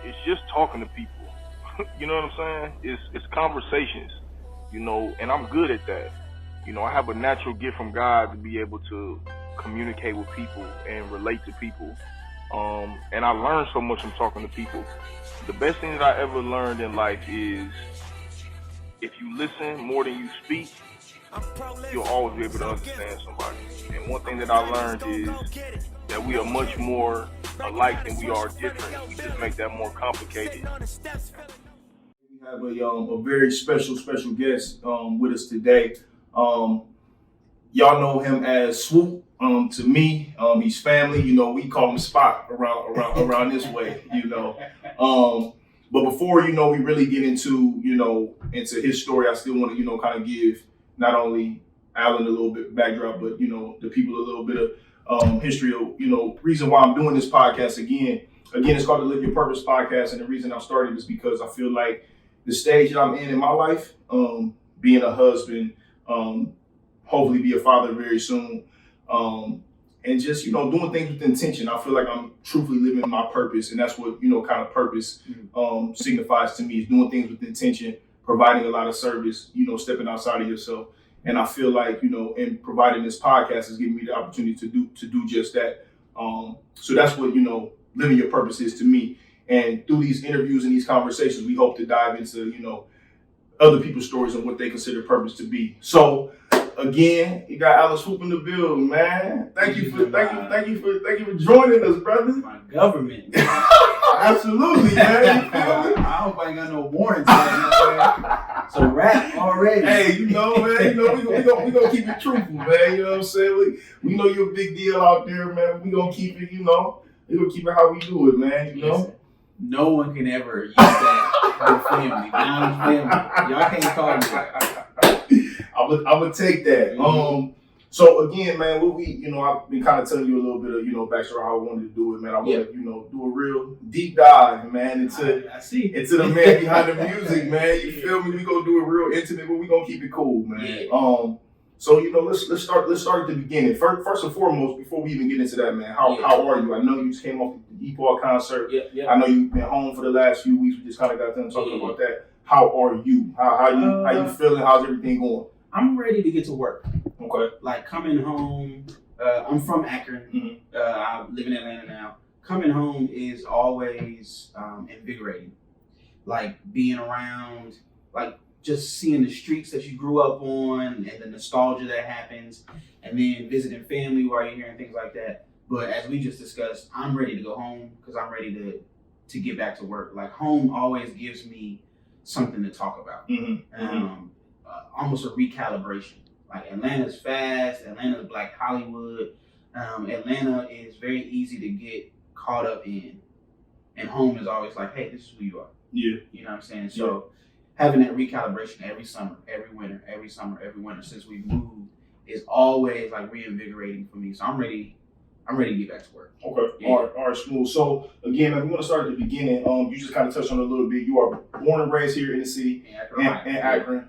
it's just talking to people. You know what I'm saying? It's conversations, and I'm good at that. I have a natural gift from God to be able to communicate with people and relate to people. And I learned so much from talking to people. The best thing that I ever learned in life is if you listen more than you speak, you'll always be able to understand somebody. And one thing that I learned is that we are much more alike than we are different. We just make that more complicated. We have a very special guest with us today. Y'all know him as Swoope. To me, he's family. We call him Spot around this way. But before we really get into into his story, I still want to kind of give not only Alan a little bit backdrop, but the people a little bit of history of reason why I'm doing this podcast again. It's called the Live Your Purpose podcast, and the reason I'm starting is because I feel like the stage that I'm in my life, being a husband, hopefully be a father very soon, and just doing things with intention. I feel like I'm truthfully living my purpose, and that's what kind of purpose signifies to me, is doing things with intention, providing a lot of service, stepping outside of yourself. And I feel like in providing this podcast is giving me the opportunity to do just that. So that's what living your purpose is to me. And through these interviews and these conversations, we hope to dive into other people's stories and what they consider purpose to be. So again, you got Alan Swoope in the building, man. Thank you for joining us, brother. My government. Absolutely, man. You feel me? I hope I ain't got no warrants man. So rap already. Hey, man, we gonna keep it truthful, man. You know what I'm saying? We know you're a big deal out there, man. We gonna keep it, we gonna keep it how we do it, man. Listen, no one can ever use that for family. Family. Y'all can't call me that. I would take that. Mm-hmm. So again, man, what I've been kind of telling you a little bit of backstory how I wanted to do it, man. I want to do a real deep dive, man, into the man behind the music, man. You feel me? We gonna do it real intimate, but we gonna keep it cool, man. Yeah. So let's start at the beginning. First and foremost, before we even get into that, man, how are you? I know you just came off the EPAW concert. Yeah. I know you've been home for the last few weeks. We just kind of got done talking about that. How are you? How you feeling? How's everything going? I'm ready to get to work. Okay. Like coming home, I'm from Akron. Mm-hmm. I live in Atlanta now. Coming home is always invigorating. Like being around, like just seeing the streets that you grew up on and the nostalgia that happens, and then visiting family while you're here and things like that. But as we just discussed, I'm ready to go home because I'm ready to get back to work. Like home always gives me something to talk about. Mm-hmm. Almost a recalibration. Like Atlanta's fast, Atlanta's Black Hollywood. Atlanta is very easy to get caught up in. And home is always like, hey, this is who you are. Yeah. You know what I'm saying? So having that recalibration every summer, every winter, since we've moved is always like reinvigorating for me. So I'm ready to get back to work. Okay. Yeah. All right, smooth. So again, man, we want to start at the beginning. You just kind of touched on it a little bit. You are born and raised here in the city, in Akron.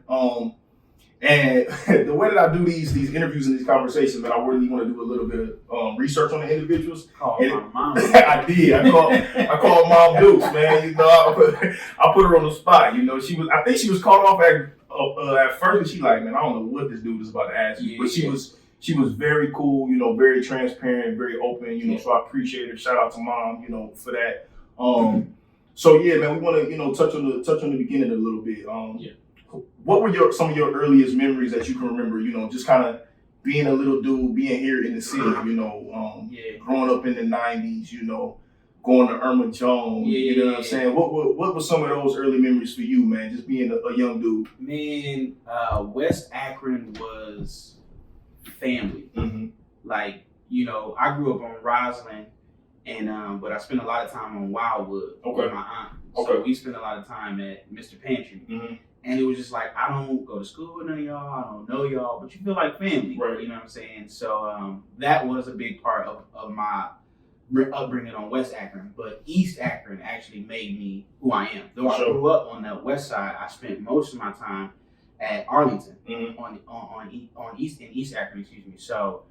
And the way that I do these interviews and these conversations, man, I really want to do a little bit of research on the individuals. Call my mom. I did. I called Mom Dukes, man. I put her on the spot. I think she was caught off at first, and she like, man, I don't know what this dude is about to ask me. But she was very cool, very transparent, very open, so I appreciate her. Shout out to Mom, for that. So yeah, man, we want to, touch on the beginning a little bit. What were some of your earliest memories that you can remember, just kind of being a little dude, being here in the city, growing up in the 90s, going to Irma Jones, you know what I'm saying? What were some of those early memories for you, man, just being a young dude? Man, West Akron was family. Mm-hmm. Like, I grew up on Roslyn, and but I spent a lot of time on Wildwood with my aunt. So we spent a lot of time at Mr. Pantry. Mm-hmm. And it was just like, I don't go to school with none of y'all, I don't know y'all, but you feel like family, right? You know what I'm saying? So that was a big part of my upbringing on West Akron. But East Akron actually made me who I am. Though I grew up on the west side, I spent most of my time at Arlington, mm-hmm. on East Akron, excuse me. So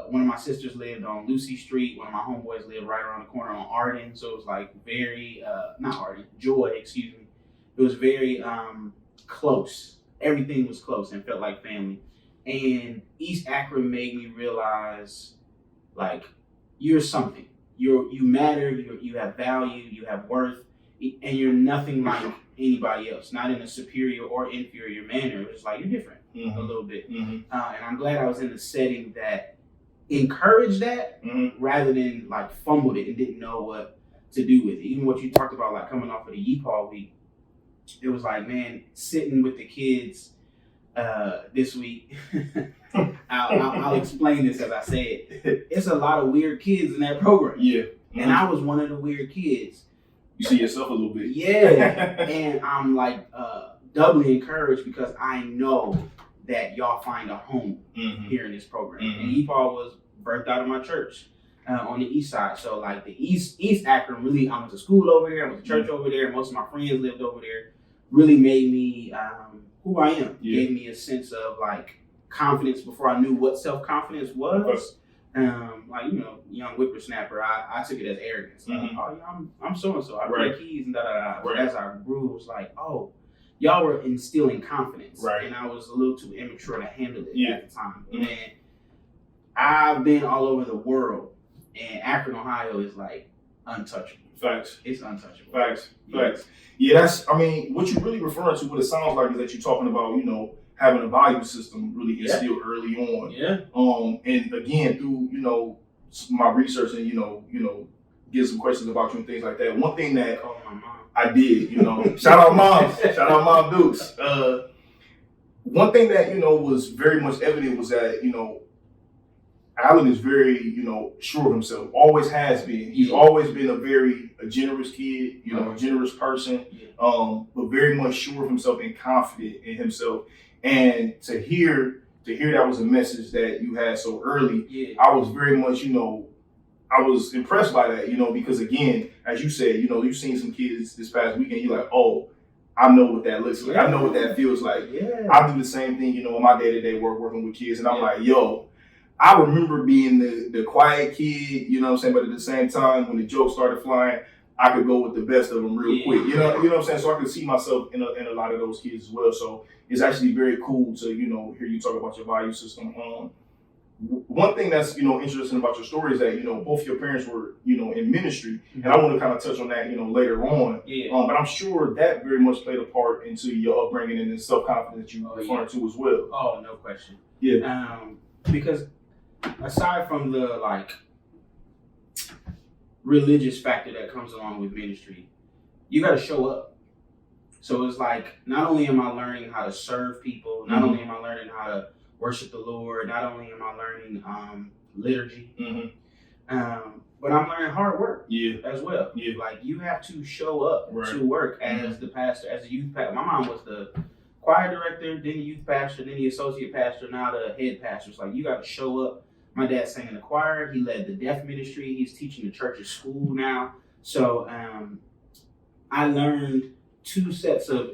One of my sisters lived on Lucy Street. One of my homeboys lived right around the corner on Arden. So it was like very, not Arden, Joy, excuse me. It was very close. Everything was close and felt like family. And East Akron made me realize, like, you're something. You matter. You have value. You have worth, and you're nothing like anybody else. Not in a superior or inferior manner. It's like you're different a little bit. And I'm glad I was in a setting that encouraged that rather than like fumbled it and didn't know what to do with it. Even what you talked about, like coming off of the Yeepaw week, it was like, man, sitting with the kids this week. I'll explain this as I say it. It's a lot of weird kids in that program. Yeah. And I was one of the weird kids. You see yourself a little bit. Yeah. And I'm like doubly encouraged because I know that y'all find a home here in this program. And Yeepaw was birthed out of my church on the east side. So like the East Akron really, I went to school over there, I went to church over there, most of my friends lived over there, really made me who I am. Gave me a sense of like confidence before I knew what self-confidence was. Like, you know, young whippersnapper, I took it as arrogance. Like, oh, yeah, I'm so-and-so. I play keys and da-da-da. But as I grew, it was like, oh, y'all were instilling confidence. And I was a little too immature to handle it at the time. And I've been all over the world, and Akron, Ohio is like untouchable. Facts. It's untouchable. Facts. Yeah, that's, I mean, what you're really referring to, what it sounds like is that you're talking about, you know, having a value system really instilled early on. And again, through, you know, my research and, you know, get some questions about you and things like that. One thing that I did, you know, shout out Mom Dukes. One thing that, you know, was very much evident was that, you know, Alan is very, you know, sure of himself, always has been. He's always been a generous kid, you know, a generous person, but very much sure of himself and confident in himself. And to hear that was a message that you had so early, I was very much, you know, I was impressed by that, you know, because again, as you said, you know, you've seen some kids this past weekend, you're like, oh, I know what that looks like. I know what that feels like. I do the same thing, you know, in my day-to-day work, working with kids, and I'm like, yo, I remember being the quiet kid, you know what I'm saying? But at the same time, when the jokes started flying, I could go with the best of them real quick. You know what I'm saying? So I could see myself in a lot of those kids as well. So it's actually very cool to, you know, hear you talk about your value system. One thing that's, you know, interesting about your story is that, you know, both your parents were, you know, in ministry. And I want to kind of touch on that, you know, later on. But I'm sure that very much played a part into your upbringing and the self-confidence that you referred to as well. Oh, no question. Because aside from the like religious factor that comes along with ministry, you got to show up. So it's like, not only am I learning how to serve people, not only am I learning how to worship the Lord, not only am I learning liturgy, but I'm learning hard work as well. Like, you have to show up to work as the pastor, as the youth pastor. My mom was the choir director, then the youth pastor, then the associate pastor, now the head pastor. It's like, you got to show up. My dad sang in the choir. He led the deaf ministry. He's teaching the church's school now. So I learned two sets of,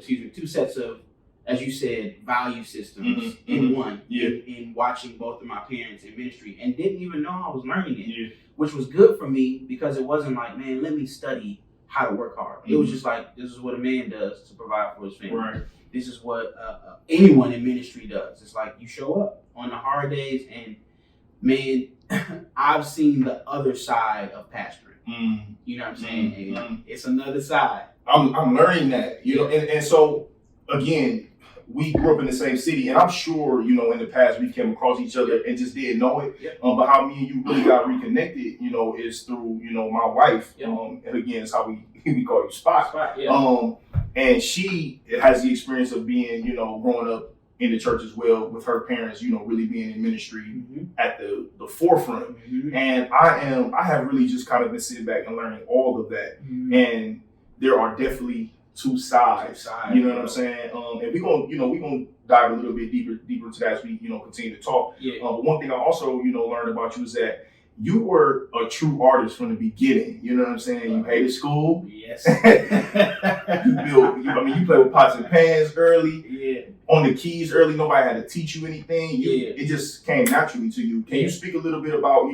as you said, value systems in one, in watching both of my parents in ministry, and didn't even know I was learning it, which was good for me because it wasn't like, man, let me study how to work hard. It was just like, this is what a man does to provide for his family. This is what anyone in ministry does. It's like, you show up on the hard days, and man, I've seen the other side of pastoring. You know what I'm saying? And it's another side. I'm learning that, you know, and so again, we grew up in the same city, and I'm sure, you know, in the past we came across each other and just didn't know it. But how me and you really got reconnected, you know, is through, you know, my wife. And again, it's how we call you Spot. And she has the experience of being, you know, growing up in the church as well, with her parents, you know, really being in ministry at the forefront. And I have really just kind of been sitting back and learning all of that. And there are definitely two sides. You know what I'm saying? And we're gonna dive a little bit deeper into that as we, you know, continue to talk. But one thing I also, you know, learned about you is that you were a true artist from the beginning. You know what I'm saying? You hated school. Yes. You play with pots and pans early. on the keys early. Nobody had to teach you anything. It just came naturally to you. Can you speak a little bit about,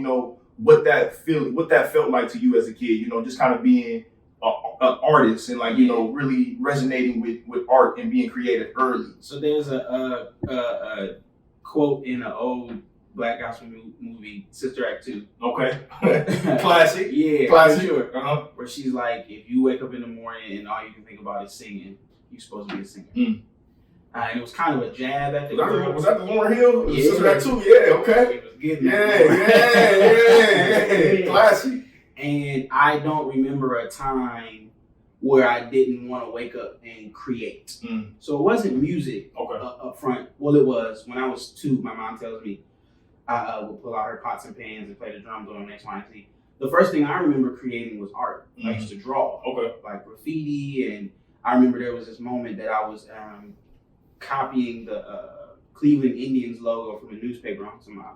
what that felt like to you as a kid? Just kind of being an artist and like, really resonating with art and being creative early. So there's a quote in an old Black gospel movie, Sister Act 2. Okay. Classic. Yeah, classic. Sure. Uh-huh. Where she's like, if you wake up in the morning and all you can think about is singing, you're supposed to be a singer. And it was kind of a jab at the girl. Was that the Lauryn Hill? Yeah. Sister Act 2? Yeah, okay. It was getting Yeah. Classic. And I don't remember a time where I didn't want to wake up and create. So it wasn't music up front. Well, it was. When I was 2, my mom tells me, I would pull out her pots and pans and play the drums on X, Y, and Z. The first thing I remember creating was art. I used to draw, like graffiti, and I remember there was this moment that I was copying the Cleveland Indians logo from a newspaper onto my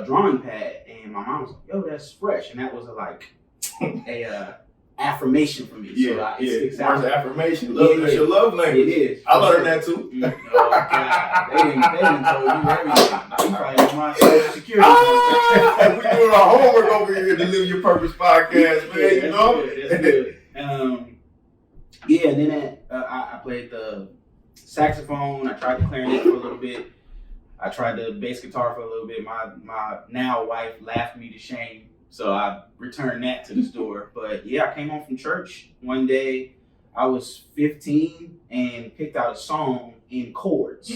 drawing pad, and my mom was like, "Yo, that's fresh," and that was a affirmation for me. It sticks out. Words of affirmation. That's your love language. It is. I learned that too. Oh God, they didn't tell you everything. You probably know my social security. We doing our homework over here to Live Your Purpose podcast, man. That's good. And then I played the saxophone. I tried the clarinet for a little bit. I tried the bass guitar for a little bit. My now wife laughed me to shame, so I returned that to the store. But yeah, I came home from church one day. I was 15 and picked out a song in chords,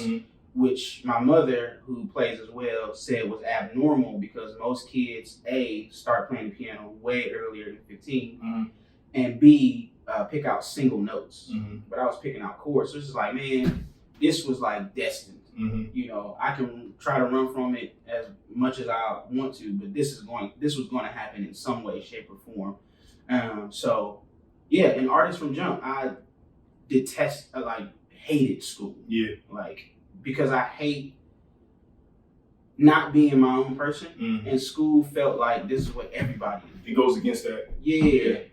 which my mother, who plays as well, said was abnormal because most kids, A, start playing the piano way earlier than 15, and B, pick out single notes. But I was picking out chords. So it's just like, man, this was like destined. I can try to run from it as much as I want to, but this was going to happen in some way, shape, or form. An artist from jump. I hated school. Yeah. Because I hate not being my own person, and school felt like this is what everybody is. It goes against that. Yeah.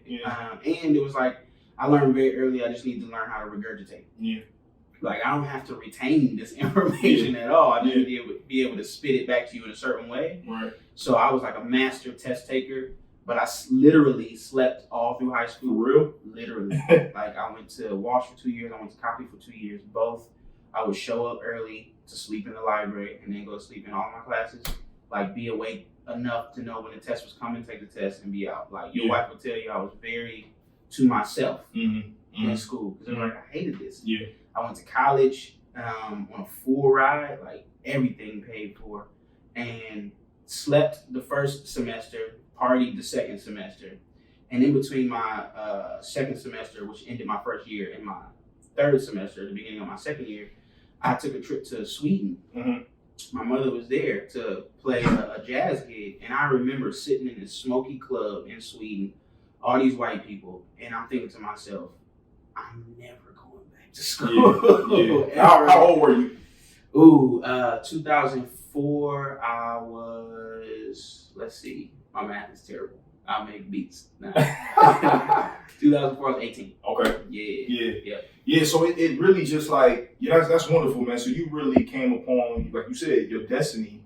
And it was like, I learned very early, I just need to learn how to regurgitate. Yeah. Like, I don't have to retain this information at all. I just need to be able to spit it back to you in a certain way. Right. So I was like a master test taker, but I literally slept all through high school. For real? Literally. Like, I went to Walsh for 2 years. I went to Copley for 2 years. Both. I would show up early to sleep in the library and then go to sleep in all my classes. Like, be awake enough to know when the test was coming, take the test, and be out. Like, your wife would tell you I was very to myself in school. Because I hated this. Yeah. I went to college on a full ride, like everything paid for, and slept the first semester, partied the second semester. And in between my second semester, which ended my first year, and my third semester, the beginning of my second year, I took a trip to Sweden. My mother was there to play a jazz gig, and I remember sitting in this smoky club in Sweden, all these white people, and I'm thinking to myself, I'm never going back to school. Yeah. How old were you? 2004, I was, let's see, my math is terrible. I'll make beats. 2004, I was 18. Okay. Yeah, so it really just like, that's wonderful, man. So you really came upon, like you said, your destiny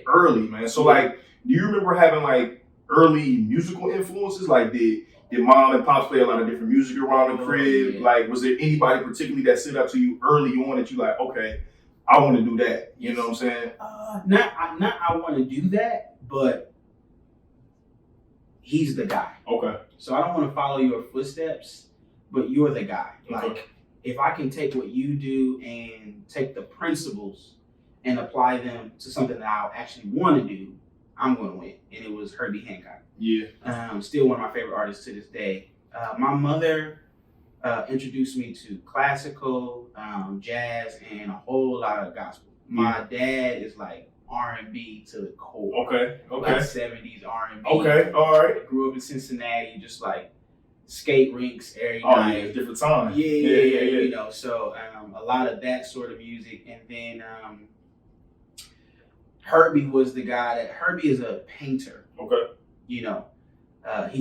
early, man. So like, do you remember having like early musical influences? Like did mom and pops play a lot of different music around the crib? Yeah. Like, was there anybody particularly that stood out to you early on that you like, okay, I want to do that? You know what I'm saying? Not I want to do that, but he's the guy. Okay. So I don't want to follow your footsteps, but you're the guy. Okay. Like, if I can take what you do and take the principles and apply them to something that I actually want to do, I'm going to win. And it was Herbie Hancock. Yeah. Still one of my favorite artists to this day. My mother introduced me to classical, jazz, and a whole lot of gospel. My dad is like R&B to the core. Okay. Like 70s R&B. Okay. All right. Grew up in Cincinnati, just like skate rinks every night. Yeah, different time. Yeah. So a lot of that sort of music, and then Herbie was the guy that Herbie is a painter. Okay. He's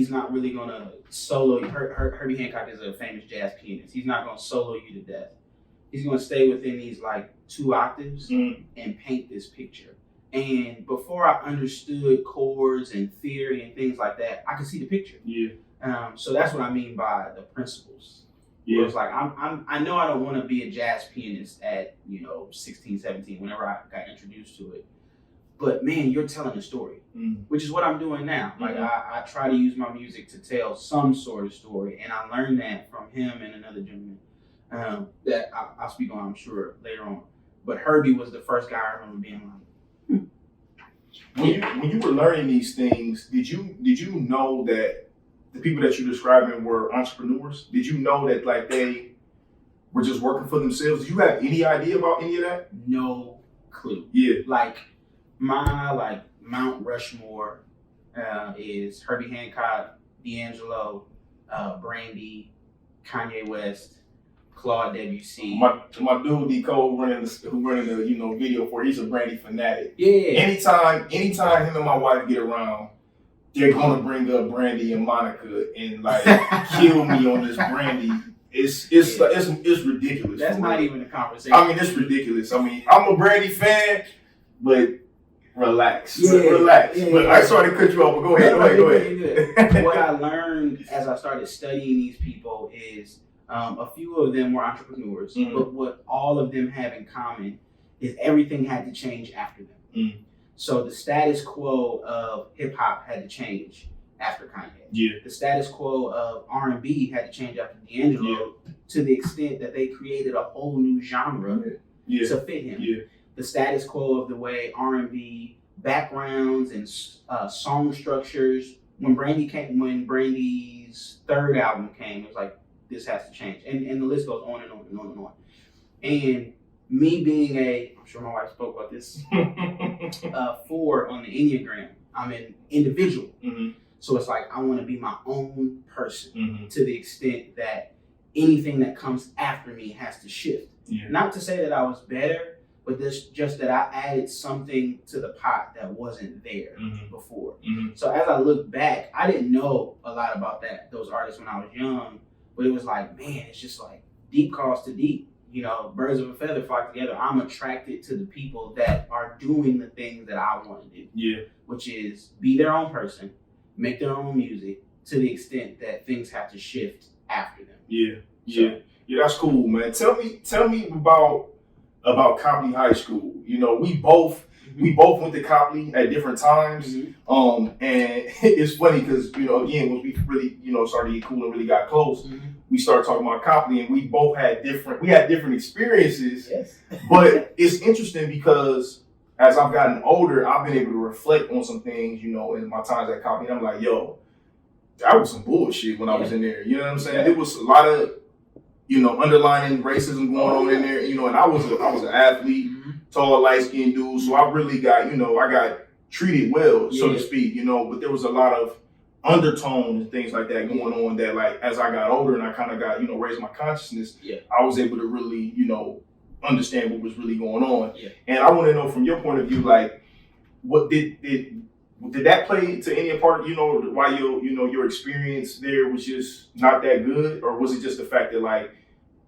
not really gonna solo. Herbie Hancock is a famous jazz pianist. He's not gonna solo you to death, he's gonna stay within these like 2 octaves and paint this picture. And before I understood chords and theory and things like that, I could see the picture. Yeah. So that's what I mean by the principles. Yeah. It's like I know I don't want to be a jazz pianist at 16, 17, whenever I got introduced to it. But man, you're telling a story, which is what I'm doing now. Like I try to use my music to tell some sort of story, and I learned that from him and another gentleman that I'll speak on, I'm sure, later on. But Herbie was the first guy I remember being like, When you were learning these things, did you know that the people that you're describing were entrepreneurs? Did you know that like they were just working for themselves? Did you have any idea about any of that? No clue. Yeah. Like my Mount Rushmore is Herbie Hancock, D'Angelo, Brandy, Kanye West, Claude Debussy. My dude D Cole running the video for, he's a Brandy fanatic. Yeah. Anytime him and my wife get around, they're gonna bring up Brandy and Monica and like kill me on this Brandy. It's ridiculous. That's not even a conversation. I mean, it's ridiculous. I mean, I'm a Brandy fan, but relax. Yeah. Relax. Yeah. But I started to cut you off, but go ahead. What I learned as I started studying these people is a few of them were entrepreneurs, but what all of them have in common is everything had to change after them. So the status quo of hip hop had to change after Kanye. Yeah. The status quo of R&B had to change after D'Angelo, to the extent that they created a whole new genre to fit him. Yeah. The status quo of the way R&B backgrounds and song structures. When Brandy's third album came, it was like, this has to change. And the list goes on and on and on and on. And me being I'm sure my wife spoke about this, 4 on the Enneagram, I'm an individual. So it's like, I want to be my own person to the extent that anything that comes after me has to shift. Yeah. Not to say that I was better, but just that I added something to the pot that wasn't there before. So as I look back, I didn't know a lot about those artists when I was young, but it was like, man, it's just like deep calls to deep. Birds of a feather flock together. I'm attracted to the people that are doing the things that I want to do. Yeah. Which is be their own person, make their own music to the extent that things have to shift after them. Yeah. Yeah, that's cool, man. Tell me about Copley High School. We both went to Copley at different times. And it's funny because, again, once we really, started to get cool and really got close, we started talking about Copley, and we both had different experiences. Yes. But it's interesting because as I've gotten older, I've been able to reflect on some things, in my times at Copley. And I'm like, yo, that was some bullshit when I was in there. You know what I'm saying? There was a lot of, underlying racism going on in there. And I was an athlete, tall, light-skinned dude. So I really got, I got treated well, so to speak, but there was a lot of undertones and things like that going on that, like, as I got older and I kind of got, raised my consciousness, I was able to really, understand what was really going on. Yeah. And I want to know from your point of view, like, what did that play to any part, why your experience there was just not that good? Or was it just the fact that, like,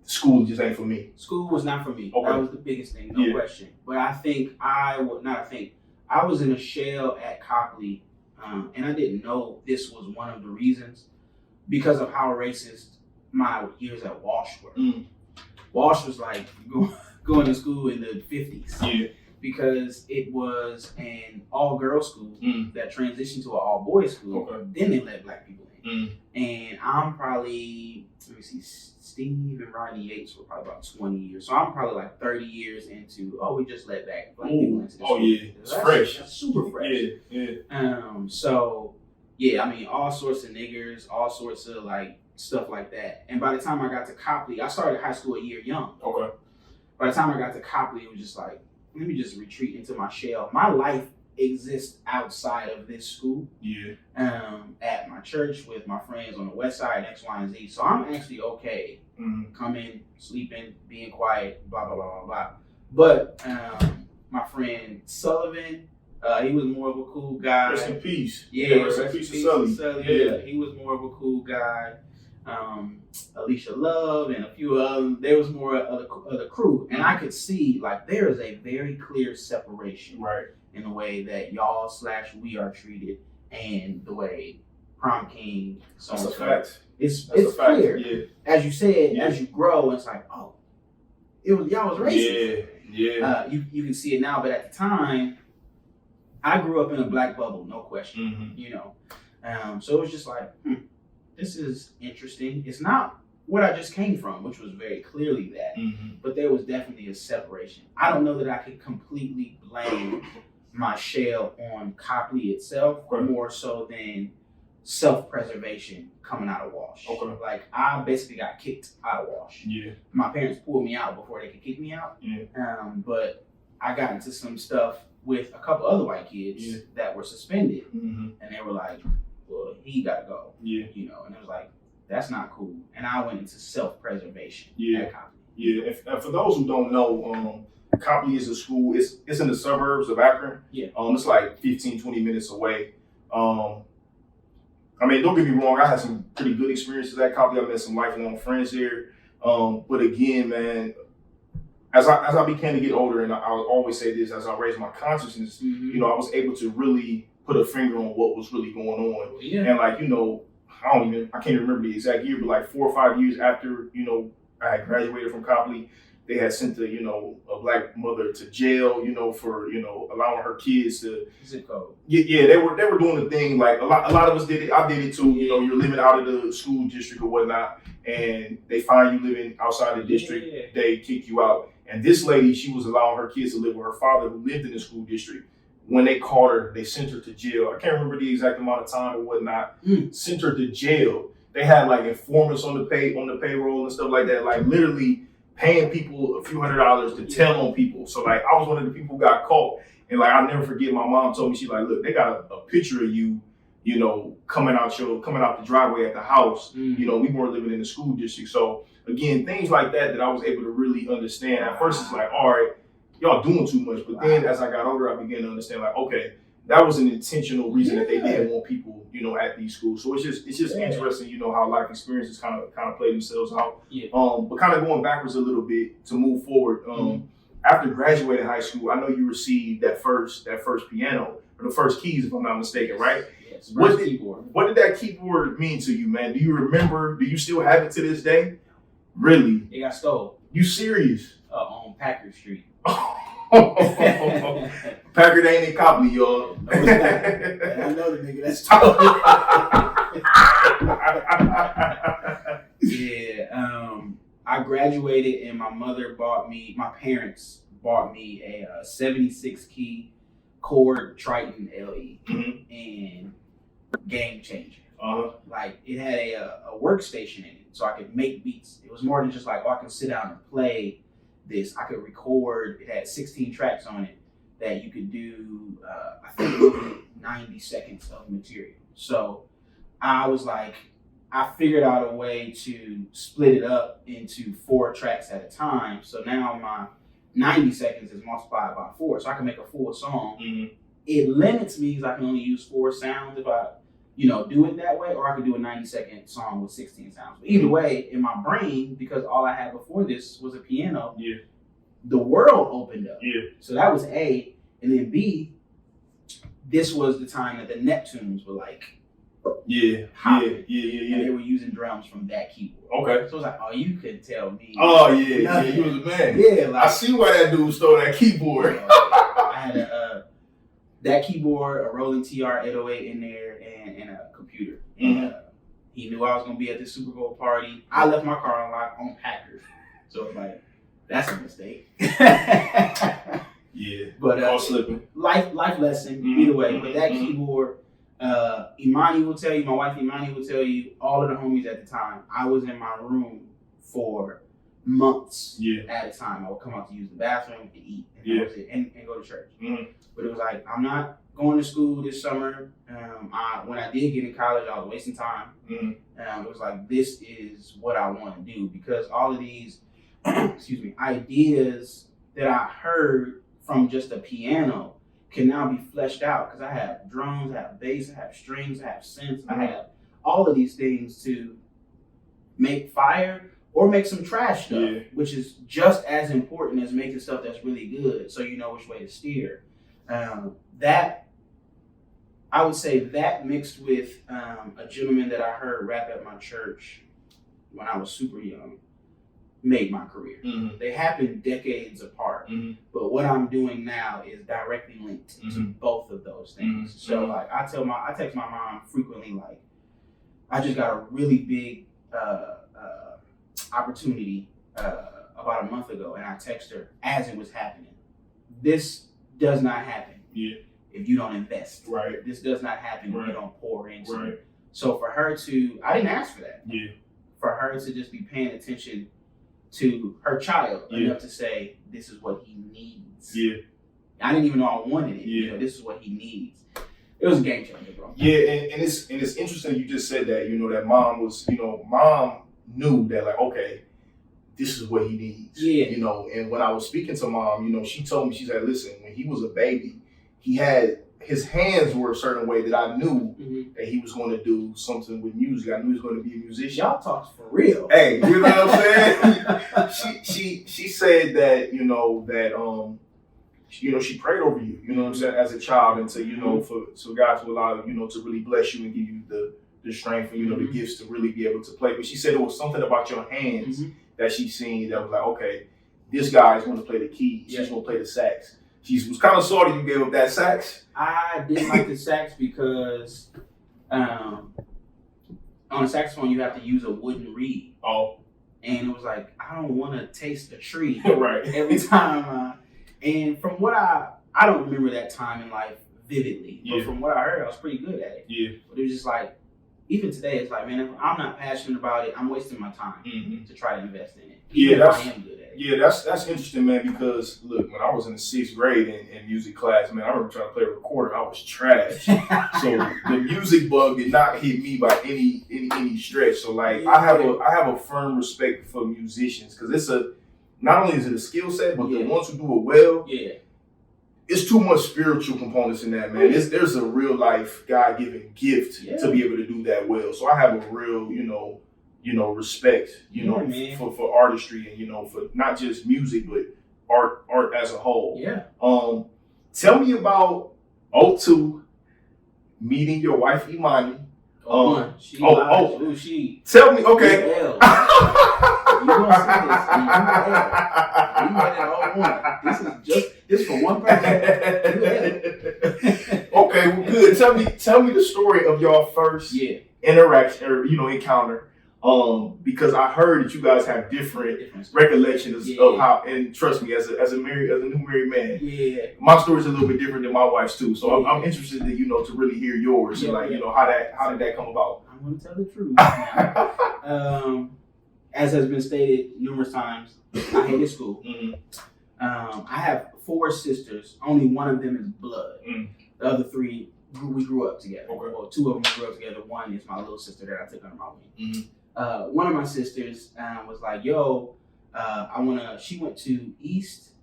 school just ain't for me? School was not for me. Okay. That was the biggest thing, no question. But I was in a shell at Copley, and I didn't know this was one of the reasons because of how racist my years at Walsh were. Walsh was like going to school in the 50s. Yeah. Because it was an all-girls school that transitioned to an all-boys school. Okay. Then they let black people in. And I'm probably, Steve and Rodney Yates were probably about 20 years. So I'm probably like 30 years into, we just let black people into the school. Oh, yeah. It's fresh. That's super fresh. Yeah. All sorts of niggers, all sorts of like stuff like that. And by the time I got to Copley, I started high school a year young. Okay. By the time I got to Copley, it was just like, let me just retreat into my shell. My life exists outside of this school. Yeah. At my church with my friends on the west side, X, Y, and Z. So I'm actually okay coming, sleeping, being quiet, blah, blah, blah, blah, blah. But my friend Sullivan, he was more of a cool guy. Rest in peace. Yeah, rest in peace to Sully. Yeah, he was more of a cool guy. Alicia Love, and a few of them. There was more of the crew, and I could see like there is a very clear separation, Right. in the way that y'all/we are treated, and the way Prom King. So That's a fact. It's That's a fact. clear. Yeah. As you said, Yeah. as you grow, it's like, oh, y'all was racist. Yeah. You can see it now, but at the time, I grew up in a black bubble, no question. Mm-hmm. You know, so it was just like, this is interesting. It's not what I just came from, which was very clearly that, Mm-hmm. but there was definitely a separation. I don't know that I could completely blame my shell on Copley itself, or Right. more so than self-preservation coming out of Walsh. Okay. Like, I basically got kicked out of Walsh. Yeah. My parents pulled me out before they could kick me out. Yeah. But I got into some stuff with a couple other white kids that were suspended, Mm-hmm. and they were like, well, he got to go. Yeah. You know, and it was like, that's not cool. And I went into self-preservation at Copley. Yeah. And for those who don't know, Copley is a school. It's in the suburbs of Akron. Yeah. It's like 15, 20 minutes away. I mean, don't get me wrong. I had some pretty good experiences at Copley. I met some lifelong friends there. But again, man, as I began to get older, and I'll always say this, as I raised my consciousness, Mm-hmm. you know, I was able to really put a finger on what was really going on. Yeah. And like, you know, I can't even remember the exact year, but like 4 or 5 years after, you know, I had graduated from Copley, they had sent a black mother to jail, you know, for, you know, allowing her kids to Zip code. Yeah, they were doing the thing. Like a lot of us did it. I did it too. You know, you're living out of the school district or whatnot, and they find you living outside the district. Yeah. They kick you out. And this lady, she was allowing her kids to live with her father, who lived in the school district. When they caught her, they sent her to jail. I can't remember the exact amount of time or whatnot. Sent her to jail. They had like informants on the payroll and stuff like that. Like literally paying people a few $100s to tell on people. So like I was one of the people who got caught. And like I'll never forget, my mom told me, she's like, look, they got a picture of you, you know, coming out the driveway at the house. You know, we weren't living in the school district. So again, things like that I was able to really understand. At first it's like, all right, y'all doing too much. But then as I got older, I began to understand like, okay, that was an intentional reason that they didn't want people, you know, at these schools. So it's just interesting, you know, how life experiences kind of play themselves out. Yeah. But kind of going backwards a little bit to move forward. After graduating high school, I know you received that first piano, or the first keys, if I'm not mistaken, right? Yes. What Keyboard. did that keyboard mean to you, man? Do you remember? Do you still have it to this day? Really? It got stole. You serious? On Packard Street. Packard ain't in Copley, y'all. No, it's not. I know the nigga that's stole. Yeah. I graduated and my parents bought me a 76 key Chord Triton LE and game changer. Like it had a workstation in it, so I could make beats. It was more than just like, oh, I can sit down and play this. I could record. It had 16 tracks on it that you could do, I think 90 seconds of material. So I was like, I figured out a way to split it up into 4 tracks at a time. So now my 90 seconds is multiplied by 4. So I can make a full song. It limits me because I can only use 4 sounds if I, you know, do it that way, or I could do a 90-second song with 16 sounds. But either way, in my brain, because all I had before this was a piano, the world opened up. So that was A. And then B, this was the time that the Neptunes were like, hopping. And they were using drums from that keyboard. Okay. So it was like, oh, you could tell me. Oh, yeah, you was a man. Yeah, like, I see why that dude stole that keyboard. I had that keyboard, a Roland TR 808 in there, and a computer. And he knew I was going to be at the Super Bowl party. I left my car unlocked on Packers. So it's like, that's a mistake. But all slipping. Life lesson, either way. But that keyboard, Imani will tell you, my wife Imani will tell you, all of the homies at the time, I was in my room for months at a time. I would come out to use the bathroom and eat, and that was it, and go to church. But it was like, I'm not going to school this summer. When I did get in college, I was wasting time. It was like, this is what I want to do, because all of these ideas that I heard from just a piano can now be fleshed out, because I have drums, I have bass, I have strings, I have synths, I have all of these things to make fire or make some trash stuff, Yeah. which is just as important as making stuff that's really good, so you know which way to steer. That, I would say, that mixed with a gentleman that I heard rap at my church when I was super young, made my career. Mm-hmm. They happened decades apart, Mm-hmm. but what I'm doing now is directly linked to both of those things. So like I text my mom frequently, like, I just got a really big opportunity about a month ago, and I text her as it was happening. This does not happen if you don't invest. Right. This does not happen if you don't pour into Right. it. So for her to, I didn't ask for that. Yeah. For her to just be paying attention to her child enough to say, this is what he needs. Yeah. I didn't even know I wanted it. Yeah. You know, this is what he needs. It was a game changer, bro. Yeah, and it's interesting you just said that, that mom knew that, like, okay, this is what he needs. Yeah. And when I was speaking to mom, she told me, she said, listen, when he was a baby, he had, his hands were a certain way that I knew that he was going to do something with music. I knew he was going to be a musician. Y'all talks for real. Hey, you know what I'm saying? she said that, she prayed over you, you know what I'm saying, as a child, and to, for God to allow, to really bless you and give you the strength and, the gifts to really be able to play. But she said it was something about your hands that she seen that was like, okay, this guy is going to play the keys. She's going to play the sax. She was kind of sorry you gave up that sax. I didn't like the sax because on a saxophone you have to use a wooden reed. Oh. And it was like, I don't want to taste a tree right. every time. And from what I don't remember that time in life vividly, but from what I heard, I was pretty good at it. Yeah. But it was just like, even today, it's like, man, if I'm not passionate about it, I'm wasting my time to try to invest in it. Even if I am good at it. Yeah, that's interesting, man, because look, when I was in the 6th grade in music class, man, I remember trying to play a recorder, I was trash. So the music bug did not hit me by any stretch. So like I have a firm respect for musicians, because it's not only is it a skill set, but the ones who do it well, it's too much spiritual components in that, man. There's a real life God-given gift to be able to do that well. So I have a real, respect, for artistry and, for not just music, but art as a whole. Yeah. Tell me about 02 meeting your wife Imani. She. Tell me, okay. You gonna see this? You had it 01. This is for one person. Okay, well, good. Tell me the story of your first interaction or encounter. Because I heard that you guys have different recollections of how, and trust me, as a new married man, my story's a little bit different than my wife's too. So I'm interested in, to really hear yours and how did that come about? I'm gonna tell the truth. As has been stated numerous times, I hated school. I have 4 sisters. Only one of them is blood. The other 3, we grew up together. Okay. Well, 2 of them grew up together. One is my little sister that I took under my wing. One of my sisters was like, yo, she went to East.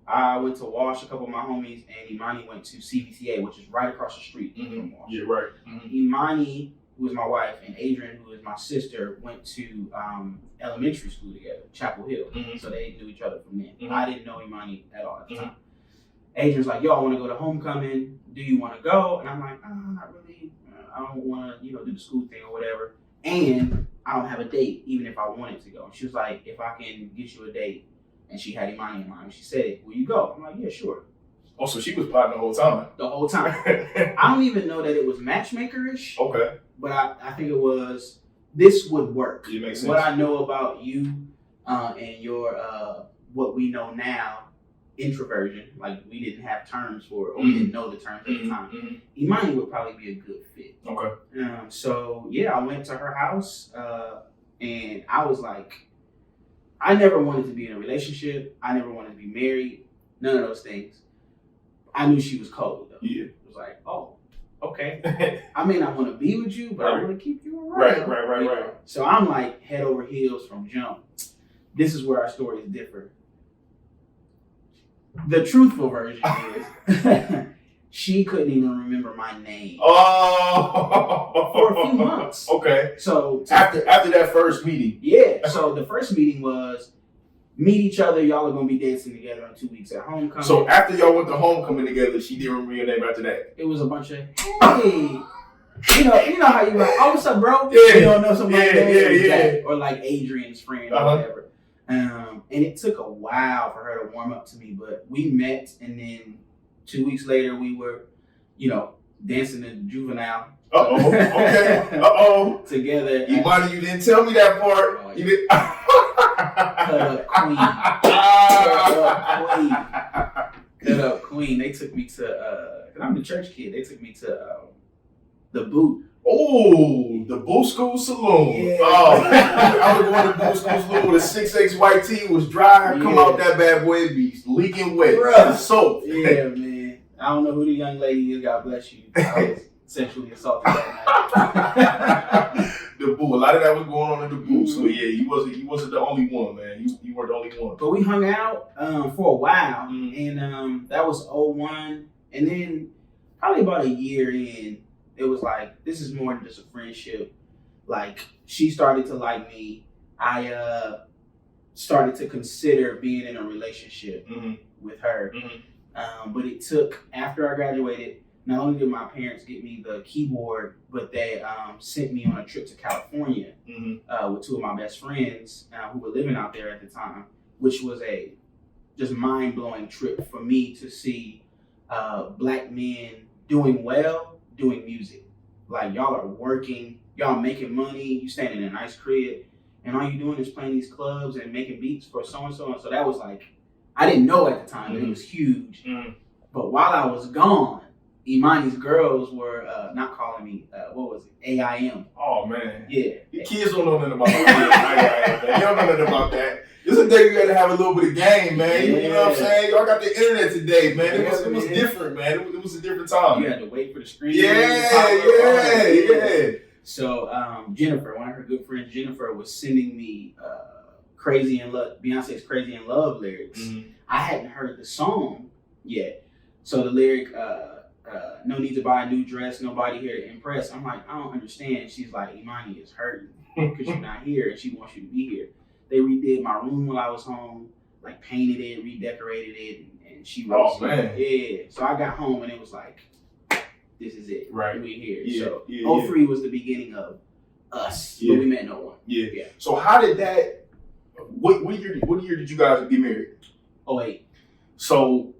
I went to Wash, a couple of my homies, and Imani went to CVCA, which is right across the street from Wash. Yeah, right. Imani, who is my wife, and Adrian, who is my sister, went to elementary school together, Chapel Hill. So they knew each other from then. I didn't know Imani at all at the time. Adrian's like, yo, I want to go to homecoming. Do you want to go? And I'm like, not really. I don't want to, do the school thing or whatever. And I don't have a date, even if I wanted to go. She was like, if I can get you a date. And she had Imani in mind. She said it. Will you go? I'm like, yeah, sure. Oh, so she was plotting the whole time? The whole time. I don't even know that it was matchmaker-ish. Okay. But I think it was, this would work. It makes sense. What I know about you and your, what we know now, introversion, like we didn't have terms for it, or we didn't know the terms at the time. Imani would probably be a good fit. Okay. So, I went to her house and I was like, I never wanted to be in a relationship. I never wanted to be married. None of those things. I knew she was cold, though. Yeah. It was like, oh, okay. I may not want to be with you, but I want to keep you around. Right. So I'm like head over heels from jump. This is where our stories differ. The truthful version is she couldn't even remember my name. Oh, for a few months. Okay. So after that first meeting. Yeah. So the first meeting was meet each other. Y'all are gonna be dancing together in 2 weeks at homecoming. So after y'all went to homecoming together, she didn't remember your name after that. It was a bunch of hey. You know how you like, oh, what's up, bro? Yeah. You don't know somebody Yeah. or like Adrian's friend or whatever. And it took a while for her to warm up to me, but we met, and then 2 weeks later we were, dancing in Juvenile. Okay. Together. Imani, you didn't tell me that part. Oh, You didn't. Cut up queen. They took me to, cause I'm the church kid. They took me to the Boot. Oh, the Boot School Saloon. Yeah. Oh, I was going to Boot School Saloon with a 6X white tee, was dry, come out that bad boy, it be leaking wet. Bruh. Soap. Yeah, man. I don't know who the young lady is. God bless you. I was sexually assaulted that night. The Boot. A lot of that was going on in the Boot. So yeah, you wasn't the only one, man. You weren't the only one. But we hung out for a while, and that was 01. And then probably about a year in, it was like, this is more than just a friendship. Like, she started to like me. I started to consider being in a relationship with her. But it took, after I graduated, not only did my parents get me the keyboard, but they sent me on a trip to California with two of my best friends who were living out there at the time, which was a just mind-blowing trip for me to see Black men doing well, doing music. Like, y'all are working, y'all making money, you staying in a nice crib, and all you doing is playing these clubs and making beats for so-and-so. And so that was like, I didn't know at the time, but it was huge. But while I was gone, Imani's girls were not calling me, what was it, AIM. Oh, man. Yeah. The kids don't know nothing about that. They don't know nothing about that. This is a day you got to have a little bit of game, man. Yeah. You know what I'm saying? Y'all got the internet today, man. Yeah, It was different, man. It was a different time. You had to wait for the screen. Yeah. So Jennifer, one of her good friends, Jennifer, was sending me Crazy in Love, Beyonce's Crazy in Love lyrics. I hadn't heard the song yet. So the lyric, no need to buy a new dress, nobody here to impress. I'm like, I don't understand. She's like, Imani is hurting because you're not here and she wants you to be here. They redid my room while I was home, like painted it, redecorated it, and she wrote man. Yeah. So I got home and it was like, this is it. Right. We're here. Yeah. So 03 was the beginning of us, but we met no one. Yeah. So how did that, what year did you guys get married? 08. So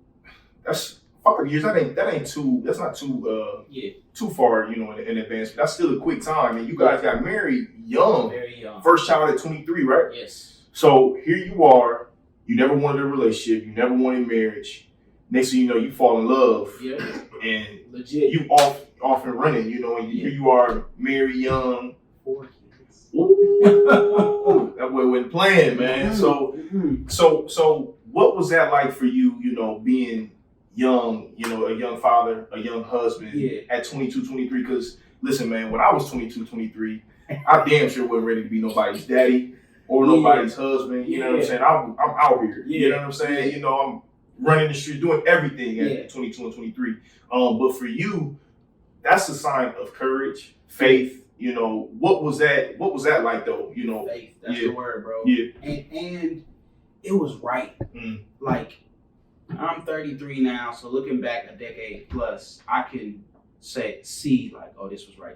that's 5 years. That's not too far, in advance. But that's still a quick time. And you guys got married young. Very young. First child at 23, right? Yes. So here you are. You never wanted a relationship. You never wanted marriage. Next thing you know, you fall in love. Yeah. And legit. you off and running, and here you are, married young. 4 kids. Ooh, that boy wasn't playing, man. So what was that like for you, being young, a young father, a young husband at 22, 23? Because listen, man, when I was 22, 23, I damn sure wasn't ready to be nobody's daddy or nobody's husband. You know what I'm saying? I'm out here. You know what I'm saying? I'm running the street, doing everything at 22 and 23. But for you, that's a sign of courage, faith. What was that like though? Faith, that's the word, bro. Yeah. And it was right. Like, I'm 33 now, so looking back a decade plus, I can see like, oh, this was right,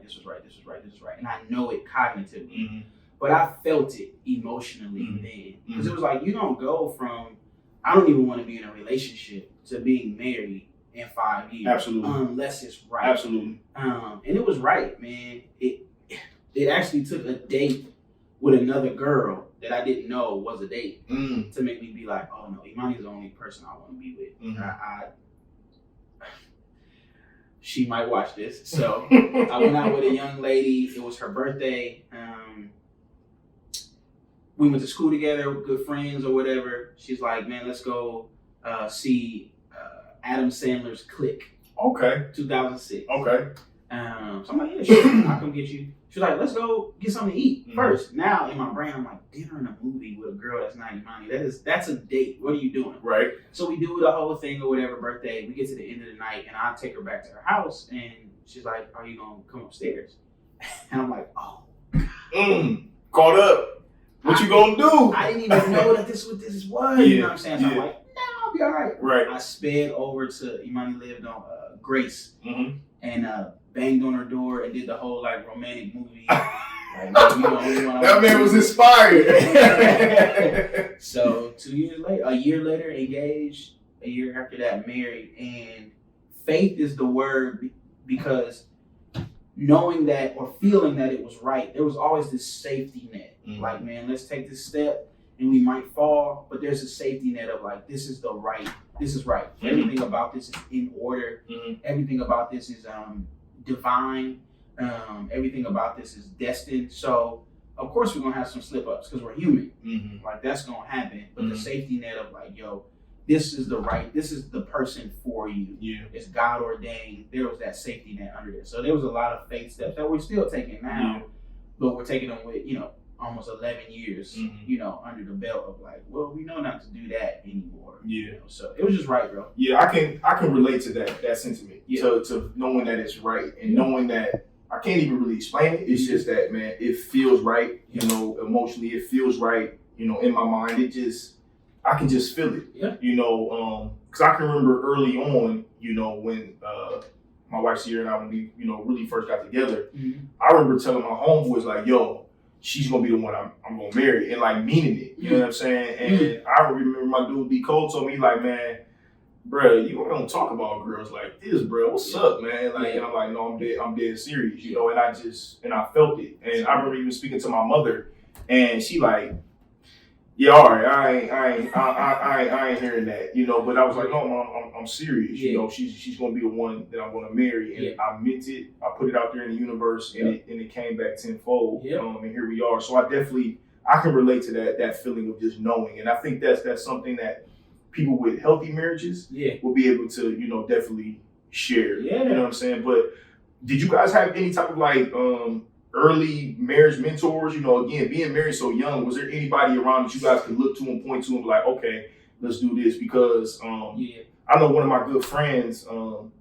and I know it cognitively. But I felt it emotionally then, because it was like, you don't go from, I don't even want to be in a relationship, to being married in 5 years. Absolutely. Unless it's right. Absolutely. And it was right, man. It actually took a date with another girl that I didn't know was a date to make me be like, oh no, Imani's the only person I want to be with. She might watch this. So I went out with a young lady. It was her birthday. We went to school together, good friends or whatever. She's like, man, let's go see Adam Sandler's Click. Okay. 2006. Okay. So I'm like, yeah, sure, I'll come get you. She was like, let's go get something to eat first. Now in my brain, I'm like, dinner and a movie with a girl that's not Imani. That's a date. What are you doing? Right. So we do the whole thing or whatever, birthday. We get to the end of the night and I take her back to her house and she's like, are you gonna come upstairs? And I'm like, oh. Caught up. What you gonna do? I didn't even know that this was. Yeah, You know what I'm saying? So I'm like, no, I'll be all right. Right. I sped over to Imani lived on Grace and banged on her door and did the whole like romantic movie. Like, that man was inspired. So 2 years later, a year later, engaged. A year after that, married. And faith is the word because knowing that or feeling that it was right, there was always this safety net. Like, man, let's take this step and we might fall, but there's a safety net of like, this is right. Everything about this is in order. Everything about this is divine. Everything about this is destined. So of course we're gonna have some slip ups because we're human. Like that's gonna happen. But the safety net of like, yo, this is the person for you. Yeah. It's God ordained. There was that safety net under there. So there was a lot of faith steps that we're still taking now, but we're taking them with, almost 11 years, under the belt of like, well, we know not to do that anymore. Yeah. So it was just right, bro. Yeah, I can relate to that sentiment. Yeah. To knowing that it's right and knowing that I can't even really explain it. It's just that, man, it feels right, emotionally it feels right, in my mind. I can just feel it. Yeah. Because I can remember early on, when my wife Sierra and I, when we, really first got together, I remember telling my homeboys like, yo, she's gonna be the one I'm gonna marry, and like meaning it. You know what I'm saying? And I remember my dude D Cole told me like, man, bro, you don't talk about girls like this, bro. What's up, man? Like, and I'm like, no, I'm dead serious, and I felt it. And I remember even speaking to my mother, and she like, yeah, all right, I ain't hearing that, But I was like, no, Mom, I'm serious. She's gonna be the one that I'm gonna marry, and I meant it. I put it out there in the universe, and it came back tenfold. And here we are. So I can relate to that feeling of just knowing, and I think that's something that people with healthy marriages will be able to, definitely share. Yeah. You know what I'm saying? But did you guys have any type of like early marriage mentors? Again, being married so young, was there anybody around that you guys could look to and point to and be like, okay, let's do this? Because I know one of my good friends, him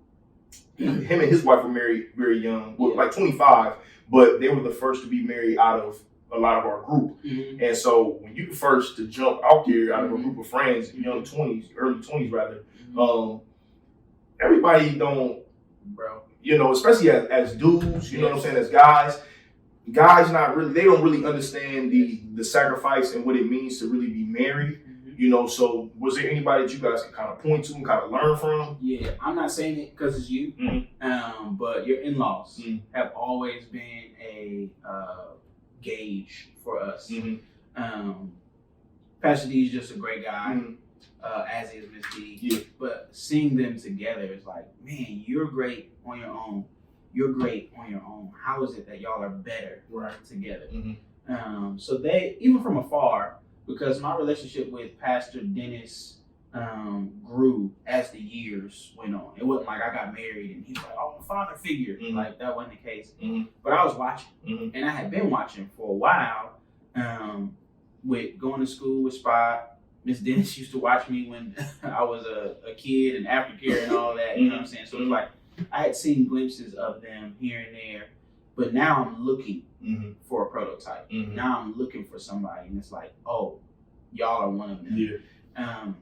and his wife were married very young, like 25, but they were the first to be married out of a lot of our group. And so when you first to jump out there out of a group of friends, early 20s rather, everybody don't, bro, especially as dudes, you know what I'm saying, as guys they don't really understand the sacrifice and what it means to really be married. So was there anybody that you guys could kind of point to and kind of learn from? Yeah, I'm not saying it because it's you, but your in-laws have always been a gauge for us. Pastor D is just a great guy, as is Miss D. Yeah. But seeing them together is like, man, you're great on your own. You're great on your own. How is it that y'all are better together? So they, even from afar, because my relationship with Pastor Dennis grew as the years went on. It wasn't like I got married and he was like, oh, I'm a father figure. Like that wasn't the case. But I was watching, and I had been watching for a while. With going to school with Spot, Miss Dennis used to watch me when I was a kid and aftercare and all that. You know what I'm saying? So it's like I had seen glimpses of them here and there, but now I'm looking for a prototype. Now I'm looking for somebody, and it's like, oh, y'all are one of them. Yeah.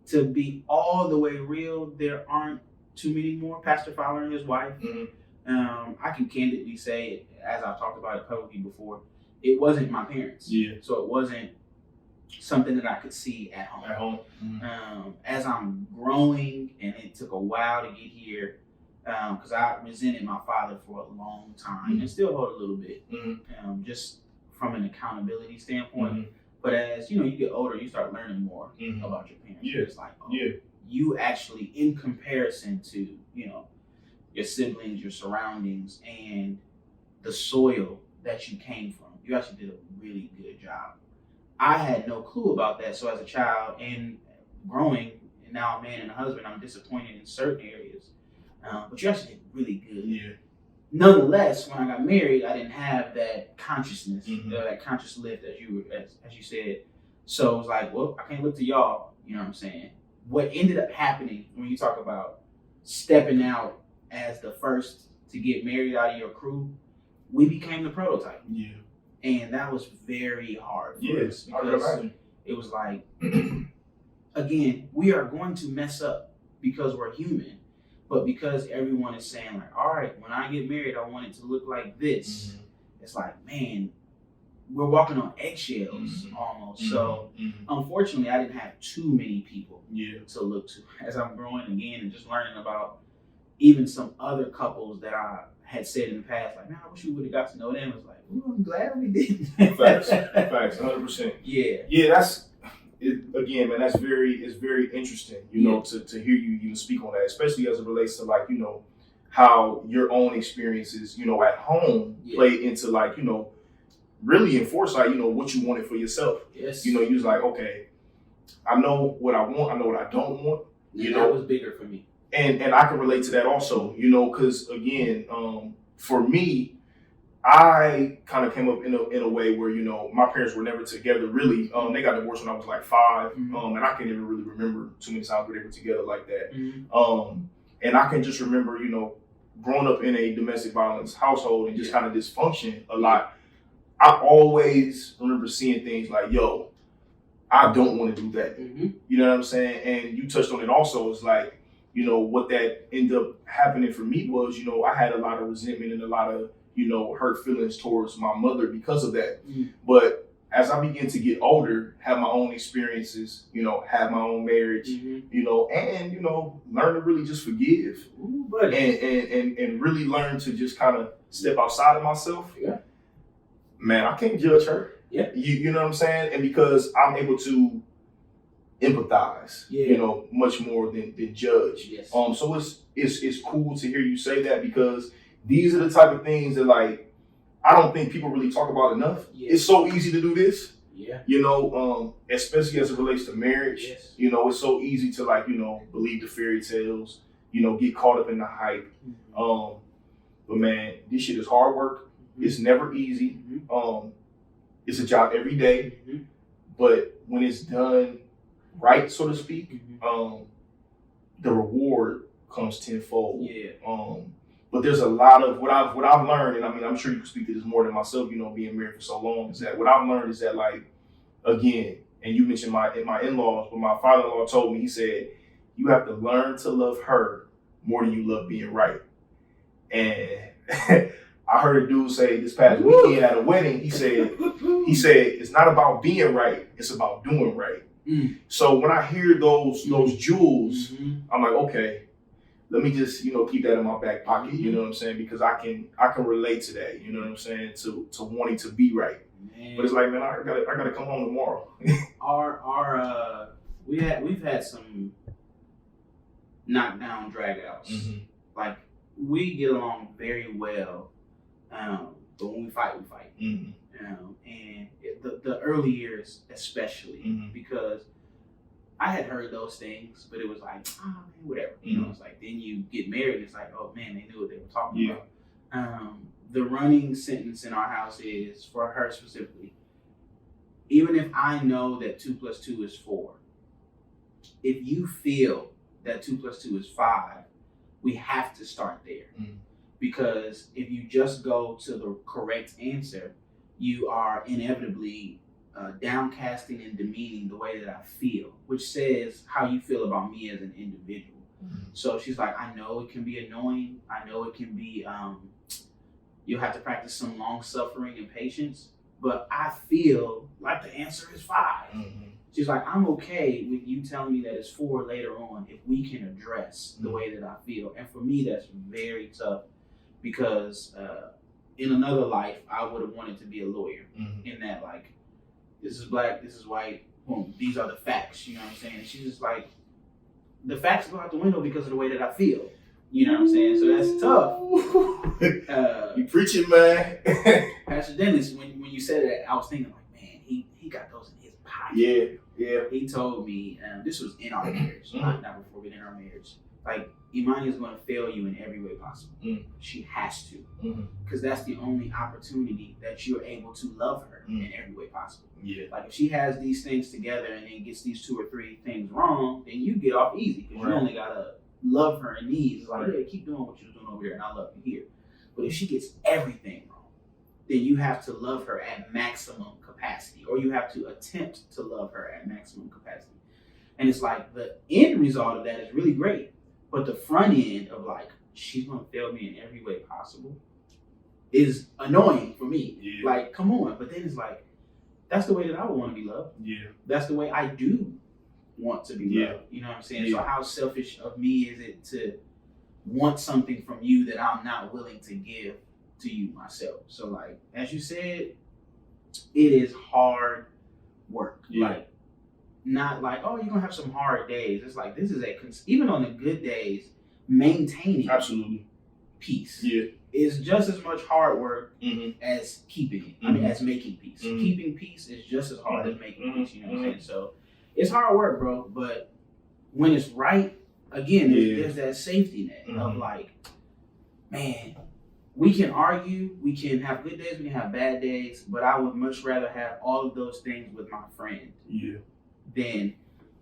To be all the way real, there aren't too many more. Pastor Fowler and his wife. I can candidly say, as I've talked about it publicly before, it wasn't my parents. Yeah. So it wasn't something that I could see at home. As I'm growing, and it took a while to get here, because I resented my father for a long time, and still hold a little bit, just from an accountability standpoint. But as you get older, you start learning more about your parents. Yeah. It's like, you actually, in comparison to your siblings, your surroundings, and the soil that you came from, you actually did a really good job. I had no clue about that. So as a child and growing, and now a man and a husband, I'm disappointed in certain areas. But you actually did really good. Yeah. nonetheless, when I got married, I didn't have that consciousness, Mhm. that conscious lift, as you said. So it was like, well, I can't look to y'all. You know what I'm saying? What ended up happening when you talk about stepping out as the first to get married out of your crew, we became the prototype. Yeah. And that was very hard for us I can because imagine. it was like, again, we are going to mess up because we're human. But because everyone is saying like, all right, when I get married, I want it to look like this. Mhm. It's like, man, we're walking on eggshells almost. So unfortunately, I didn't have too many people to look to as I'm growing again and just learning about even some other couples that I had said in the past, like, man, I wish we would have got to know them. It's like, ooh, I'm glad we didn't. Facts, 100%. Yeah. That's it, again, man. It's very interesting, you know, to hear you speak on that, especially as it relates to like, you know, how your own experiences, you know, at home play into like, you know, really in foresight, you know, what you wanted for yourself. Yes. You know, you was like, okay, I know what I want, I know what I don't want. You know, that was bigger for me. And I can relate to that also, you know, because again, for me, I kind of came up in a way where, you know, my parents were never together really. They got divorced when I was like 5, and I can't even really remember too many times where they were together like that. And I can just remember, you know, growing up in a domestic violence household and just kind of dysfunction a lot. I always remember seeing things like, yo, I don't want to do that. You know what I'm saying? And you touched on it also. It's like, you know, what that ended up happening for me was, you know, I had a lot of resentment and a lot of, you know, hurt feelings towards my mother because of that. But as I began to get older, have my own experiences, you know, have my own marriage, you know, and, you know, learn to really just forgive and really learn to just kind of step outside of myself. Man, I can't judge her. You know what I'm saying? And because I'm able to empathize, you know, much more than judge. So it's cool to hear you say that, because these are the type of things that, like, I don't think people really talk about enough. It's so easy to do this. You know, especially as it relates to marriage. You know, it's so easy to, like, you know, believe the fairy tales, you know, get caught up in the hype. But man, this shit is hard work. It's never easy. It's a job every day. But when it's done right, so to speak, the reward comes tenfold. But there's a lot of what I've learned, and I mean, I'm sure you can speak to this more than myself, you know, being married for so long, is that what I've learned is that, like, again, and you mentioned my in-laws, but my father-in-law told me, he said, you have to learn to love her more than you love being right. And I heard a dude say this past weekend at a wedding, he said, it's not about being right, it's about doing right. So when I hear those jewels, I'm like, okay, let me just, you know, keep that in my back pocket, you know what I'm saying? Because I can relate to that, you know what I'm saying, to wanting to be right. Man. But it's like, man, I gotta come home tomorrow. We've had some knockdown dragouts. Like, we get along very well, but when we fight, we fight. And the early years especially, because I had heard those things, but it was like, oh man, whatever. You know, it's like, then you get married and it's like, oh man, they knew what they were talking about. The running sentence in our house is, for her specifically, even if I know that 2 + 2 is 4, if you feel that 2 + 2 is 5, we have to start there. Because if you just go to the correct answer, you are inevitably downcasting and demeaning the way that I feel, which says how you feel about me as an individual. So she's like, I know it can be annoying. I know it can be, you'll have to practice some long suffering and patience, but I feel like the answer is 5. She's like, I'm okay with you telling me that it's 4 later on if we can address the way that I feel. And for me, that's very tough, because in another life, I would have wanted to be a lawyer. In that, like, this is black, this is white, boom, these are the facts, you know what I'm saying? And she's just like, the facts go out the window because of the way that I feel. You know what I'm saying? So that's tough. You preaching, man. Pastor Dennis, when you said that, I was thinking, like, man, he got those in his pocket. Yeah. He told me, this was in our marriage, not before we in our marriage. like Imani is going to fail you in every way possible. She has to, because that's the only opportunity that you're able to love her in every way possible. Yeah. Like if she has these things together and then gets these 2 or 3 things wrong, then you get off easy because you only gotta love her in these. It's like, yeah, keep doing what you're doing over here, and I love you here. But if she gets everything wrong, then you have to love her at maximum capacity, or you have to attempt to love her at maximum capacity. And it's like the end result of that is really great, but the front end of like, she's gonna fail me in every way possible is annoying for me. Yeah. Like, come on. But then it's like, that's the way that I would want to be loved. Yeah. That's the way I do want to be loved. You know what I'm saying? Yeah. So how selfish of me is it to want something from you that I'm not willing to give to you myself? So like, as you said, it is hard work. Yeah. Like, not like, oh, you're gonna have some hard days. It's like, this is even on the good days, maintaining Absolutely. peace is just as much hard work as keeping it. I mean, as making peace. Keeping peace is just as hard as making peace. You know what I'm saying? So it's hard work, bro. But when it's right, again, there's that safety net of like, man, we can argue, we can have good days, we can have bad days, but I would much rather have all of those things with my friend than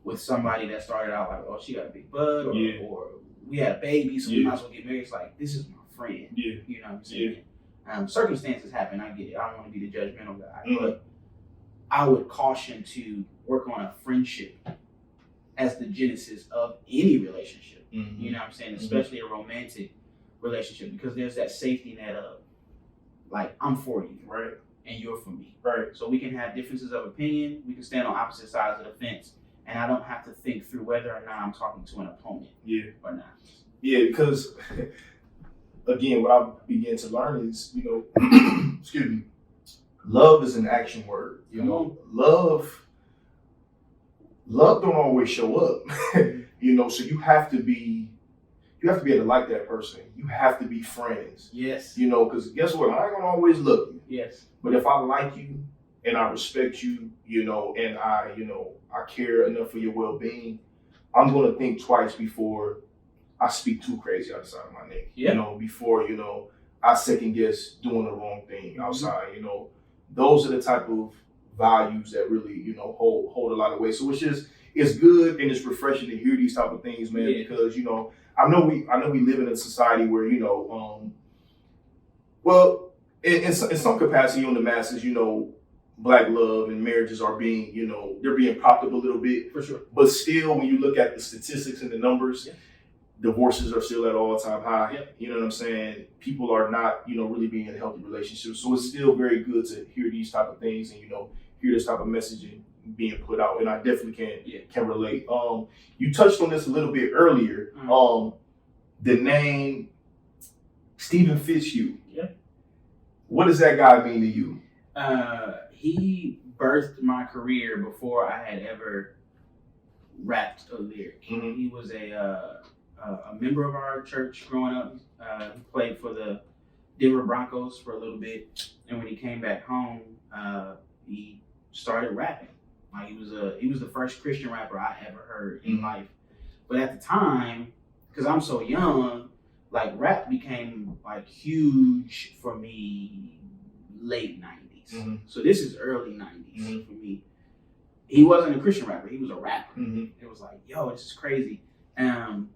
with somebody that started out like, oh, she got a big butt, or we had a baby, so we might as well get married. It's like, this is my friend. You know what I'm saying? Circumstances happen, I get it. I don't want to be the judgmental guy, but I would caution to work on a friendship as the genesis of any relationship. You know what I'm saying? Especially a romantic relationship, because there's that safety net of like, I'm for you, and you're for me, so we can have differences of opinion, we can stand on opposite sides of the fence, and I don't have to think through whether or not I'm talking to an opponent or not. Because again, what I began to learn is, you know, excuse me, love is an action word. You know, love don't always show up. You know, so you have to be able to like that person. You have to be friends. Yes. You know, because guess what? I ain't gonna always love you. Yes. But if I like you and I respect you, you know, and I care enough for your well-being, I'm gonna think twice before I speak too crazy outside of my neck. You know, before, you know, I second guess doing the wrong thing outside. You know, those are the type of values that really, you know, hold a lot of weight. So it's good and it's refreshing to hear these type of things, man, because, you know, I know we live in a society where, you know, well, in some capacity on the masses, you know, Black love and marriages are being, you know, they're being propped up a little bit. For sure. But still, when you look at the statistics and the numbers, divorces are still at all-time high. You know what I'm saying? People are not, you know, really being in healthy relationships. So it's still very good to hear these type of things and, you know, hear this type of messaging being put out. And I definitely can relate. You touched on this a little bit earlier. The name Stephen Fitzhugh. What does that guy mean to you? He birthed my career before I had ever rapped a lyric. He was a member of our church growing up. He played for the Denver Broncos for a little bit, and when he came back home, he started rapping. Like, he was the first Christian rapper I ever heard in life. But at the time, because I'm so young, like, rap became like huge for me late 90s. So this is early 90s for me. He wasn't a Christian rapper, he was a rapper. It was like, yo, this is crazy. And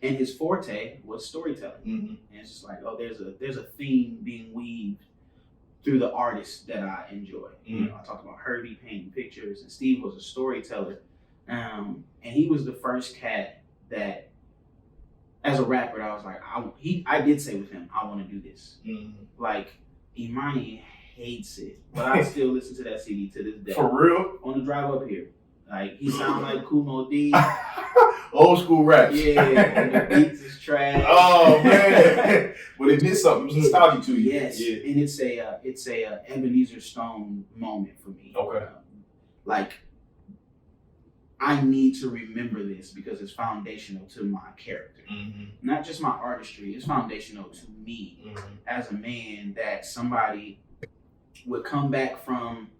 his forte was storytelling. And it's just like, oh, there's a theme being weaved through the artists that I enjoy. You know, I talked about Herbie painting pictures, and Steve was a storyteller. And he was the first cat that, as a rapper, I was like, I did say with him, I want to do this. Like, Imani hates it, but I still listen to that CD to this day. For real? On the drive up here. Like, he sounds like Kumo D. Old school raps. And the beats is trash. Oh, man. But it did something. It was nostalgic to you. Yes. And it's a Ebenezer Stone moment for me. Okay. Like, I need to remember this because it's foundational to my character. Not just my artistry, it's foundational to me as a man, that somebody would come back from,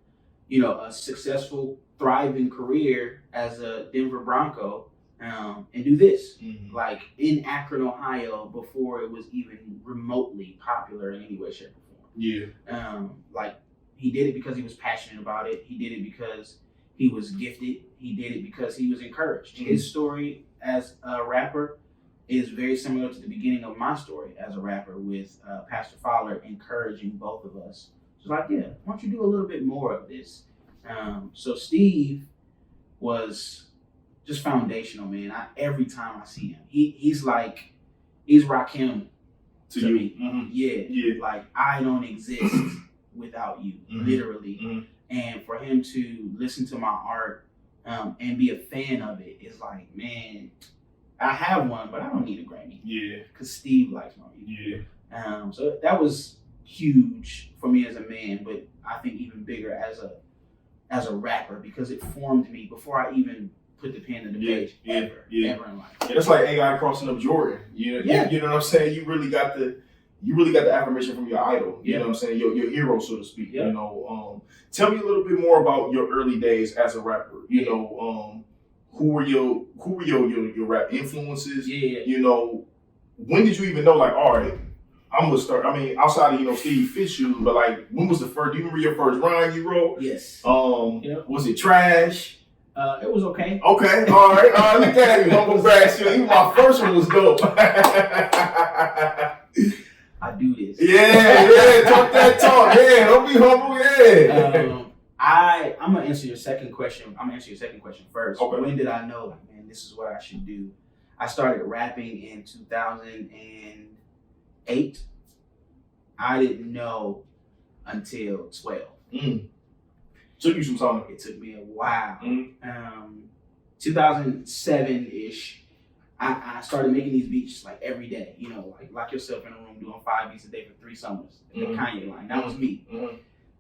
you know, a successful, thriving career as a Denver Bronco and do this. Mm-hmm. Like in Akron, Ohio, before it was even remotely popular in any way, shape, or form. Yeah. Like he did it because he was passionate about it. He did it because he was gifted. He did it because he was encouraged. Mm-hmm. His story as a rapper is very similar to the beginning of my story as a rapper, with Pastor Fowler encouraging both of us. So like, yeah, why don't you do a little bit more of this? So Steve was just foundational, man. Every time I see him, he's Rakim to you. me. Mm-hmm. Yeah. Like I don't exist without you, mm-hmm. literally. Mm-hmm. And for him to listen to my art and be a fan of it is like, man, I have one, but I don't need a Grammy. Yeah. Because Steve likes my music. Yeah. So that was huge for me as a man, but I think even bigger as a rapper, because it formed me before I even put the pen to the page ever in life. Yeah, that's like AI crossing up Jordan. You know what I'm saying? You really got the affirmation from your idol. You know what I'm saying? Your hero, so to speak. Yeah. You know, tell me a little bit more about your early days as a rapper. You know, who were your rap influences? Yeah. You know, when did you even know, like, all right, I'm gonna start? I mean, outside of Stevie Fitzgerald, but like, when was the first? Do you remember your first rhyme you wrote? Yes. Was it trash? It was okay. Okay, all right. Look at you, humble brag. Even my first one was dope. I do this. Yeah, talk that talk. Yeah, don't be humble. Yeah. I'm gonna answer your second question. I'm gonna answer your second question first. Okay. When did I know, like, man, this is what I should do? I started rapping in 2008. I didn't know until 12. Took you some time. It took me a while. 2007-ish, I started making these beats like every day. You know, like lock yourself in a room doing 5 beats a day for 3 summers. The Kanye line. That was me.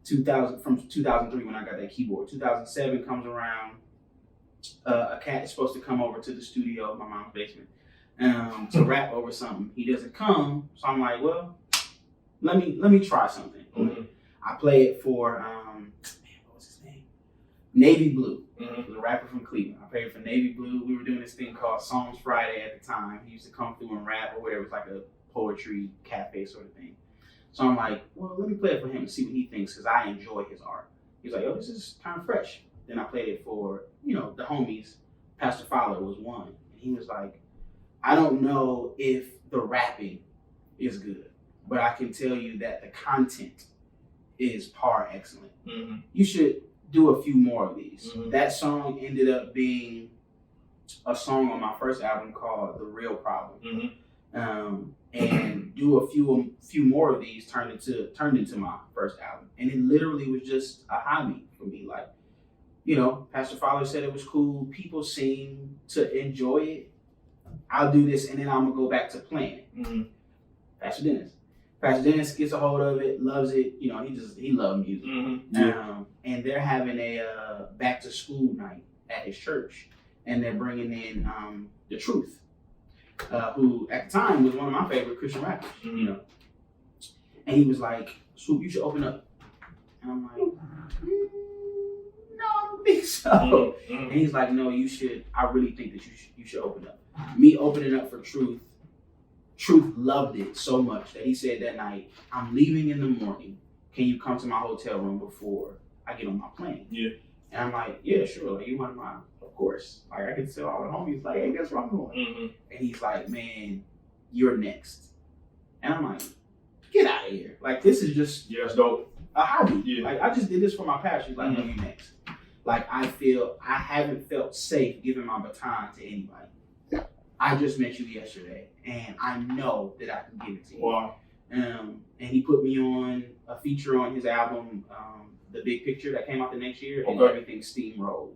from 2003 when I got that keyboard. 2007 comes around. A cat is supposed to come over to the studio in my mom's basement to rap over something. He doesn't come, so I'm like, well, let me try something. I play it for what was his name? Navy Blue. He was a rapper from Cleveland. I played it for Navy Blue. We were doing this thing called Songs Friday at the time. He used to come through and rap or whatever. It was like a poetry cafe sort of thing. So I'm like, well, let me play it for him and see what he thinks, because I enjoy his art. He's like, oh, this is kind of fresh. Then I played it for, the homies. Pastor Fowler was one. And he was like, I don't know if the rapping is good, but I can tell you that the content is par excellent. You should do a few more of these. That song ended up being a song on my first album called The Real Problem. And do a few more of these turned into my first album. And it literally was just a hobby for me. Like, Pastor Fowler said it was cool. People seem to enjoy it. I'll do this, and then I'm gonna go back to playing it. Pastor Dennis gets a hold of it, loves it. He loved music. And they're having a back to school night at his church, and they're bringing in The Truth, who at the time was one of my favorite Christian rappers. And he was like, "Swoope, you should open up." And I'm like, "No, I don't think so." And he's like, "No, you should. I really think that you should open up." Me opening up for Truth loved it so much that he said that night, "I'm leaving in the morning. Can you come to my hotel room before I get on my plane?" And I'm like, "Yeah, sure. Like, you want mine? Of course." Like, I can tell all the homies, like, "Hey, guess where I'm going?" And he's like, "Man, you're next." And I'm like, "Get out of here. Like, this is just it's dope. a hobby. Like, I just did this for my passion." He's like, "No, you next." Like, I haven't felt safe giving my baton to anybody. I just met you yesterday, and I know that I can give it to you. Wow. And he put me on a feature on his album, The Big Picture, that came out the next year, and everything steamrolled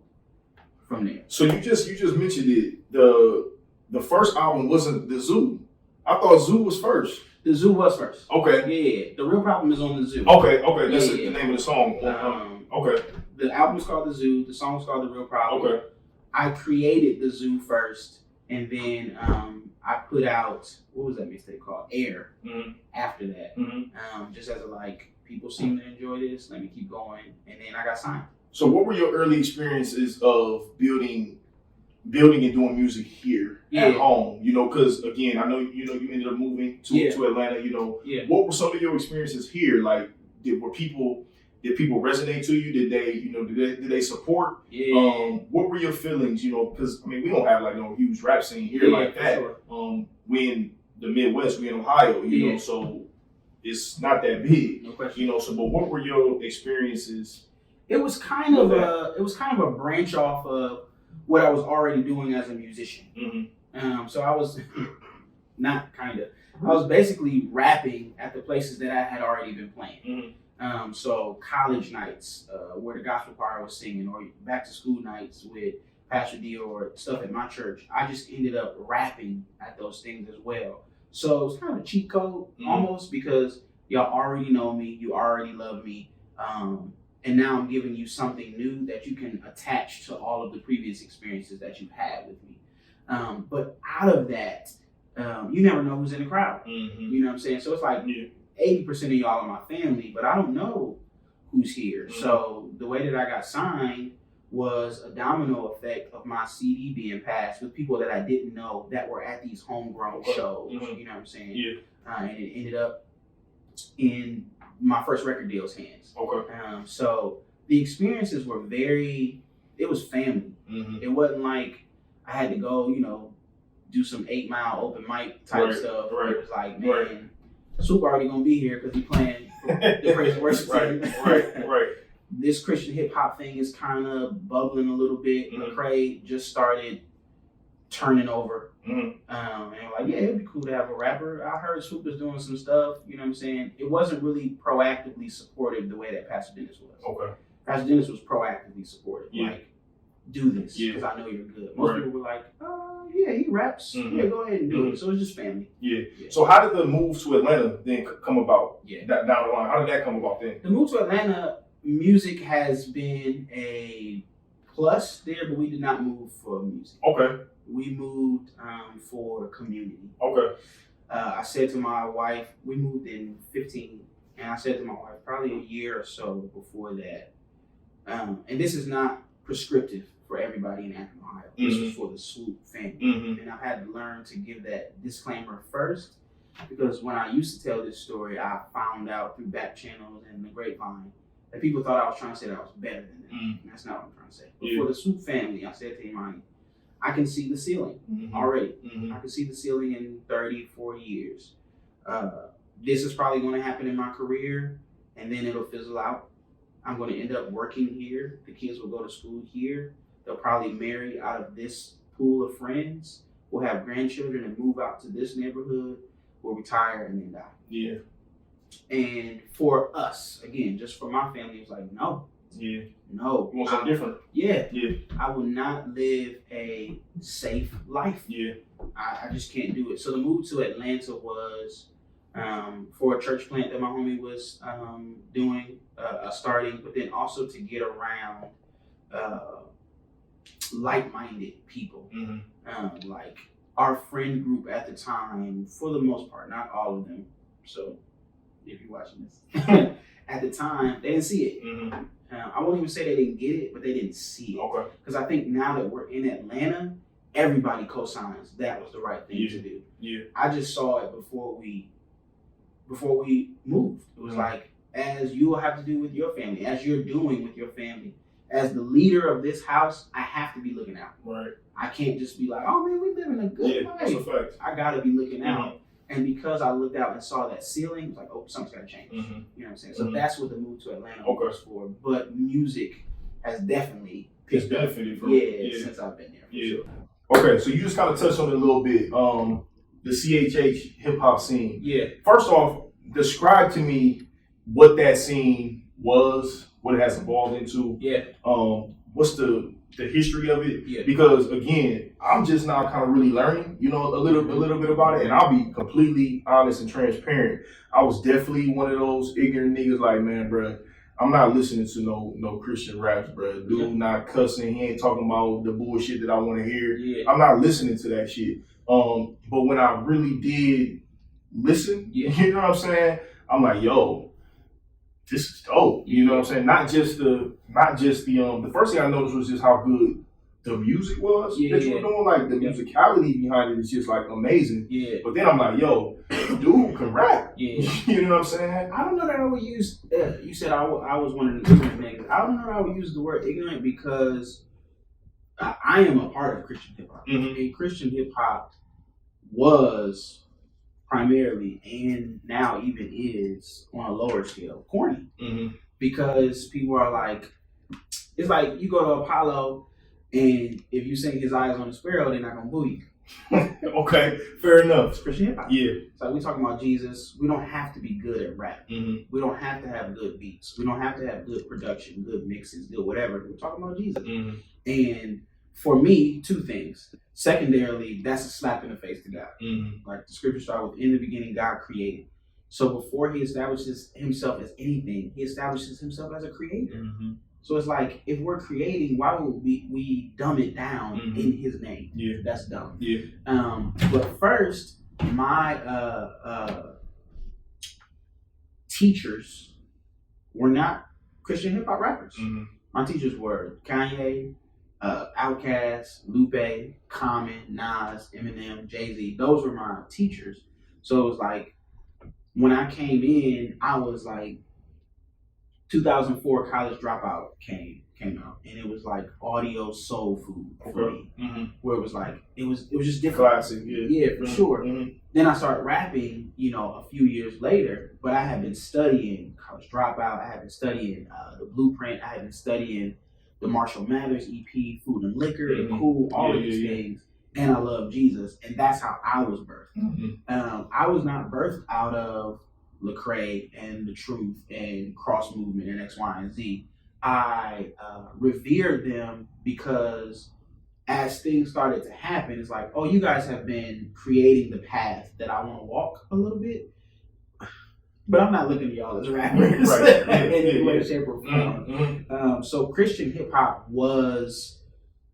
from there. So you just mentioned it. The first album wasn't the Zoo. I thought Zoo was first. The Zoo was first. Okay. Yeah, The Real Problem is on the Zoo. Okay. That's the name of the song. Okay. The album is called The Zoo. The song is called The Real Problem. Okay. I created The Zoo first, and then I put out, what was that mixtape called? Air. After that. Just as a, like, people seem to enjoy this, let me keep going. And then I got signed. So what were your early experiences of building building and doing music here Yeah. at home, you know, because again, I know, you know, you ended up moving to Atlanta, you know. Yeah. What were some of your experiences here? Like, did people resonate to you? Did they, you know, did they support? Yeah. What were your feelings, you know, because, I mean, we don't have like no huge rap scene here like that. Sure. We in the Midwest, we in Ohio, you know, so it's not that big. No question. You know, so, but what were your experiences? It was kind of a branch off of what I was already doing as a musician. Mm-hmm. So I was I was basically rapping at the places that I had already been playing. Mm-hmm. So college nights where the gospel choir was singing, or back to school nights with Pastor D, or stuff at my church. I just ended up rapping at those things as well. So it was kind of a cheat code almost, because y'all already know me, you already love me. And now I'm giving you something new that you can attach to all of the previous experiences that you've had with me. But out of that, you never know who's in the crowd. Mm-hmm. You know what I'm saying? So it's like 80% of y'all are my family, but I don't know who's here. Mm-hmm. So the way that I got signed was a domino effect of my CD being passed with people that I didn't know that were at these homegrown shows. Mm-hmm. You know what I'm saying? Yeah. And it ended up in my first record deal's hands. Okay. So the experiences were it was family. Mm-hmm. It wasn't like I had to go, you know, do some 8 Mile open mic type stuff. Right. It was like, man, Swoope already gonna be here because he playing the praise and worship team. Right. This Christian hip hop thing is kind of bubbling a little bit. Mm-hmm. McCrae just started turning over. Mm-hmm. And I'm like, yeah, it'd be cool to have a rapper. I heard Swoope was doing some stuff, you know what I'm saying? It wasn't really proactively supportive the way that Pastor Dennis was. Okay. Pastor Dennis was proactively supportive. Yeah. Like, do this because I know you're good. Most people were like, yeah, he raps. Mm-hmm. Yeah, go ahead and do it. So it's just family. Yeah. So how did the move to Atlanta then come about? Yeah. Down the line, how did that come about then? The move to Atlanta, music has been a plus there, but we did not move for music. Okay. We moved for community. Okay. I said to my wife, we moved in 15, and I said to my wife probably a year or so before that, and this is not prescriptive for everybody in Akron, Ohio. This was for the Swoope family. Mm-hmm. And I've had to learn to give that disclaimer first, because when I used to tell this story, I found out through back channels and the grapevine that people thought I was trying to say that I was better than them. Mm-hmm. And that's not what I'm trying to say. But for the Swoope family, I said to Imani, I can see the ceiling already. Mm-hmm. I can see the ceiling in 30, 40 years. This is probably going to happen in my career, and then it'll fizzle out. I'm going to end up working here. The kids will go to school here. They'll probably marry out of this pool of friends. We'll have grandchildren and move out to this neighborhood. We'll retire and then die. Yeah. And for us, again, just for my family, it's like, no. Yeah. No. You want something different? Yeah. Yeah. I will not live a safe life. Yeah. I just can't do it. So the move to Atlanta was for a church plant that my homie was doing, starting, but then also to get around like-minded people. Mm-hmm. Like our friend group at the time, for the most part, not all of them. So if you're watching this, at the time, they didn't see it. Mm-hmm. I won't even say they didn't get it, but they didn't see it. Okay. Because I think now that we're in Atlanta, everybody co-signs that was the right thing to do. Yeah. I just saw it before we moved. It was like, as you will have to do with your family, as you're doing with your family, as the leader of this house, I have to be looking out. Right. I can't just be like, oh man, we living a good life. That's a fact. I gotta be looking out. And because I looked out and saw that ceiling, it's like, oh, something's gotta change. Mm-hmm. You know what I'm saying? So that's what the move to Atlanta Okay. was for. But music has definitely It's picked up. benefited from Since I've been there. For sure. Okay, so you just kind of touched on it a little bit. The CHH hip hop scene. Yeah. First off, describe to me what that scene was, what it has evolved into. Yeah. What's the history of it? Yeah. Because again, I'm just now kind of really learning, you know, a little bit about it, and I'll be completely honest and transparent. I was definitely one of those ignorant niggas like, man, bro, I'm not listening to no Christian raps, bro. Dude not cussing, he ain't talking about the bullshit that I want to hear. Yeah. I'm not listening to that shit. But when I really did listen, you know what I'm saying? I'm like, yo, this is dope. You know what I'm saying? Not just the first thing I noticed was just how good the music was Yeah, that you were doing. Like the musicality behind it is just like amazing. Yeah. But then I'm like, yo, dude can rap. Yeah. You know what I'm saying? I don't know that I would use. You said I was one of the ignorant niggas. I don't know that I would use the word ignorant because I am a part of Christian hip hop, and Christian hip hop was primarily and now even is on a lower scale corny because people are like, it's like you go to Apollo and if you sing His Eyes on the Sparrow, they're not gonna boo you. Okay, fair enough. It's Christian hip hop. Yeah. So we talking about Jesus. We don't have to be good at rap. We don't have to have good beats. We don't have to have good production, good mixes, good whatever. We're talking about Jesus. And for me, two things. Secondarily, that's a slap in the face to God. Like the scripture start with, in the beginning, God created. So before he establishes himself as anything, he establishes himself as a creator. So it's like, if we're creating, why would we dumb it down in his name? Yeah. That's dumb. Yeah. But first, my teachers were not Christian hip hop rappers. My teachers were Kanye, Outkast, Lupe, Common, Nas, Eminem, Jay-Z. Those were my teachers. So it was like, when I came in, I was like, 2004 College Dropout came out, and it was like audio soul food for me, where it was like, it was just different. Classic, for sure. Then I started rapping, a few years later, but I had been studying College Dropout, I had been studying The Blueprint, I had been studying the Marshall Mathers EP, Food and Liquor, and Cool, all of these things, and I love Jesus, and that's how I was birthed. I was not birthed out of Lecrae and The Truth and Cross Movement and X, Y, and Z. I revered them because as things started to happen, it's like, oh, you guys have been creating the path that I want to walk a little bit, but I'm not looking at y'all as rappers in any way, shape, or form. So Christian hip hop was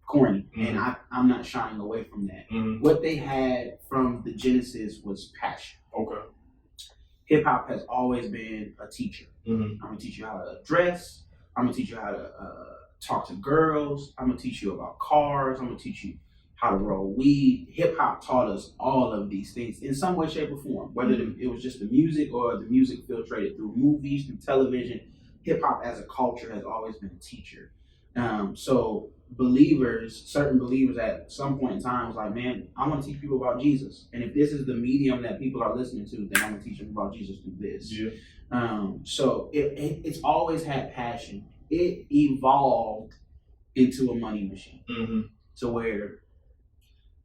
corny, and I'm not shying away from that. What they had from the Genesis was passion. Okay. Hip hop has always been a teacher. I'm gonna teach you how to dress. I'm gonna teach you how to talk to girls. I'm gonna teach you about cars. I'm gonna teach you how to roll weed. Hip hop taught us all of these things in some way, shape, or form. Whether it was just the music or the music filtrated through movies, through television, hip hop as a culture has always been a teacher. So certain believers at some point in time was like, man, I want to teach people about Jesus. And if this is the medium that people are listening to, then I'm going to teach them about Jesus through this. Yeah. So it's always had passion. It evolved into a money machine to where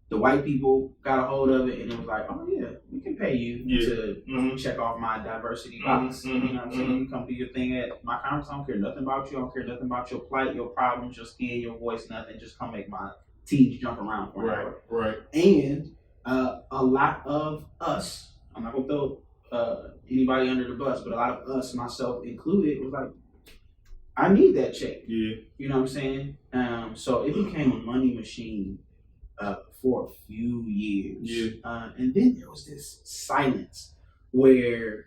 the white people got a hold of it and it was like, oh yeah, we can pay you to check off my diversity box. You know what I'm saying? You come do your thing at my conference. I don't care nothing about you. I don't care nothing about your plight, your problems, your skin, your voice, nothing. Just come make my teens jump around for an hour. Right. And a lot of us, I'm not gonna throw anybody under the bus, but a lot of us, myself included, was like, I need that check. Yeah. You know what I'm saying? So it became a money machine for a few years. Yeah. And then there was this silence where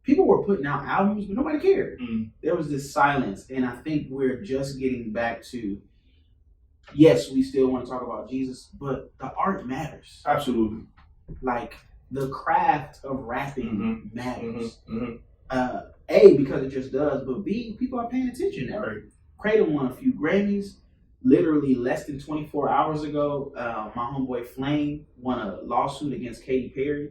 people were putting out albums, but nobody cared. There was this silence, and I think we're just getting back to, yes, we still want to talk about Jesus, but the art matters. Absolutely. Like, the craft of rapping matters. A, because it just does, but B, people are paying attention now. Right. Cradle won a few Grammys. Literally less than 24 hours ago, my homeboy Flame won a lawsuit against Katy Perry.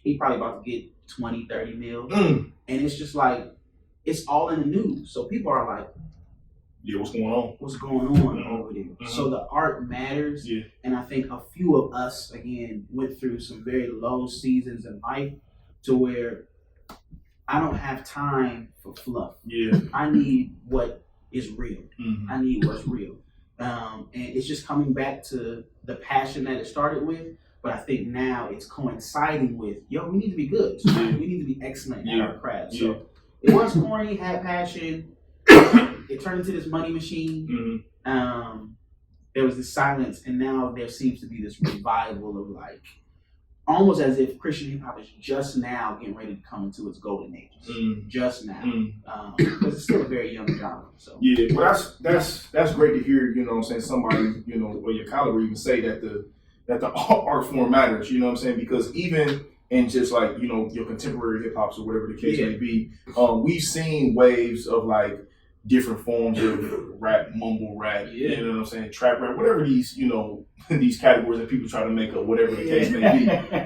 He probably about to get 20, 30 mil. And it's just like, it's all in the news. So people are like, yeah, what's going on? What's going on over there? So the art matters. Yeah. And I think a few of us, again, went through some very low seasons in life to where I don't have time for fluff. Yeah. I need what is real. I need what's real. And it's just coming back to the passion that it started with, but I think now it's coinciding with, we need to be good. So we need to be excellent at our craft. So it was corny, had passion, it turned into this money machine. There was this silence, and now there seems to be this revival of like, almost as if Christian hip hop is just now getting ready to come into its golden ages. Just now. Because it's still a very young genre. So yeah, well that's great to hear, you know what I'm saying, somebody, you know, or your caliber even say that the art form matters, you know what I'm saying? Because even in just like, you know, your contemporary hip hops or whatever the case may be, we've seen waves of like different forms of rap, mumble rap, you know what I'm saying, trap rap, whatever these, you know, these categories that people try to make up, whatever the case may be.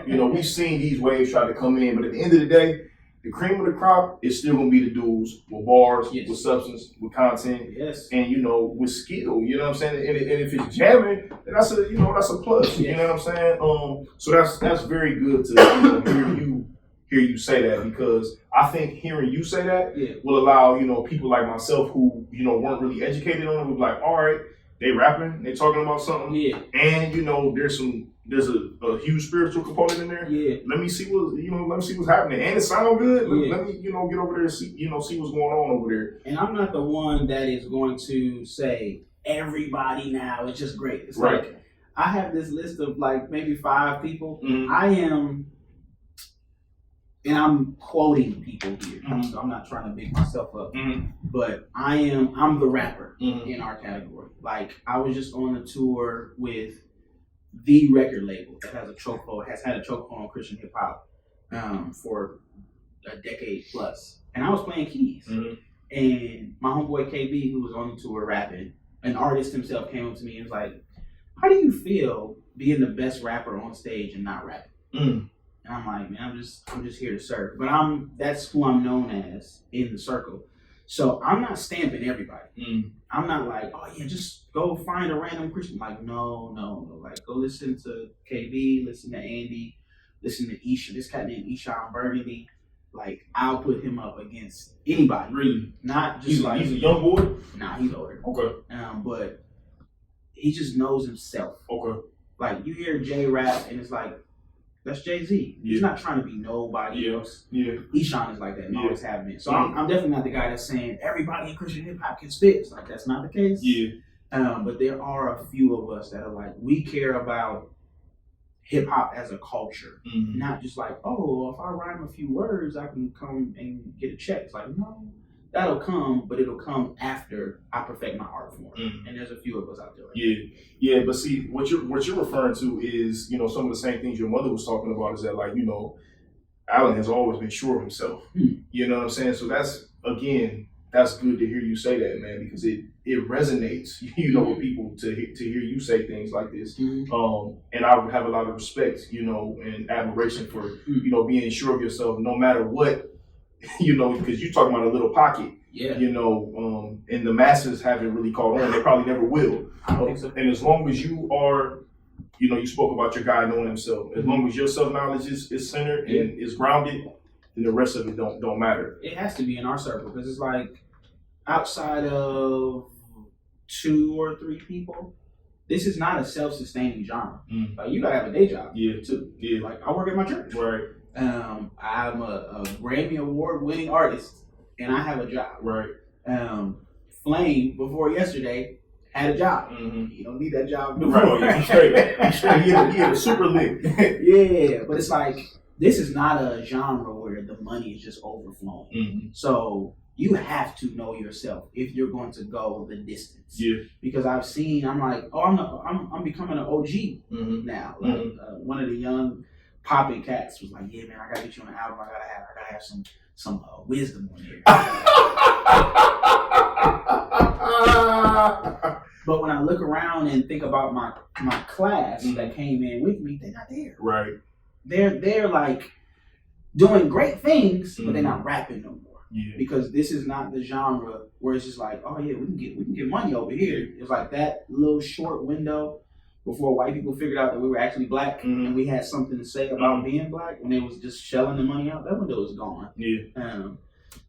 You know, we've seen these waves try to come in, but at the end of the day, the cream of the crop is still gonna be the dudes with bars, with substance, with content, and, you know, with skill. You know what I'm saying? And if it's jamming, then that's a, you know, that's a plus. You know what I'm saying? So that's very good to, you know, hear you say that, because I think hearing you say that will allow, you know, people like myself who, you know, weren't really educated on it, will be like, all right, they rapping, they talking about something, and, you know, there's a huge spiritual component in there. Let me see what's happening, and it sounds good. Let me, you know, get over there and see what's going on over there. And I'm not the one that is going to say everybody now it's just great. It's like I have this list of like maybe 5 people. I am. And I'm quoting people here, so I'm not trying to big myself up, but I'm the rapper in our category. Like, I was just on a tour with the record label that has had a chokehold on Christian hip hop for a decade plus, and I was playing keys. And my homeboy KB, who was on the tour rapping, an artist himself, came up to me and was like, "How do you feel being the best rapper on stage and not rapping?" And I'm like, man, I'm just here to serve. But that's who I'm known as in the circle. So I'm not stamping everybody. I'm not like, oh yeah, just go find a random Christian. Like, no. Like, go listen to KB, listen to Andy, listen to Isha. This cat named Isha Burgundy. Like, I'll put him up against anybody. Really? Not just he's a young boy? Nah, he's older. Okay. But he just knows himself. Okay. Like, you hear Jay rap and it's like, that's Jay-Z. He's not trying to be nobody else. Eshawn is like that and always have been. So I'm definitely not the guy that's saying everybody in Christian hip hop can spit. It's like, that's not the case. But there are a few of us that are like, we care about hip hop as a culture. Not just like, oh, if I rhyme a few words, I can come and get a check. It's like, no, that'll come, but it'll come after I perfect my art form. And there's a few of us out there. Yeah, but see, what you're referring to is, you know, some of the same things your mother was talking about, is that, like, you know, Allen has always been sure of himself. You know what I'm saying? So that's good to hear you say that, man, because it resonates, you know, with people to hear you say things like this. And I have a lot of respect, you know, and admiration for, you know, being sure of yourself no matter what. You know, because you're talking about a little pocket, you know, and the masses haven't really caught on. They probably never will. I don't think so. And as long as you are, you know, you spoke about your guy knowing himself. As long as your self-knowledge is centered and is grounded, then the rest of it don't matter. It has to be in our circle, because it's like, outside of 2 or 3 people, this is not a self-sustaining genre. Like, you gotta have a day job too. Like, I work at my church. Right. I'm a Grammy Award winning artist, and I have a job. Right. Flame, before yesterday, had a job. You don't need that job before. Right. He's straight. He had a super lit. Yeah, but it's like, this is not a genre where the money is just overflowing. So you have to know yourself if you're going to go the distance. Because I'm like, oh, I'm becoming an OG now. Like, one of the young popping cats was like, yeah, man, I gotta get you on the album. I gotta have some wisdom on here. But when I look around and think about my class that came in with me, they're not there. Right. They're like doing great things, but they're not rapping no more. Because this is not the genre where it's just like, oh yeah, we can get money over here. It's like that little short window before white people figured out that we were actually black and we had something to say about being black, when they was just shelling the money out. That window is gone.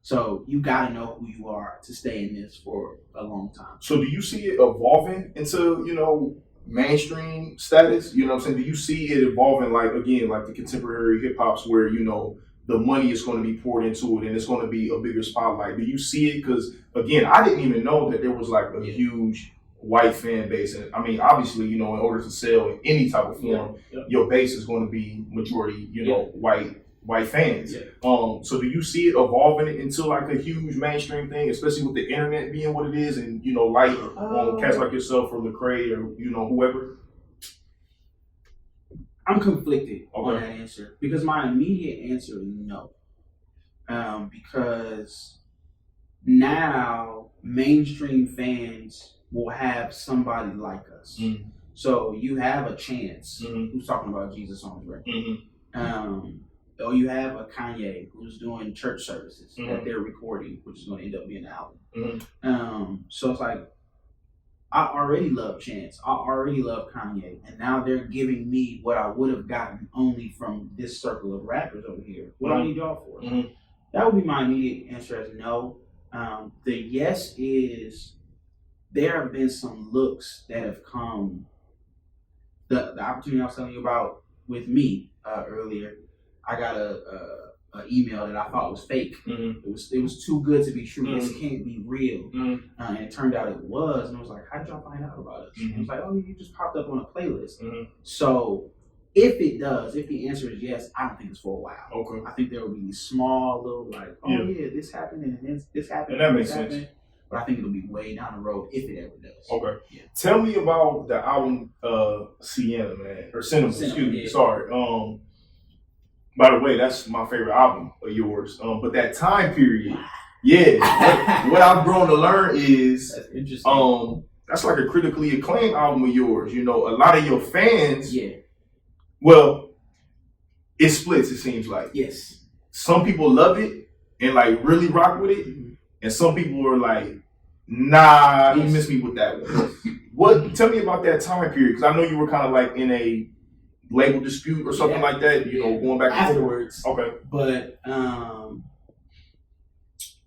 So you gotta know who you are to stay in this for a long time. So do you see it evolving into, you know, mainstream status? You know what I'm saying? Do you see it evolving, like, again, like the contemporary hip hops, where, you know, the money is going to be poured into it and it's going to be a bigger spotlight? Do you see it? Because, again, I didn't even know that there was like a huge white fan base, and I mean, obviously, you know, in order to sell in any type of form, your base is going to be majority, you know, white fans. So do you see it evolving into like a huge mainstream thing, especially with the internet being what it is, and you know, like cats like yourself or Lecrae or you know whoever? I'm conflicted on that answer because my immediate answer is no. Because now mainstream fans will have somebody like us. So you have a Chance who's talking about Jesus on his record. Or you have a Kanye who's doing church services that they're recording, which is going to end up being an album. So it's like, I already love Chance. I already love Kanye. And now they're giving me what I would have gotten only from this circle of rappers over here. What do I need y'all for? That would be my immediate answer as no. The yes is there have been some looks that have come. The opportunity I was telling you about with me earlier, I got a email that I thought was fake. It was too good to be true. This can't be real. And it turned out it was. And I was like, how did y'all find out about us? And it was like, oh, you just popped up on a playlist. So if it does, if the answer is yes, I don't think it's for a while. I think there will be small little like, this happened and then this happened. And that makes sense. But I think it'll be way down the road if it ever does. Tell me about the album Sienna, man. Or Cinema, excuse me. Sorry. By the way, that's my favorite album of yours. But that time period, what I've grown to learn is that's interesting. That's like a critically acclaimed album of yours. You know, a lot of your fans, well, it splits, it seems like. Yes. Some people love it and like really rock with it. And some people are like, nah, you missed me with that one. Tell me about that time period, because I know you were kind of like in a label dispute or something like that, you know, going back afterwards. But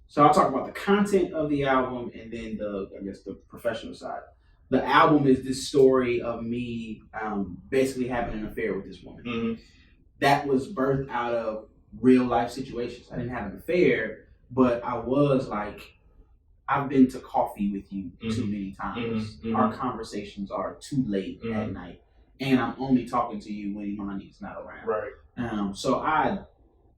so I'll talk about the content of the album and then the professional side. The album is this story of me basically having an affair with this woman. That was birthed out of real life situations. I didn't have an affair, but I was like, I've been to coffee with you too many times. Our conversations are too late at night. And I'm only talking to you when Imani's not around. So I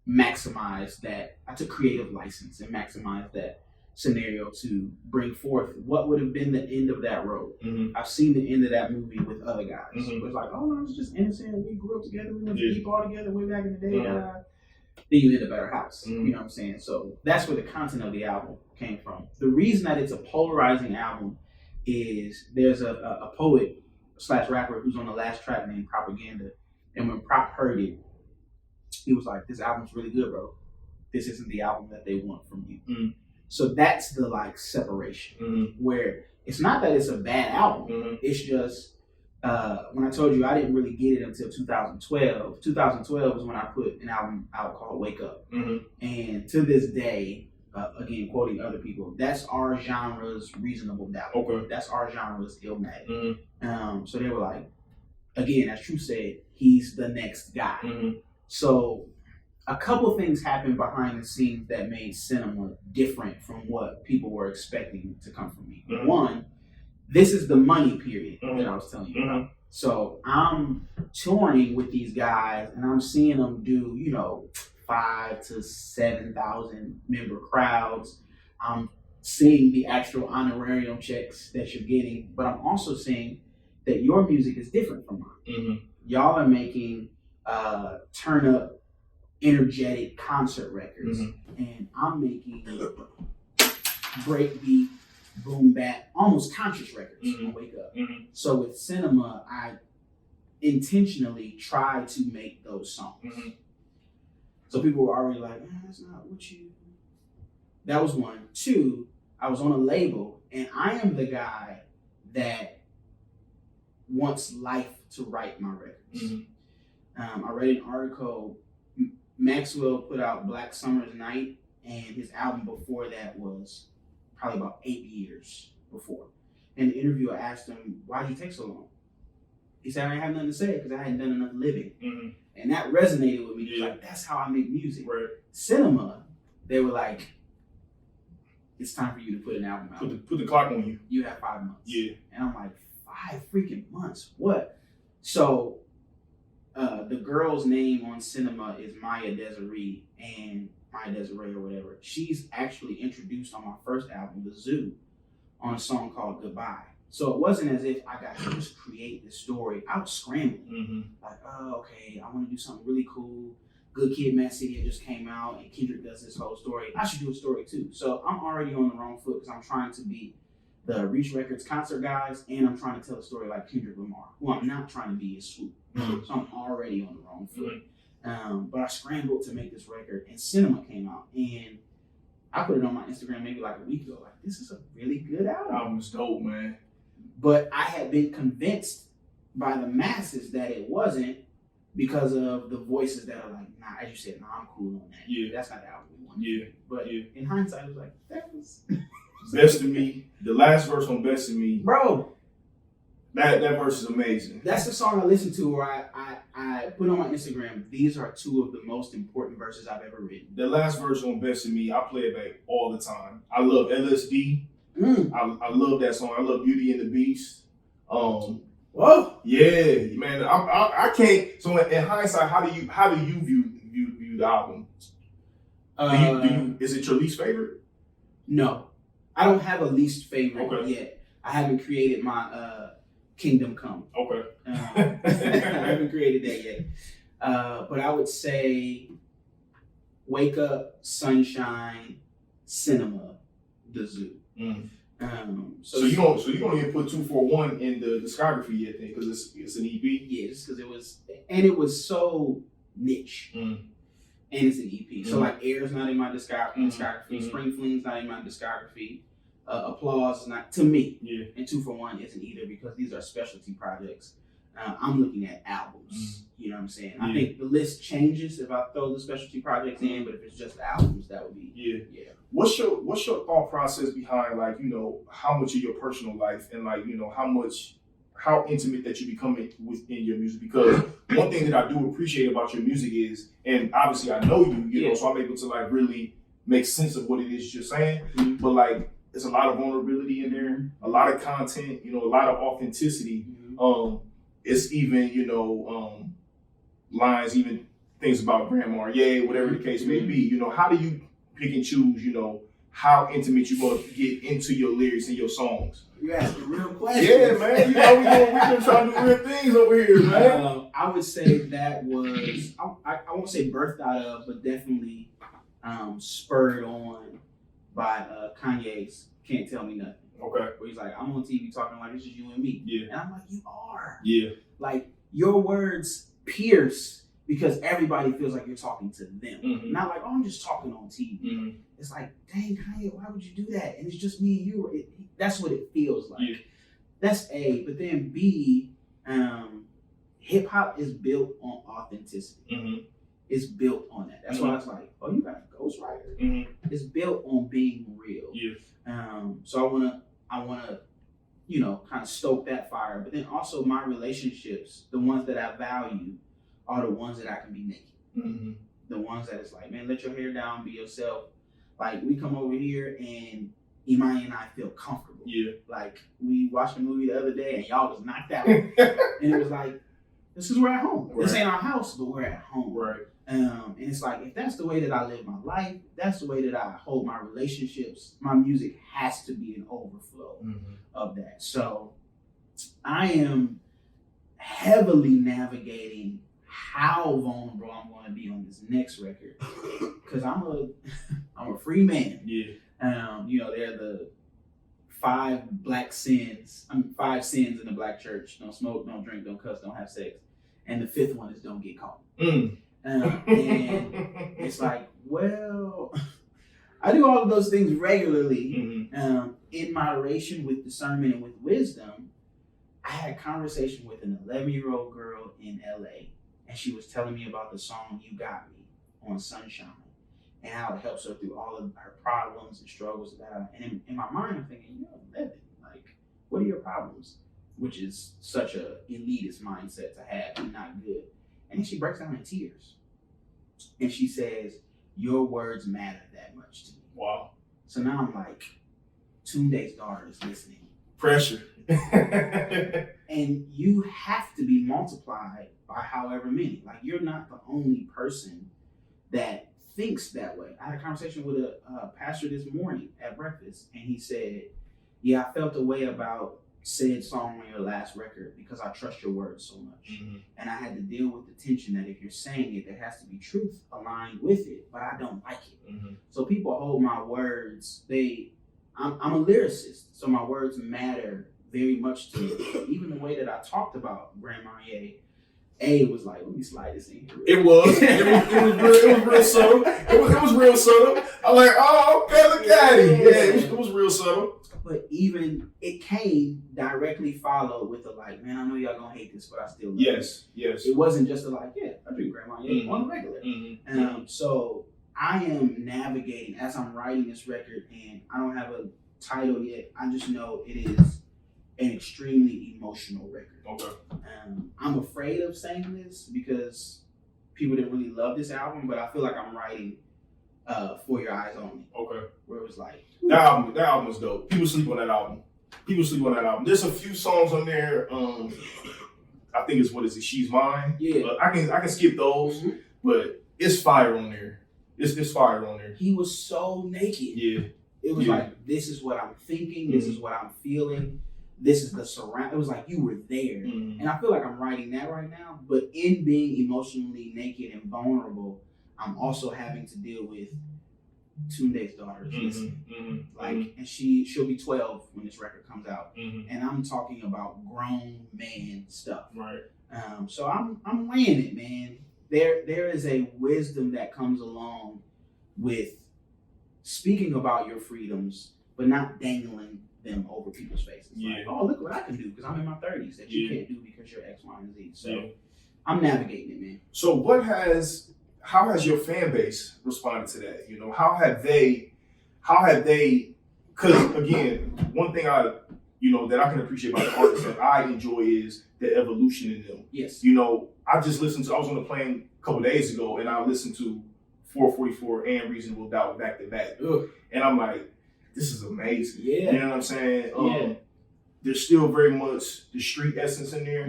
maximized that. I took creative license and maximized that scenario to bring forth what would have been the end of that road. I've seen the end of that movie with other guys. It was like, oh no, it's just innocent. We grew up together. We went to eat all together way back in the day. Then you in a better house. You know what I'm saying? So that's where the content of the album came from. The reason that it's a polarizing album is there's a poet / rapper who's on the last track named Propaganda. And when Prop heard it, he was like, this album's really good, bro. This isn't the album that they want from you. So that's the like separation where it's not that it's a bad album. It's just when I told you I didn't really get it until 2012. 2012 was when I put an album out called Wake Up. And to this day, again, quoting other people, that's our genre's Reasonable Doubt. That's our genre's Illmatic. So they were like, again, as True said, he's the next guy. So a couple things happened behind the scenes that made Cinema different from what people were expecting to come from me. One, this is the money period that I was telling you about. So I'm touring with these guys and I'm seeing them do, you know, 5,000 to 7,000 member crowds. I'm seeing the actual honorarium checks that you're getting, but I'm also seeing that your music is different from mine. Y'all are making turn up, energetic concert records, and I'm making breakbeat, boom bap, almost conscious records on Wake Up. So with Cinema, I intentionally try to make those songs. So people were already like, that's not what you... That was one. Two, I was on a label, and I am the guy that wants life to write my records. I read an article, Maxwell put out Black Summer's Night, and his album before that was probably about 8 years before. And the interviewer asked him, why'd you take so long? He said, I didn't have nothing to say because I hadn't done enough living. And that resonated with me. Like, that's how I make music. Cinema, they were like, it's time for you to put an album out. Put the clock on you. You have 5 months. Yeah. And I'm like, 5 freaking months? What? So the girl's name on Cinema is Maya Desiree or whatever. She's actually introduced on my first album, The Zoo, on a song called Goodbye. So it wasn't as if I got to just create this story. I was scrambling. Like, oh, okay, I want to do something really cool. Good Kid, Mad City just came out, and Kendrick does this whole story. I should do a story too. So I'm already on the wrong foot because I'm trying to be the Reach Records concert guys, and I'm trying to tell a story like Kendrick Lamar. Who I'm not trying to be is Swoope. So I'm already on the wrong foot. But I scrambled to make this record, and Cinema came out, and I put it on my Instagram maybe like a week ago. Like, this is a really good album. The album's dope, man. But I had been convinced by the masses that it wasn't because of the voices that are like, nah, as you said, nah, I'm cool on that. Yeah. That's not the album we want. Yeah. But in hindsight, I was like, that was... Best of Me, the last verse on Best of Me. Bro. That verse is amazing. That's the song I listened to where I put on my Instagram, these are 2 of the most important verses I've ever written. The last verse on Best of Me, I play it back all the time. I love LSD. I love that song. I love Beauty and the Beast. Whoa. Yeah, man. I can't. So in hindsight, how do you view the album? Is it your least favorite? No, I don't have a least favorite yet. I haven't created my Kingdom Come. Okay. I haven't created that yet. But I would say Wake Up, Sunshine, Cinema, The Zoo. So you don't even put 241 in the discography yet, then, because it's an EP. Yeah, just because it was so niche, and it's an EP. So like Air's not in my discography, Spring Fling's not in my discography, Applause is not to me, and 241 isn't either because these are specialty projects. I'm looking at albums. You know what I'm saying? I think the list changes if I throw the specialty projects in, but if it's just albums, that would be What's your thought process behind, like, you know, how much of your personal life and, like, you know, how intimate that you become within your music? Because one thing that I do appreciate about your music is, and obviously I know you know, so I'm able to like really make sense of what it is you're saying. But like, there's a lot of vulnerability in there, a lot of content, you know, a lot of authenticity. It's even, you know, lines, even things about Grandma, whatever the case may be. You know, how do you pick and choose, you know, how intimate you going to get into your lyrics and your songs? You asking real questions. Yeah, man. You know, we've been trying to do real things over here, man. I would say that was, I won't say birthed out of, but definitely spurred on by Kanye's Can't Tell Me Nothing. Okay. Where he's like, I'm on TV talking like it's just you and me. Yeah. And I'm like, you are. Yeah. Like, your words pierce because everybody feels like you're talking to them. Not like, oh, I'm just talking on TV. It's like, dang, Kanye, why would you do that? And it's just me and you. That's what it feels like. Yeah. That's A. But then B, hip hop is built on authenticity. It's built on that. That's why it's like, oh, you got a ghostwriter. It's built on being real. Yeah. So I wanna, you know, kind of stoke that fire. But then also my relationships, the ones that I value, are the ones that I can be naked. The ones that it's like, man, let your hair down, be yourself. Like, we come over here and Imani and I feel comfortable. Yeah. Like, we watched a movie the other day and y'all was knocked out. And it was like, this is we're at home. Right. This ain't our house, but we're at home. Right. And it's like, if that's the way that I live my life, that's the way that I hold my relationships, my music has to be an overflow of that. So I am heavily navigating how vulnerable I'm going to be on this next record, because I'm a free man. Yeah. You know, they're the 5 sins in the black church: don't smoke, don't drink, don't cuss, don't have sex, and the 5th one is don't get caught. And it's like, well, I do all of those things regularly, in moderation, with discernment and with wisdom. I had a conversation with an 11-year-old girl in LA, and she was telling me about the song You Got Me on Sunshine and how it helps her through all of her problems and struggles. And in my mind, I'm thinking, you're 11. Like, what are your problems? Which is such a elitist mindset to have and not good. And then she breaks down in tears. And she says, your words matter that much to me. Wow. So now I'm like, Tunde's daughter is listening. Pressure. And you have to be multiplied by however many. Like, you're not the only person that thinks that way. I had a conversation with a pastor this morning at breakfast, and he said, yeah, I felt a way about said song on your last record because I trust your words so much. And I had to deal with the tension that if you're saying it, there has to be truth aligned with it, but I don't like it. So people hold my words. I'm a lyricist, so my words matter very much to me. Even the way that I talked about Grandma A was like, let me slide this in here. It was real subtle. It was real subtle. I'm like, oh, okay, look at it. Yeah, it was real subtle. But even it came directly followed with a like, man, I know y'all gonna hate this, but I still love Yes. It wasn't just a like, yeah, I drink Grandma A on the regular. So I am navigating as I'm writing this record, and I don't have a title yet. I just know it is an extremely emotional record. Okay. I'm afraid of saying this because people didn't really love this album, but I feel like I'm writing For Your Eyes Only. Okay. Where it was like, that album was dope. People sleep on that album. There's a few songs on there. I think it's She's Mine. Yeah. I can skip those, but it's fire on there. It's fire on there. He was so naked. Yeah. It was like, this is what I'm thinking. This is what I'm feeling. This is the surround. It was like you were there. And I feel like I'm writing that right now. But in being emotionally naked and vulnerable, I'm also having to deal with Tunde's daughter. And she'll be 12 when this record comes out. And I'm talking about grown man stuff. Right. So I'm laying it, man. There is a wisdom that comes along with speaking about your freedoms, but not dangling them over people's faces. Like, oh, look what I can do because I'm in my 30s that you can't do because you're X, Y, and Z. So I'm navigating it, man. So how has your fan base responded to that? You know, how have they, because again, one thing that I can appreciate about the artists that I enjoy is the evolution in them. Yes. You know, I was on the plane a couple days ago and I listened to 444 and Reasonable Doubt back to back. And I'm like, this is amazing. Yeah. You know what I'm saying? There's still very much the street essence in there,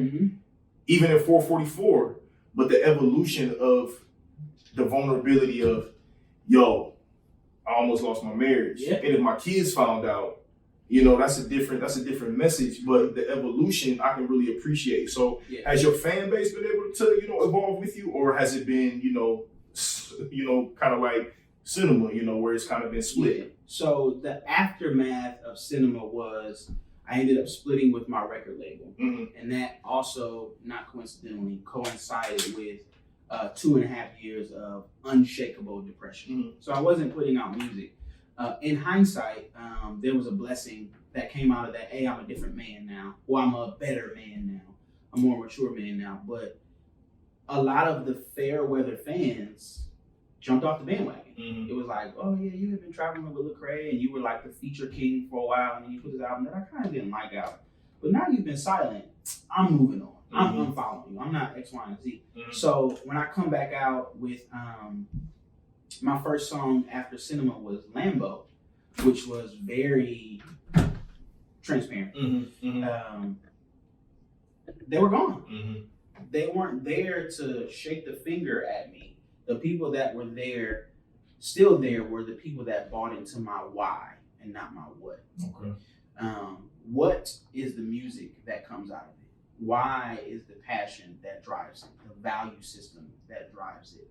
even in 444, but the evolution of the vulnerability of, yo, I almost lost my marriage. And if my kids found out, you know, that's a different message, but the evolution I can really appreciate. So has your fan base been able to, evolve with you, or has it been, kind of like Cinema, where it's kind of been split? Yeah. So the aftermath of Cinema was I ended up splitting with my record label. And that also, not coincidentally, coincided with 2.5 years of unshakable depression. So I wasn't putting out music. In hindsight, there was a blessing that came out of that. I'm a different man now. Well, I'm a better man now. A more mature man now. But a lot of the fair weather fans jumped off the bandwagon. It was like, oh yeah, you have been traveling with Lecrae and you were like the feature king for a while, and then you put this album that I kind of didn't like out. But now you've been silent. I'm moving on. I'm following you. I'm not X, Y, and Z. So when I come back out with my first song after Cinema was Lambo, which was very transparent. They were gone. They weren't there to shake the finger at me. The people that were there, still there, were the people that bought into my why and not my what. Okay. What is the music that comes out of it? Why is the passion that drives it? The value system that drives it?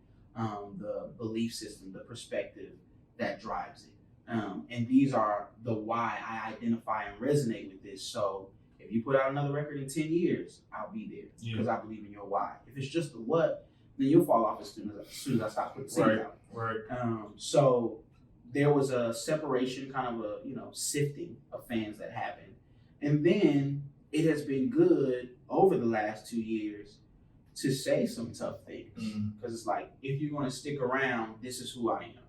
The belief system, the perspective that drives it. And these are the why I identify and resonate with this. So if you put out another record in 10 years, I'll be there because I believe in your why. If it's just the what, then you'll fall off as soon as I stop putting things out. Right. So there was a separation, kind of a sifting of fans that happened. And then it has been good over the last 2 years to say some tough things. Because it's like, if you're going to stick around, this is who I am.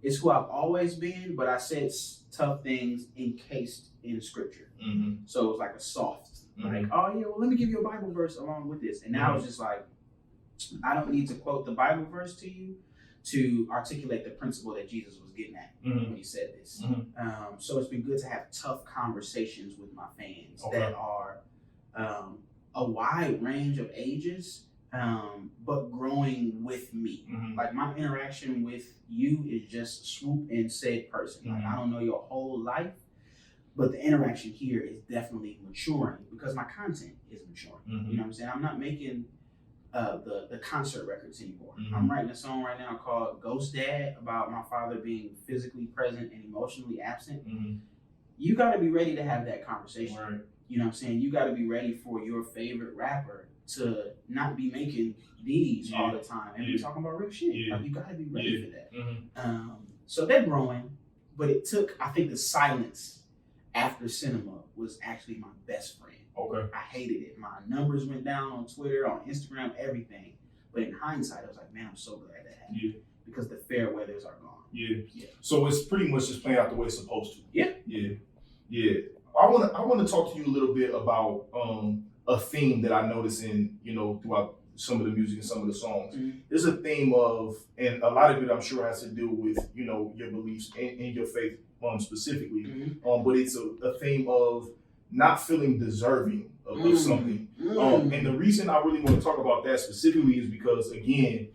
It's who I've always been, but I said tough things encased in scripture. So it was like a soft, like, oh yeah, well, let me give you a Bible verse along with this. And now it's just like, I don't need to quote the Bible verse to you, to articulate the principle that Jesus was getting at when he said this. So it's been good to have tough conversations with my fans that are a wide range of ages, but growing with me. Like my interaction with you is just Swoope and said person. Like I don't know your whole life, but the interaction here is definitely maturing because my content is maturing. You know what I'm saying? I'm not making the concert records anymore. I'm writing a song right now called Ghost Dad about my father being physically present and emotionally absent. You got to be ready to have that conversation. Right. You know what I'm saying? You got to be ready for your favorite rapper to not be making these all the time and be talking about real shit. Like you got to be ready for that. So they're growing, but it took, I think the silence after cinema was actually my best friend. I hated it. My numbers went down on Twitter, on Instagram, everything. But in hindsight, I was like, man, I'm so glad that happened. Because the fair weathers are gone. So it's pretty much just playing out the way it's supposed to. Yeah. I want to talk to you a little bit about a theme that I noticed in, throughout some of the music and some of the songs. There's a theme of, and a lot of it I'm sure has to do with, your beliefs and your faith specifically. But it's a theme of not feeling deserving of something. And the reason I really want to talk about that specifically is because, again,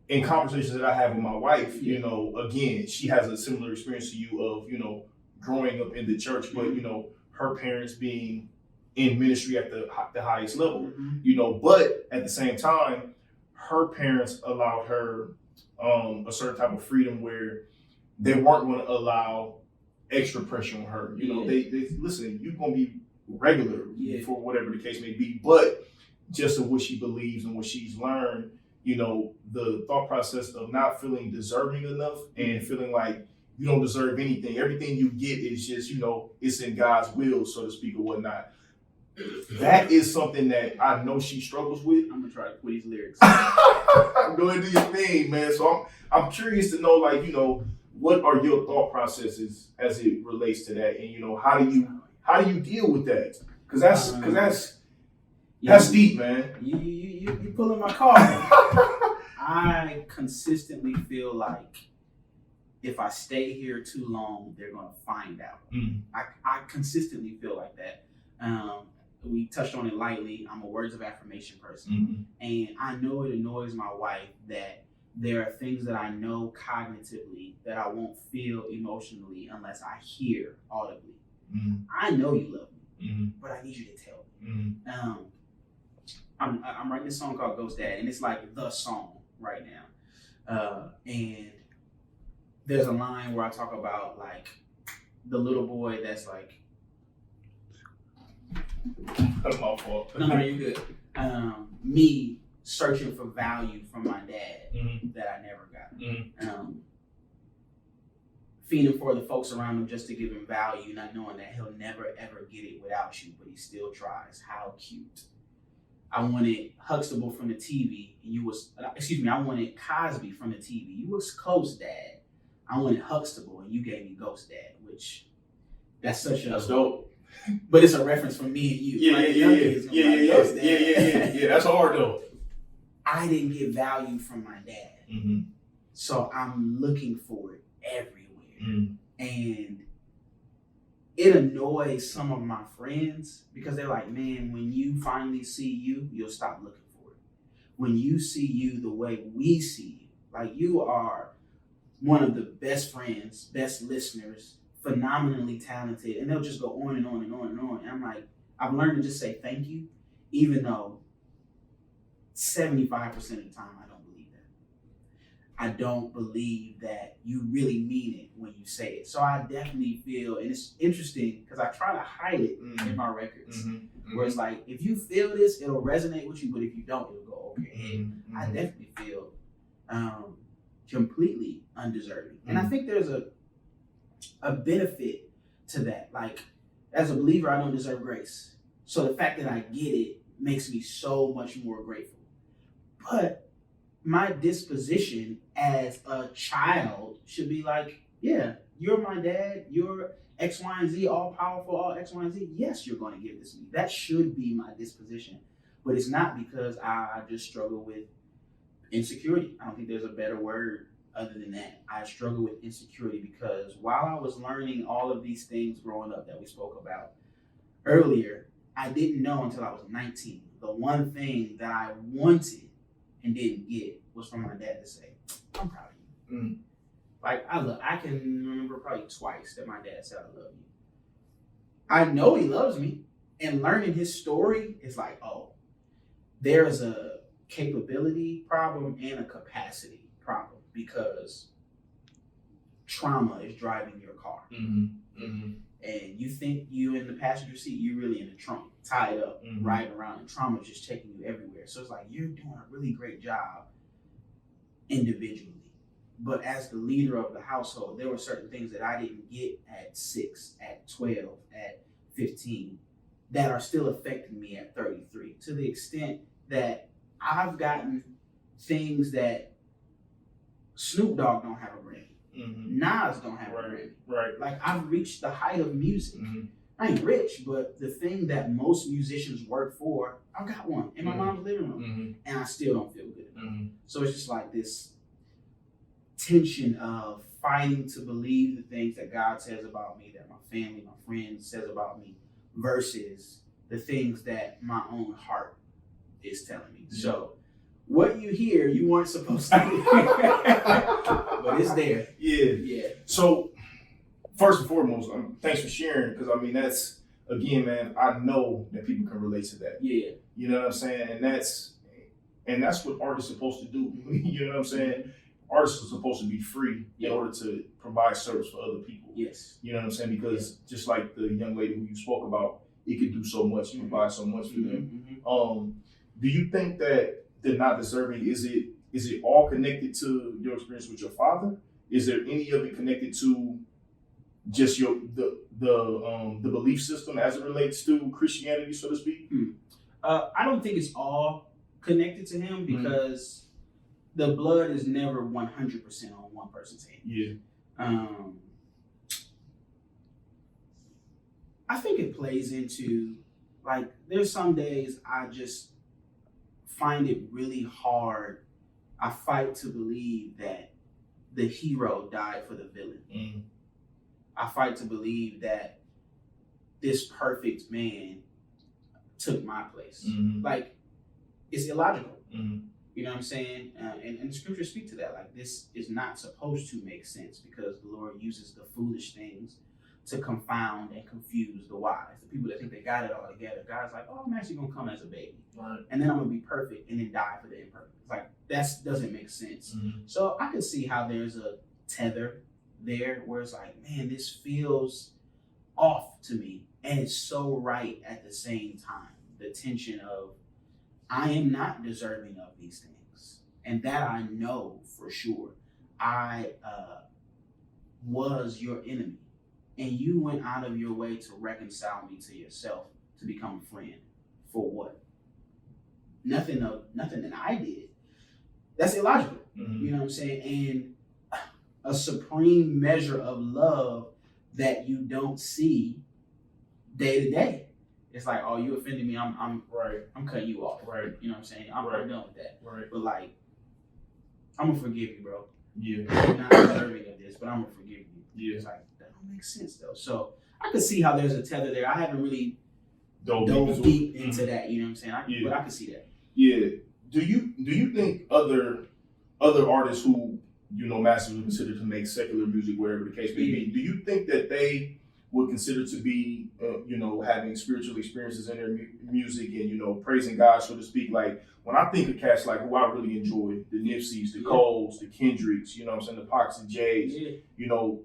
in conversations that I have with my wife, again, she has a similar experience to you of, growing up in the church, but, her parents being in ministry at the highest level, but at the same time, her parents allowed her a certain type of freedom where they weren't going to allow extra pressure on her. They listen, you're going to be regular for whatever the case may be, but just of what she believes and what she's learned, the thought process of not feeling deserving enough and feeling like you don't deserve anything. Everything you get is just, it's in God's will, so to speak, or whatnot. That is something that I know she struggles with. I'm gonna try to quit these lyrics. Go ahead and do your thing, man. So I'm curious to know, like, what are your thought processes as it relates to that, and how do you deal with that? Because that's deep, man. You pulling my car. I consistently feel like if I stay here too long, they're gonna find out. I consistently feel like that. We touched on it lightly. I'm a words of affirmation person, and I know it annoys my wife that there are things that I know cognitively that I won't feel emotionally unless I hear audibly. I know you love me, but I need you to tell me. I'm writing this song called Ghost Dad, and it's like the song right now. And there's a line where I talk about like the little boy that's like, that's my fault. No, you're good. Me searching for value from my dad that I never got. Feeding for the folks around him just to give him value, not knowing that he'll never ever get it without you, but he still tries. How cute. I wanted Huxtable from the TV, and I wanted Cosby from the TV. You was close, Dad. I wanted Huxtable, and you gave me Ghost Dad, which that's dope. But it's a reference from me and you. Yeah. That's hard though. I didn't get value from my dad, so I'm looking for it everywhere, and it annoys some of my friends because they're like, "Man, when you finally see you, you'll stop looking for it. When you see you the way we see you, like you are one of the best friends, best listeners." Phenomenally talented, and they'll just go on and on and on and on. And I'm like, I've learned to just say thank you, even though 75% of the time I don't believe that. I don't believe that you really mean it when you say it. So I definitely feel, and it's interesting because I try to hide it in my records, where it's like, if you feel this, it'll resonate with you, but if you don't, it'll go over your head. I definitely feel completely undeserving. And I think there's a benefit to that. Like, as a believer, I don't deserve grace. So the fact that I get it makes me so much more grateful. But my disposition as a child should be like, yeah, you're my dad, you're X, Y, and Z, all powerful, all X, Y, and Z. Yes, you're going to give this to me. That should be my disposition. But it's not, because I just struggle with Insecurity. I don't think there's a better word other than that. I struggle with insecurity because while I was learning all of these things growing up that we spoke about earlier, I didn't know until I was 19. The one thing that I wanted and didn't get was from my dad to say, I'm proud of you. Mm. Like, I can remember probably twice that my dad said, I love you. I know he loves me. And learning his story is like, oh, there's a capability problem and a capacity problem because trauma is driving your car. Mm-hmm. Mm-hmm. And you think you in the passenger seat, you're really in the trunk, tied up, riding around, and trauma is just taking you everywhere. So it's like you're doing a really great job individually. But as the leader of the household, there were certain things that I didn't get at 6, at 12, at 15 that are still affecting me at 33 to the extent that I've gotten things that Snoop Dogg don't have a Grammy. Mm-hmm. Nas don't have a Grammy. Right. Like, I've reached the height of music. Mm-hmm. I ain't rich, but the thing that most musicians work for, I've got one in my mom's living room, and I still don't feel good enough. So it's just like this tension of fighting to believe the things that God says about me, that my family, my friends says about me, versus the things that my own heart is telling me. So what you hear, you weren't supposed to hear, but it's there. Yeah. So first and foremost, thanks for sharing, because I mean, that's, again, man, I know that people can relate to that. Yeah. You know what I'm saying? And that's what art is supposed to do. You know what I'm saying? Artists are supposed to be free in order to provide service for other people. Yes. You know what I'm saying? Because just like the young lady who you spoke about, it could do so much, provide so much for them. Do you think that they're not deserving? Is it all connected to your experience with your father? Is there any of it connected to just the belief system as it relates to Christianity, so to speak? I don't think it's all connected to him because the blood is never 100% on one person's hand. Yeah. I think it plays into, like, there's some days I just find it really hard. I fight to believe that the hero died for the villain. I fight to believe that this perfect man took my place. Like, it's illogical. You know what I'm saying? And the scriptures speak to that. Like, this is not supposed to make sense because the Lord uses the foolish things to confound and confuse the wise. The people that think they got it all together. God's like, oh, I'm actually going to come as a baby. Right. And then I'm going to be perfect and then die for the imperfect. It's like, that doesn't make sense. So I could see how there's a tether there where it's like, man, this feels off to me. And it's so right at the same time. The tension of, I am not deserving of these things. And that I know for sure. I was your enemy. And you went out of your way to reconcile me to yourself, to become a friend. For what? Nothing that I did. That's illogical. You know what I'm saying? And a supreme measure of love that you don't see day to day. It's like, oh, you offended me. I'm right. I'm cutting you off. Right. You know what I'm saying? I'm done with that. Right. But like, I'm gonna forgive you, bro. Yeah. You're not deserving of this, but I'm gonna forgive you. Yeah. It's like, that don't make sense though. So I could see how there's a tether there. I haven't really dove deep into that. You know what I'm saying? But I could see that. Yeah. Do you think other artists who, you know, masters would consider to make secular music, whatever the case may be, do you think that they would consider to be, you know, having spiritual experiences in their music and, you know, praising God, so to speak? Like, when I think of cats like who I really enjoy, the Nipseys, the Coles, the Kendricks, you know what I'm saying, the Pacs and Jays, you know,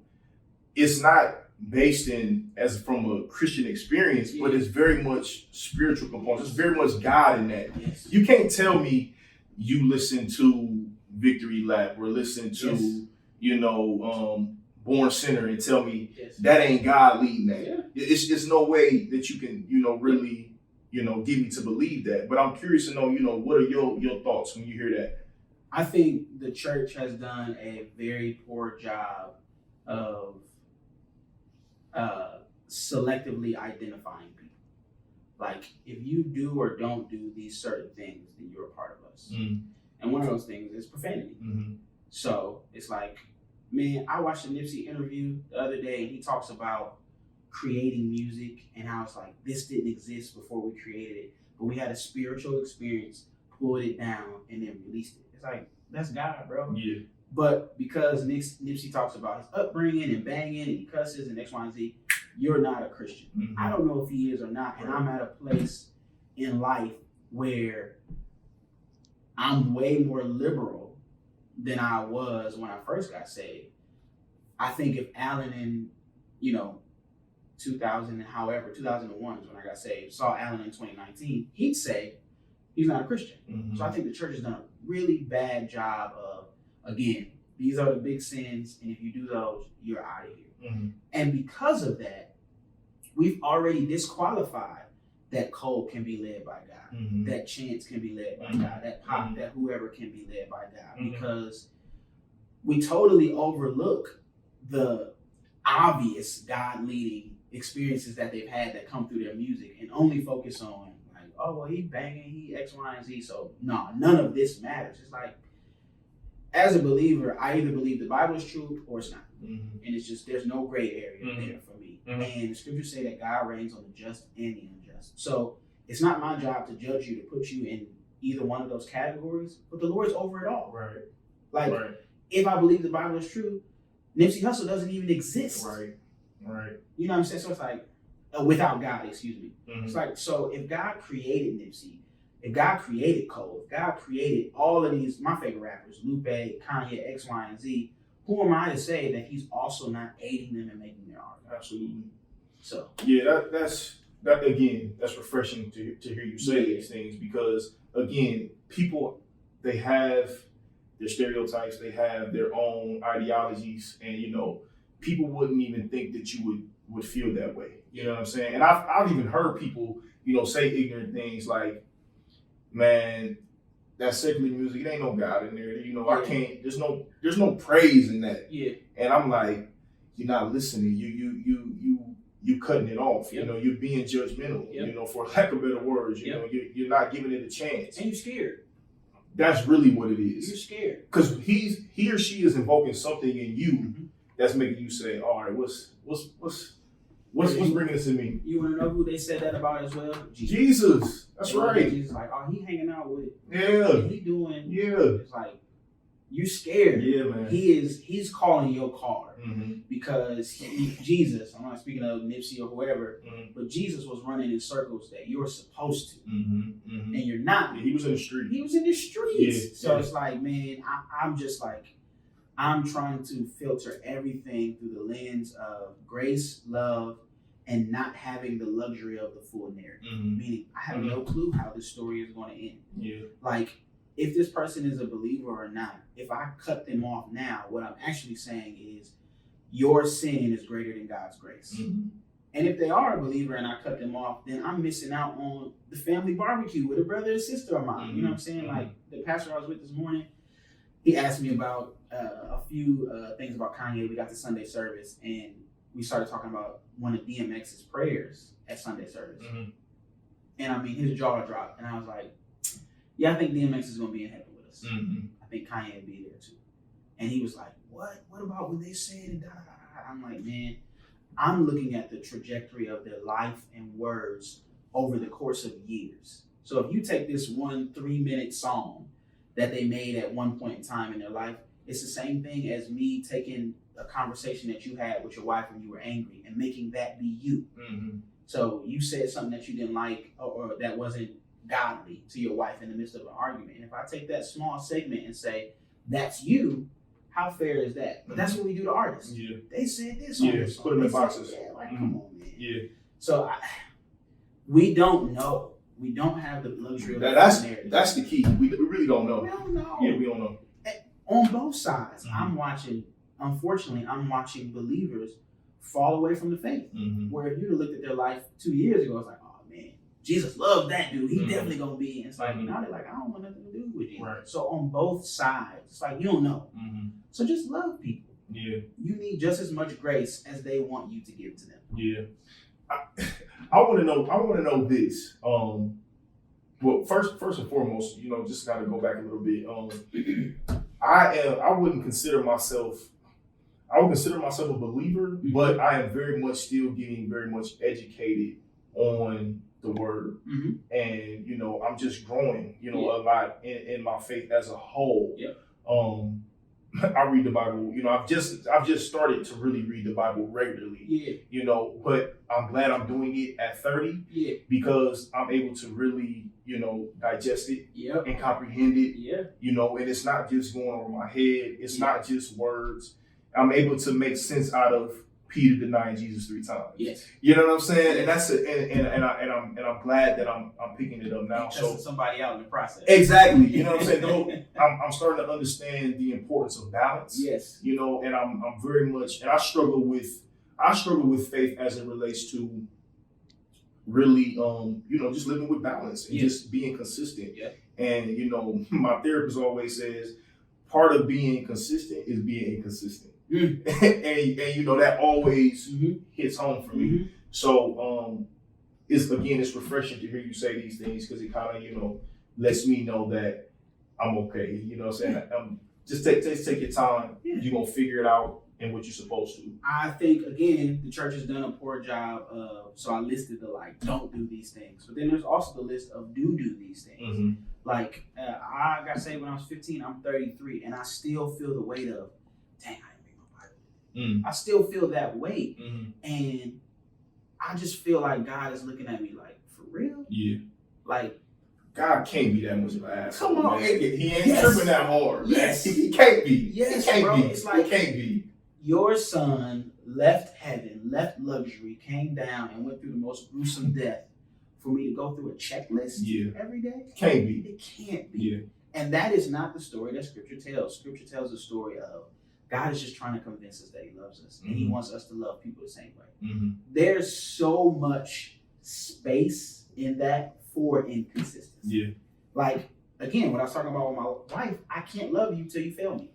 it's not based in as from a Christian experience, but it's very much spiritual components. It's very much God in that. Yes. You can't tell me you listen to Victory Lap or listen to, you know, Born Sinner and tell me that ain't God leading that. Yeah. It's no way that you can, you know, really, you know, get me to believe that. But I'm curious to know, you know, what are your thoughts when you hear that? I think the church has done a very poor job of selectively identifying people. Like, if you do or don't do these certain things, then you're a part of us. And one of those things is profanity. So it's like, man, I watched a Nipsey interview the other day, and he talks about creating music and how it's like this didn't exist before we created it, but we had a spiritual experience, pulled it down, and then released it. It's like, that's God, bro. Yeah. But because Nipsey talks about his upbringing and banging and he cusses and X, Y, and Z, you're not a Christian. I don't know if he is or not, and I'm at a place in life where I'm way more liberal than I was when I first got saved. I think if Alan in, 2001 is when I got saved, saw Alan in 2019, he'd say he's not a Christian. So I think the church has done a really bad job of, again, these are the big sins, and if you do those, you're out of here. And because of that, we've already disqualified that Cole can be led by God, that Chance can be led by God, that Pop, that whoever can be led by God, because we totally overlook the obvious God leading experiences that they've had that come through their music and only focus on like, oh, well, he banging, he X, Y, and Z. So no, none of this matters. It's like, as a believer, I either believe the Bible is true or it's not. And it's just, there's no gray area there for me. And the scriptures say that God reigns on the just and the unjust. So it's not my job to judge you, to put you in either one of those categories, but the Lord's over it all. Like, if I believe the Bible is true, Nipsey Hussle doesn't even exist. You know what I'm saying? So it's like, without God, excuse me. It's like, so if God created Nipsey, if God created Cole, if God created all of these, my favorite rappers, Lupe, Kanye, X, Y, and Z, who am I to say that he's also not aiding them and making their art? Absolutely. So yeah, that's again, that's refreshing to hear you say these things, because again, people, they have their stereotypes, they have their own ideologies, and people wouldn't even think that you would feel that way. You know what I'm saying? And I've even heard people, say ignorant things like, man, that secular music, it ain't no God in there. I can't. There's no praise in that. Yeah. And I'm like, you're not listening. You cutting it off. You're being judgmental. For lack of better words, you're not giving it a chance. And you're scared. That's really what it is. You're scared because he or she is invoking something in you that's making you say, all right, what's bringing this in me? You want to know who they said that about as well? Jesus. That's right. Jesus, like, oh, he hanging out with. Yeah. He doing. Yeah. It's like, you scared. Yeah, man. He's calling your card because Jesus. I'm not speaking of Nipsey or whoever, but Jesus was running in circles that you're supposed to, and you're not. Yeah, he was in the street. He was in the streets. Yeah. So it's like, man, I'm just like, I'm trying to filter everything through the lens of grace, love, and not having the luxury of the full narrative. Meaning, I have no clue how this story is going to end. Yeah. Like, if this person is a believer or not, if I cut them off now, what I'm actually saying is your sin is greater than God's grace. And if they are a believer and I cut them off, then I'm missing out on the family barbecue with a brother and sister of mine. You know what I'm saying? Like the pastor I was with this morning, he asked me about a few things about Kanye. We got to Sunday service and we started talking about one of DMX's prayers at Sunday service. And I mean, his jaw dropped and I was like, yeah, I think DMX is going to be in heaven with us. I think Kanye will be there too. And he was like, what? What about when they said and da da da? I'm like, man, I'm looking at the trajectory of their life and words over the course of years. So if you take this 1 3-minute song that they made at one point in time in their life, it's the same thing as me taking a conversation that you had with your wife when you were angry and making that be you. So you said something that you didn't like or that wasn't godly to your wife in the midst of an argument. And if I take that small segment and say, that's you, how fair is that? But that's what we do to artists. Yeah. They said this on this song. Put them in boxes. Like, come on, man. Yeah. So we don't know. We don't have the luxury of that's the key. We really don't know. We don't know. Yeah, we don't know. On both sides, I'm watching believers fall away from the faith. Where if you'd have looked at their life 2 years ago, it's like, oh man, Jesus loved that dude. He definitely gonna be. And it's like, now they're like, I don't want nothing to do with you. Right. So on both sides, it's like, you don't know. So just love people. Yeah. You need just as much grace as they want you to give to them. Yeah. I want to know this. Well, first and foremost, just got to go back a little bit. I wouldn't consider myself. I would consider myself a believer, but I am very much still getting very much educated on the word, and I'm just growing, a lot in my faith as a whole. I read the Bible. I've just started to really read the Bible regularly. But I'm glad I'm doing it at 30. Because I'm able to really, digest it and comprehend it. And it's not just going over my head. It's not just words. I'm able to make sense out of Peter denying Jesus 3 times. You know what I'm saying? And that's and I'm glad that I'm picking it up now. So somebody out in the process. Exactly. You know what I'm saying? I'm starting to understand the importance of balance. And I'm very much, and I struggle with faith as it relates to really just living with balance and just being consistent. And my therapist always says part of being consistent is being inconsistent. and that always hits home for me. So it's refreshing to hear you say these things, because it kind of lets me know that I'm okay. You know what I'm saying? Just take your time. You're gonna figure it out and what you're supposed to. I think again the church has done a poor job of, so I listed the don't do these things, but then there's also the list of do these things. I got saved when I was 15. I'm 33, and I still feel the weight of, dang, I didn't read my Bible. I still feel that weight, and I just feel like God is looking at me like, for real? Like, God can't be that much of an asshole. Come on, man. He ain't tripping that hard. Yes, he can't be. Yes, he can't bro. be. It's like, he can't be. Your son left heaven, left luxury, came down, and went through the most gruesome death for me to go through a checklist every day? Can't be. It can't be. And that is not the story that Scripture tells. Scripture tells the story of God is just trying to convince us that he loves us, and he wants us to love people the same way. There's so much space in that for inconsistency. Like, again, when I was talking about with my wife, I can't love you till you fail me.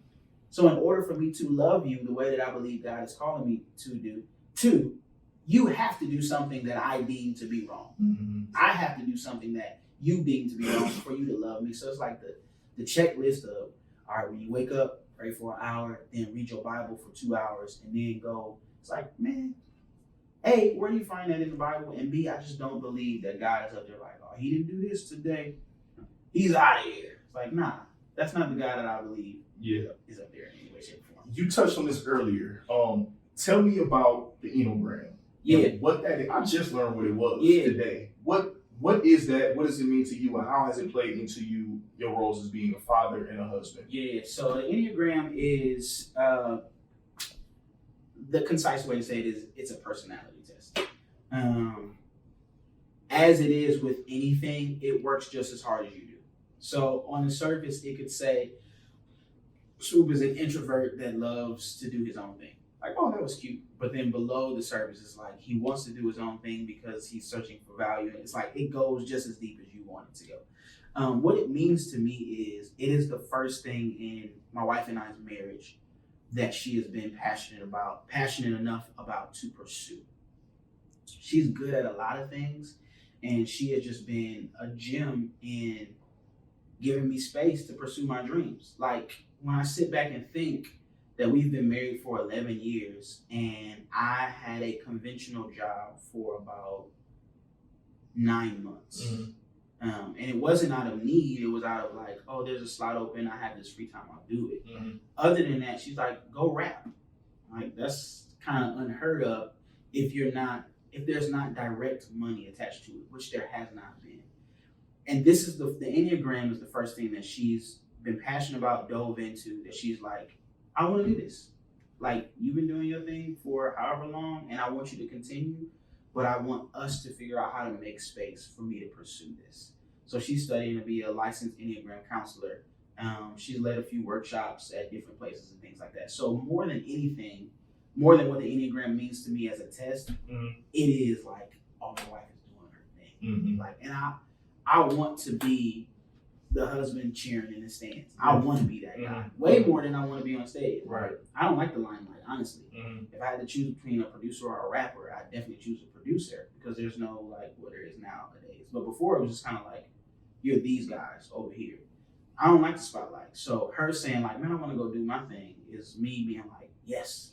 So in order for me to love you the way that I believe God is calling me to do, you have to do something that I deem to be wrong. I have to do something that you deem to be wrong for you to love me. So it's like the checklist of, all right, when you wake up, pray for an hour, then read your Bible for 2 hours, and then go. It's like, man, A, where do you find that in the Bible? And B, I just don't believe that God is up there like, oh, he didn't do this today, he's out of here. It's like, nah, that's not the God that I believe is up there in any way, shape, or form. You touched on this earlier. Tell me about the Enneagram. What that is. I just learned what it was today. What is that? What does it mean to you, and how has it played into your roles as being a father and a husband? So the Enneagram is the concise way to say it is it's a personality test. As it is with anything, it works just as hard as you do. So on the surface, it could say Swoope is an introvert that loves to do his own thing. Like, oh, that was cute. But then below the surface, it's like he wants to do his own thing because he's searching for value. It's like it goes just as deep as you want it to go. What it means to me is it is the first thing in my wife and I's marriage that she has been passionate enough about to pursue. She's good at a lot of things, and she has just been a gem in giving me space to pursue my dreams. Like, when I sit back and think that we've been married for 11 years and I had a conventional job for about 9 months. And it wasn't out of need. It was out of like, oh, there's a slot open. I have this free time. I'll do it. Other than that, she's like, go rap. Like, that's kind of unheard of if there's not direct money attached to it, which there has not been. And this is the Enneagram is the first thing that she's been passionate about, dove into, that she's like, I want to do this. Like, you've been doing your thing for however long, and I want you to continue, but I want us to figure out how to make space for me to pursue this. So she's studying to be a licensed Enneagram counselor. She's led a few workshops at different places and things like that. So more than anything, more than what the Enneagram means to me as a test, it is like, oh, my wife is doing her thing. Like, and I want to be the husband cheering in the stands. I want to be that guy. Way more than I want to be on stage. Right. I don't like the limelight, honestly. If I had to choose between a producer or a rapper, I'd definitely choose a producer, because there's no like what there is nowadays. But before, it was just kind of like, you're these guys over here. I don't like the spotlight. So her saying like, man, I want to go do my thing is me being like, yes,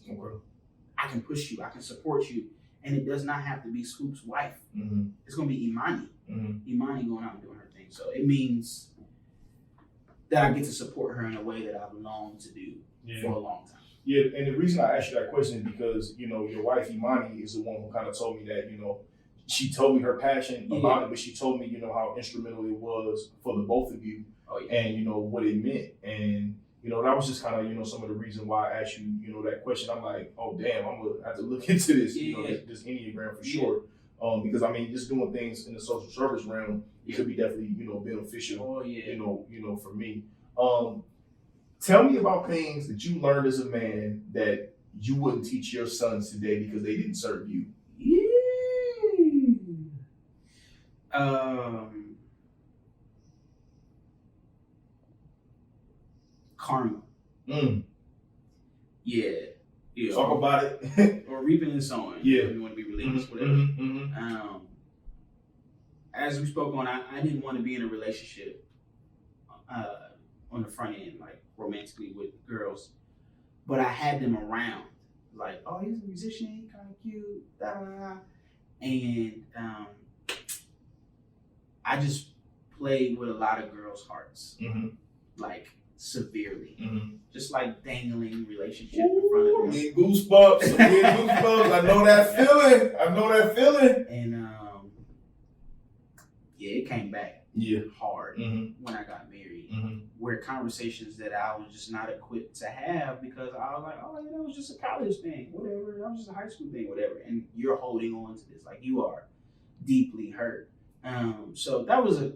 I can push you, I can support you. And it does not have to be Swoope's wife. It's going to be Imani. Imani going out and doing her thing. So it means that I get to support her in a way that I've longed to do for a long time. Yeah, and the reason I asked you that question is because, you know, your wife, Imani, is the one who kind of told me that, you know, she told me her passion about it, but she told me, you know, how instrumental it was for the both of you and, you know, what it meant. And, you know, that was just kind of, you know, some of the reason why I asked you, you know, that question. I'm like, oh, damn, I'm going to have to look into this, you know, this Enneagram for sure. Because, I mean, just doing things in the social service realm could be definitely, you know, beneficial, you know, for me. Tell me about things that you learned as a man that you wouldn't teach your sons today because they didn't serve you. Karma. Yeah. Talk about it. Or reaping and sowing. If you want to be religious, whatever. As we spoke on, I didn't want to be in a relationship on the front end, like romantically with girls, but I had them around. Like, oh, he's a musician, he's kind of cute, da da da. And I just played with a lot of girls' hearts, like severely, just like dangling relationship in front of them. Get goosebumps. I know that feeling. And it came back hard when I got married. Where conversations that I was just not equipped to have because I was like, oh, that was just a college thing, whatever. That was just a high school thing, whatever. And you're holding on to this like you are deeply hurt. So that was a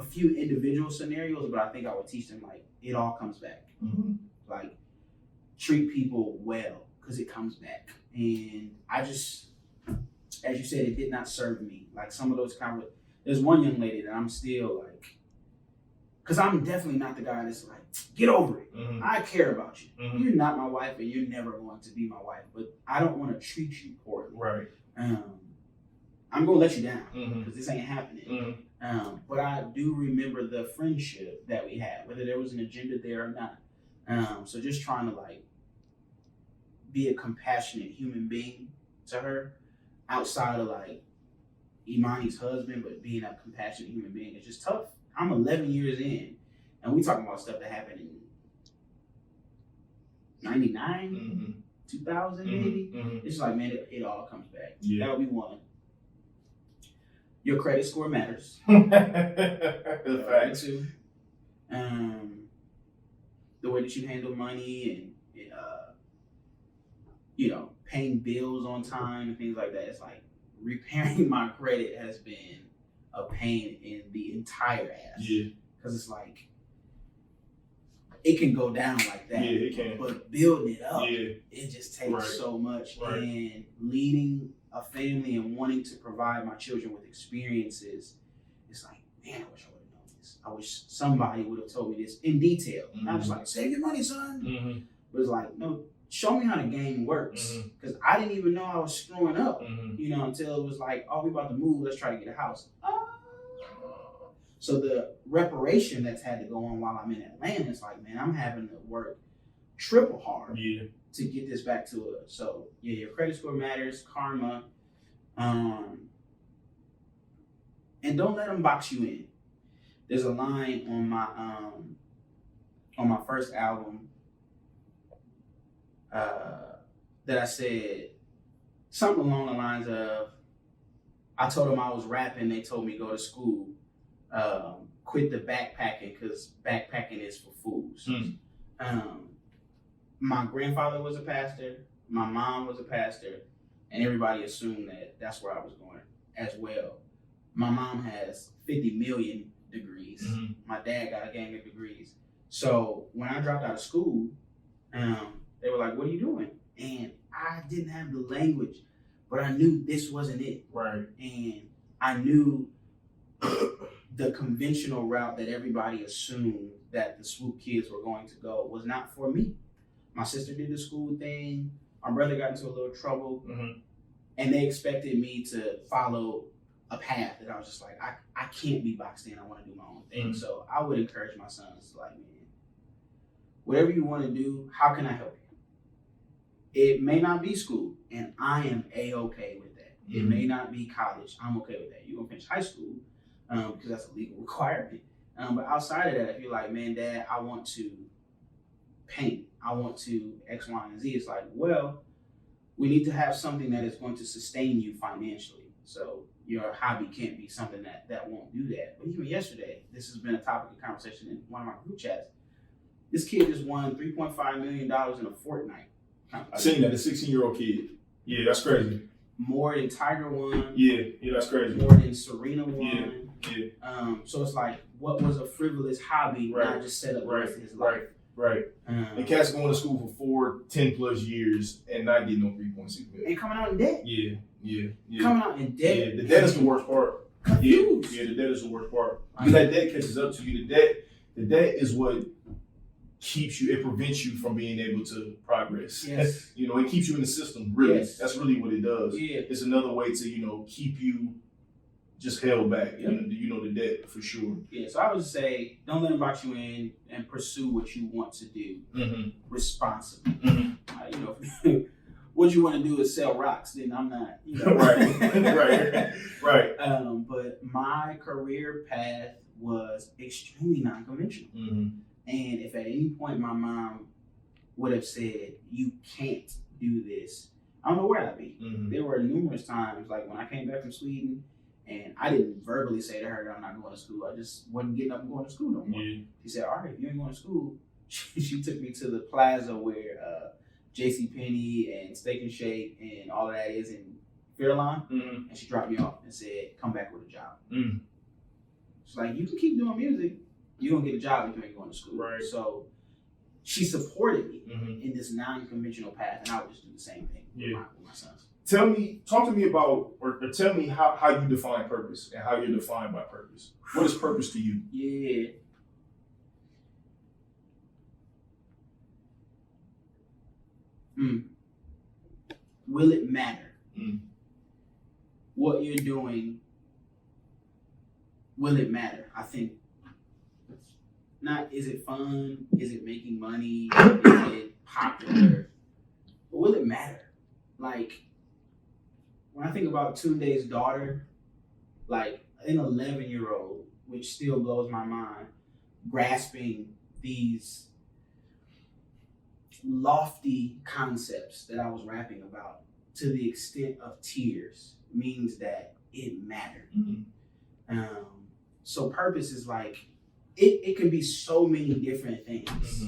few individual scenarios, but I think I would teach them like it all comes back. Like treat people well because it comes back. And I just, as you said, it did not serve me. Like some of those there's one young lady that I'm still like, because I'm definitely not the guy that's like, get over it. I care about you. You're not my wife and you're never going to be my wife, but I don't want to treat you poorly. Right. I'm going to let you down because this ain't happening. But I do remember the friendship that we had, whether there was an agenda there or not. So just trying to like be a compassionate human being to her outside of like Imani's husband, but being a compassionate human being is just tough. I'm 11 years in, and we talking about stuff that happened in 99, 2000 maybe. It's like, man, it all comes back. That would be one. Your credit score matters. Two. The way that you handle money and you know, paying bills on time and things like that. It's like repairing my credit has been a pain in the entire ass. Because it's like, it can go down like that. It can. But building it up, it just takes so much. And leading a family and wanting to provide my children with experiences, it's like, man, I wish I would have known this. I wish somebody would have told me this in detail. Not just like, save your money, son. But it's like, no, show me how the game works. Because I didn't even know I was screwing up, you know, until it was like, oh, we about to move, let's try to get a house. So the reparation that's had to go on while I'm in Atlanta, it's like, man, I'm having to work triple hard to get this back to it. So your credit score matters, karma, and don't let them box you in. There's a line on my first album that I said something along the lines of, I told them I was rapping, they told me go to school, quit the backpacking because backpacking is for fools. My grandfather was a pastor, my mom was a pastor, and everybody assumed that that's where I was going as well. My mom has 50 million degrees. My dad got a gang of degrees. So when I dropped out of school, they were like, what are you doing? And I didn't have the language, but I knew this wasn't it. And I knew the conventional route that everybody assumed that the Swoope kids were going to go was not for me. My sister did the school thing. My brother got into a little trouble. And they expected me to follow a path that I was just like, I can't be boxed in. I want to do my own thing. So I would encourage my sons to like, man, whatever you want to do, how can I help you? It may not be school, and I am A-okay with that. It may not be college. I'm okay with that. You're going to finish high school because that's a legal requirement. But outside of that, if you're like, man, Dad, I want to paint. I want to X, Y, and Z. It's like, well, we need to have something that is going to sustain you financially. So your hobby can't be something that won't do that. But even yesterday, this has been a topic of conversation in one of my group chats. This kid just won $3.5 million in a fortnight. I seen that, a 16-year-old kid. Yeah, that's crazy. More than Tiger won. Yeah, that's crazy. More than Serena won. Yeah. So it's like, what was a frivolous hobby, not just set up the rest of his life. Right. And cats going to school for 10 plus years and not getting no 3.6 million. And coming out in debt. Yeah. Coming out in debt. Yeah, the debt is the worst part. Confused. Yeah, the debt is the worst part. Because that debt catches up to you. The debt is what keeps you, it prevents you from being able to progress. Yes. It keeps you in the system, really. Yes. That's really what it does. Yeah. It's another way to, keep you just held back, the debt for sure. Yeah, so I would say don't let them box you in and pursue what you want to do responsibly. What you want to do is sell rocks, then I'm not, Right. But my career path was extremely non-conventional. And if at any point my mom would have said, you can't do this, I don't know where I'd be. There were numerous times, like when I came back from Sweden, and I didn't verbally say to her, I'm not going to school. I just wasn't getting up and going to school no more. Yeah. She said, all right, if you ain't going to school, she took me to the plaza where JCPenney and Steak and Shake and all of that is in Fairlawn. And she dropped me off and said, come back with a job. She's like, you can keep doing music. You're going to get a job if you ain't going to school. Right. So she supported me in this non-conventional path, and I would just do the same thing with my sons. Talk to me about, or tell me how you define purpose and how you're defined by purpose. What is purpose to you? Yeah. Will it matter? What you're doing, will it matter? I think not, is it fun? Is it making money? Is it popular? But will it matter? Like, when I think about Tunde's daughter, like an 11-year-old, which still blows my mind, grasping these lofty concepts that I was rapping about to the extent of tears means that it mattered. So purpose is like, it can be so many different things.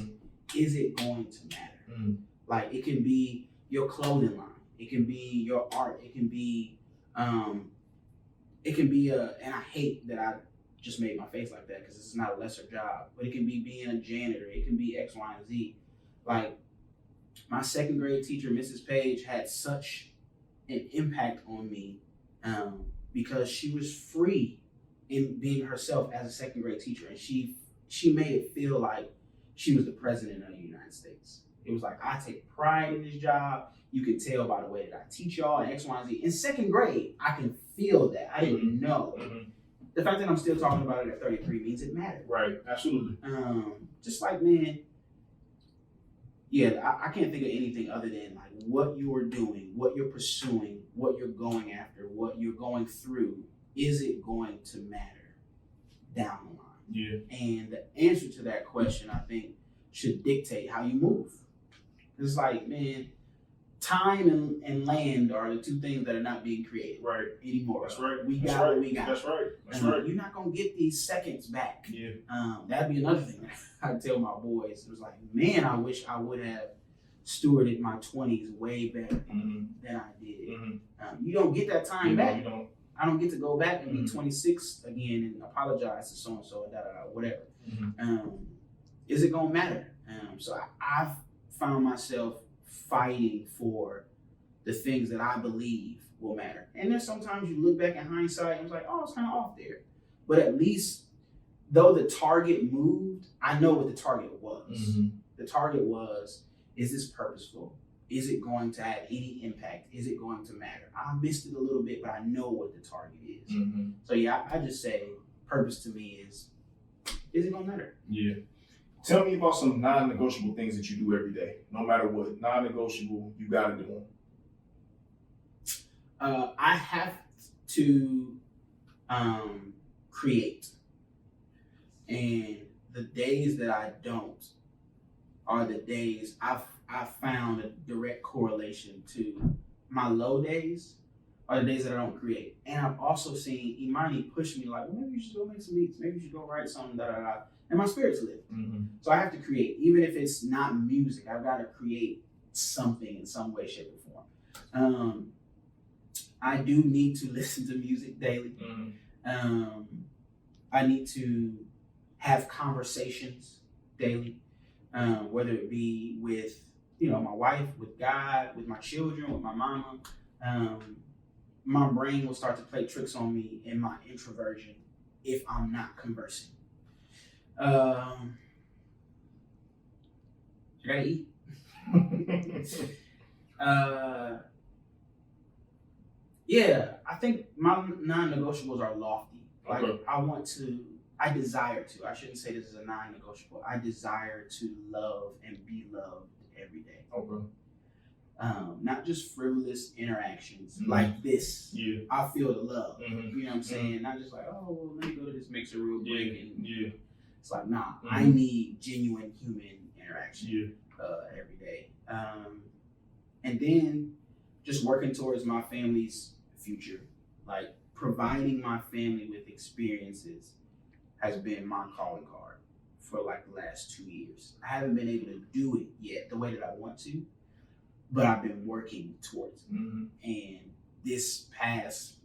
Is it going to matter? Like, it can be your clothing line. It can be your art. It can be and I hate that I just made my face like that because this is not a lesser job, but it can be being a janitor. It can be X, Y, and Z. Like, my second grade teacher, Mrs. Page, had such an impact on me because she was free in being herself as a second grade teacher. And she made it feel like she was the president of the United States. It was like, I take pride in this job. You can tell by the way that I teach y'all and X, Y, and Z. In second grade, I can feel that. I didn't know. The fact that I'm still talking about it at 33 means it mattered. Right, absolutely. Just like, man, I can't think of anything other than like what you're doing, what you're pursuing, what you're going after, what you're going through. Is it going to matter down the line? Yeah. And the answer to that question, I think, should dictate how you move. It's like, man, time and land are the two things that are not being created anymore. That's right. We got what we got. That's right. You're not going to get these seconds back. Yeah. That'd be another thing I tell my boys. It was like, man, I wish I would have stewarded my 20s way better than I did. You don't get that time back. You don't. I don't get to go back and be 26 again and apologize to so-and-so, whatever. Is it going to matter? So I've found myself fighting for the things that I believe will matter. And then sometimes you look back in hindsight and it's like, oh, it's kind of off there. But at least, though the target moved, I know what the target was. The target was, is this purposeful? Is it going to have any impact? Is it going to matter? I missed it a little bit, but I know what the target is. Mm-hmm. So yeah, I just say purpose to me is it gonna matter? Yeah. Tell me about some non-negotiable things that you do every day, no matter what. Non-negotiable, you gotta do them. I have to create, and the days that I don't are the days I've found a direct correlation to my low days are the days that I don't create. And I've also seen Imani push me like, well, maybe you should go make some beats, maybe you should go write something, da da da. And my spirit's lit. Mm-hmm. So I have to create, even if it's not music. I've got to create something in some way, shape, or form. I do need to listen to music daily. Mm-hmm. I need to have conversations daily, whether it be with my wife, with God, with my children, with my mama. My brain will start to play tricks on me in my introversion if I'm not conversing. I gotta eat. Yeah, I think my non-negotiables are lofty. Like Okay. I desire to. I shouldn't say this is a non-negotiable. I desire to love and be loved every day. Okay. Not just frivolous interactions Mm-hmm. like this. Yeah. I feel the love. Mm-hmm. You know what I'm saying? Not just like, oh, well, let me go to this mixer real quick. And Yeah. it's like, nah, Mm-hmm. I need genuine human interaction Yeah. every day. And then just working towards my family's future. Like providing my family with experiences has been my calling card for like the last 2 years. I haven't been able to do it yet the way that I want to, but I've been working towards it. Mm-hmm. And this past